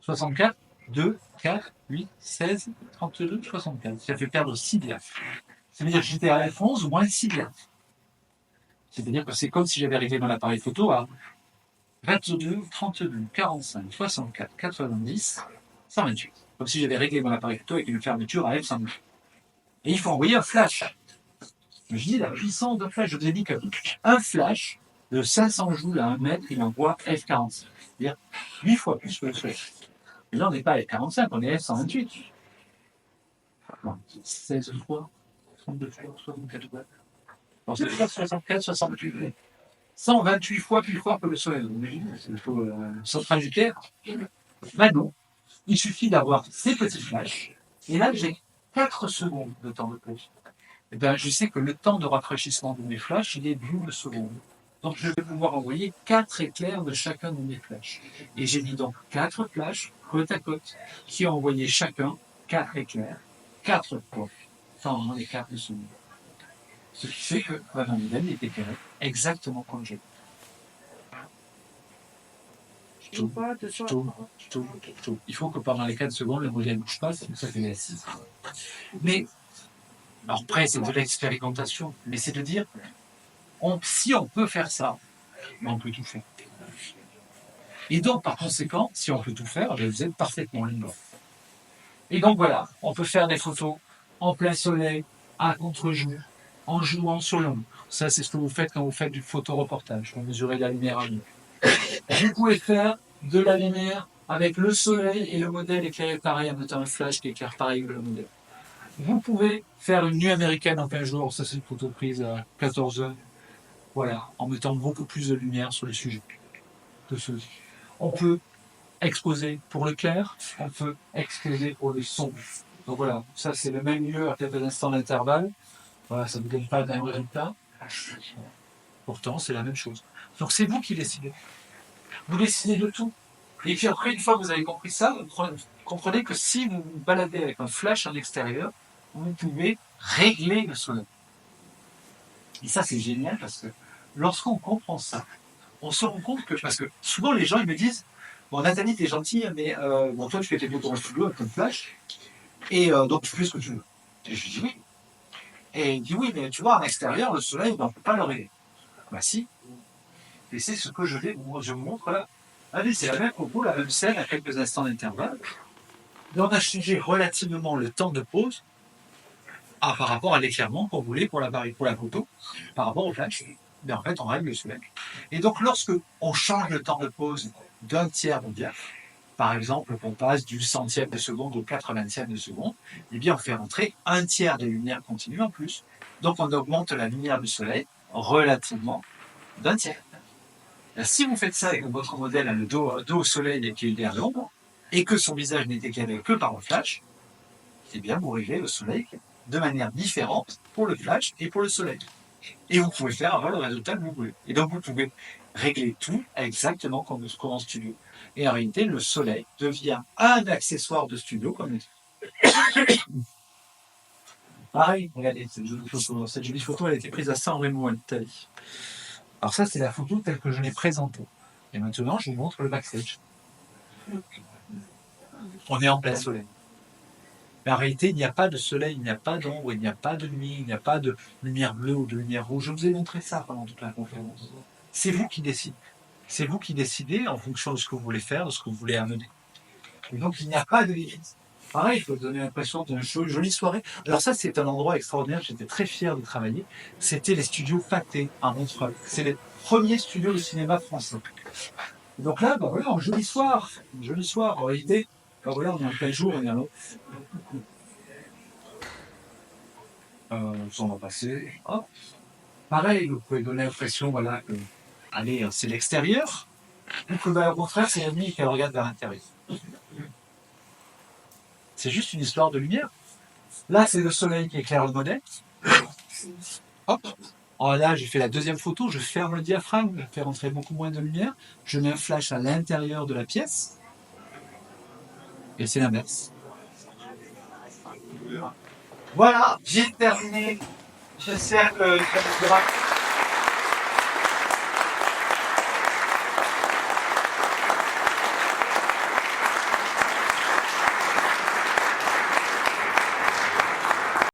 64, 2, 4, 8, 16, 32, 64. Ça fait perdre 6 diaphes. Ça veut dire que j'étais à F11 moins 6 diaphes. C'est-à-dire que c'est comme si j'avais réglé mon appareil photo à 22, 32, 45, 64, 90, 128. Comme si j'avais réglé mon appareil photo avec une fermeture à F100. Et il faut envoyer un flash. Je dis la puissance d'un flash. Je vous ai dit qu'un flash de 500 joules à 1 mètre, il envoie F45. C'est-à-dire 8 fois plus que le soleil. Et là, on n'est pas à F45, on est à F128. 16 fois, 32 fois, 64 fois. Alors, c'est 64, 68. 128 fois plus fort que le soleil. Il faut centrale nucléaire. Ben non. Il suffit d'avoir ces petits flashs. Et là, j'ai 4 secondes de temps de pause. Et bien, je sais que le temps de rafraîchissement de mes flashs, il est d'1 seconde. Donc, je vais pouvoir envoyer 4 éclairs de chacun de mes flashs. Et j'ai mis donc 4 flashs côte à côte qui ont envoyé chacun 4 éclairs, 4 fois, pendant les 4 secondes. Ce qui fait que mon modèle est éclairé exactement comme je veux. Il faut que pendant les 4 secondes, le modèle ne bouge pas, sinon ça fait assis. Mais, alors après, c'est de l'expérimentation, mais c'est de dire, si on peut faire ça, on peut tout faire. Et donc, par conséquent, si on peut tout faire, vous êtes parfaitement libre. Et donc voilà, on peut faire des photos en plein soleil, à contre-jour, en jouant sur l'ombre. Ça, c'est ce que vous faites quand vous faites du photoreportage. Vous mesurez la lumière à vue. Vous pouvez faire de la lumière avec le soleil et le modèle éclairé pareil en mettant un flash qui éclaire pareil que le modèle. Vous pouvez faire une nuit américaine en 15 jours. Ça, c'est une photo prise à 14 heures. Voilà, en mettant beaucoup plus de lumière sur le sujet de ceux-ci. On peut exposer pour le clair, on peut exposer pour le sombre. Donc voilà, ça c'est le même lieu à quelques instants d'intervalle. Voilà, ça ne vous donne pas le même résultat. Pourtant, c'est la même chose. Donc c'est vous qui décidez. Vous décidez de tout. Et puis après, une fois que vous avez compris ça, vous comprenez que si vous vous baladez avec un flash en extérieur, vous pouvez régler le soleil. Et ça, c'est génial parce que lorsqu'on comprend ça, on se rend compte que, parce que souvent les gens ils me disent, bon Nathalie t'es gentille, mais bon toi tu fais tes photos en studio avec ton flash, et donc tu fais ce que tu veux. Et je dis oui. Et il dit oui, mais tu vois, en extérieur, le soleil, on ne peut pas le régler. Bah si. Et c'est ce que je vous montre là. Allez, c'est la même propos, la même scène à quelques instants d'intervalle. Donc on a changé relativement le temps de pause par rapport à l'éclairement qu'on voulait pour la photo, par rapport au flash. Mais en fait, on règle le soleil. Et donc, lorsque on change le temps de pause d'un tiers de diaph, par exemple, qu'on passe du centième de seconde au 80e de seconde, eh bien, on fait rentrer un tiers de lumière continue en plus. Donc, on augmente la lumière du soleil relativement d'un tiers. Et si vous faites ça et que votre modèle a le dos au soleil et qu'il est à l'ombre, et que son visage n'est éclairé que par le flash, eh bien, vous réglez le soleil de manière différente pour le flash et pour le soleil. Et vous pouvez faire avoir le résultat que vous voulez. Et donc, vous pouvez régler tout exactement comme en studio. Et en réalité, le soleil devient un accessoire de studio comme pareil, regardez, cette jolie photo, elle a été prise à San Remo, en Italie. Alors ça, c'est la photo telle que je l'ai présentée. Et maintenant, je vous montre le backstage. On est en plein soleil. Mais en réalité, il n'y a pas de soleil, il n'y a pas d'ombre, il n'y a pas de nuit, il n'y a pas de lumière bleue ou de lumière rouge. Je vous ai montré ça pendant toute la conférence. C'est vous qui décidez. C'est vous qui décidez en fonction de ce que vous voulez faire, de ce que vous voulez amener. Et donc, il n'y a pas de limite. Pareil, il faut donner l'impression d'une jolie soirée. Alors ça, c'est un endroit extraordinaire. J'étais très fier de travailler. C'était les studios Pathé à Montreuil. C'est les premiers studios de cinéma français. Donc là, bah voilà, un joli soir. En réalité, bah voilà, on est en plein jour, on est à l'autre. Ça, on va passer. Hop. Pareil, vous pouvez donner l'impression, voilà, que, allez, c'est l'extérieur. Ou que, bah, au contraire, c'est la nuit qui regarde vers l'intérieur. C'est juste une histoire de lumière. Là, c'est le soleil qui éclaire le modèle. Hop. Alors là, j'ai fait la deuxième photo, je ferme le diaphragme, je fais rentrer beaucoup moins de lumière, je mets un flash à l'intérieur de la pièce, et c'est l'inverse. Voilà, j'ai terminé. J'espère que ça vous aura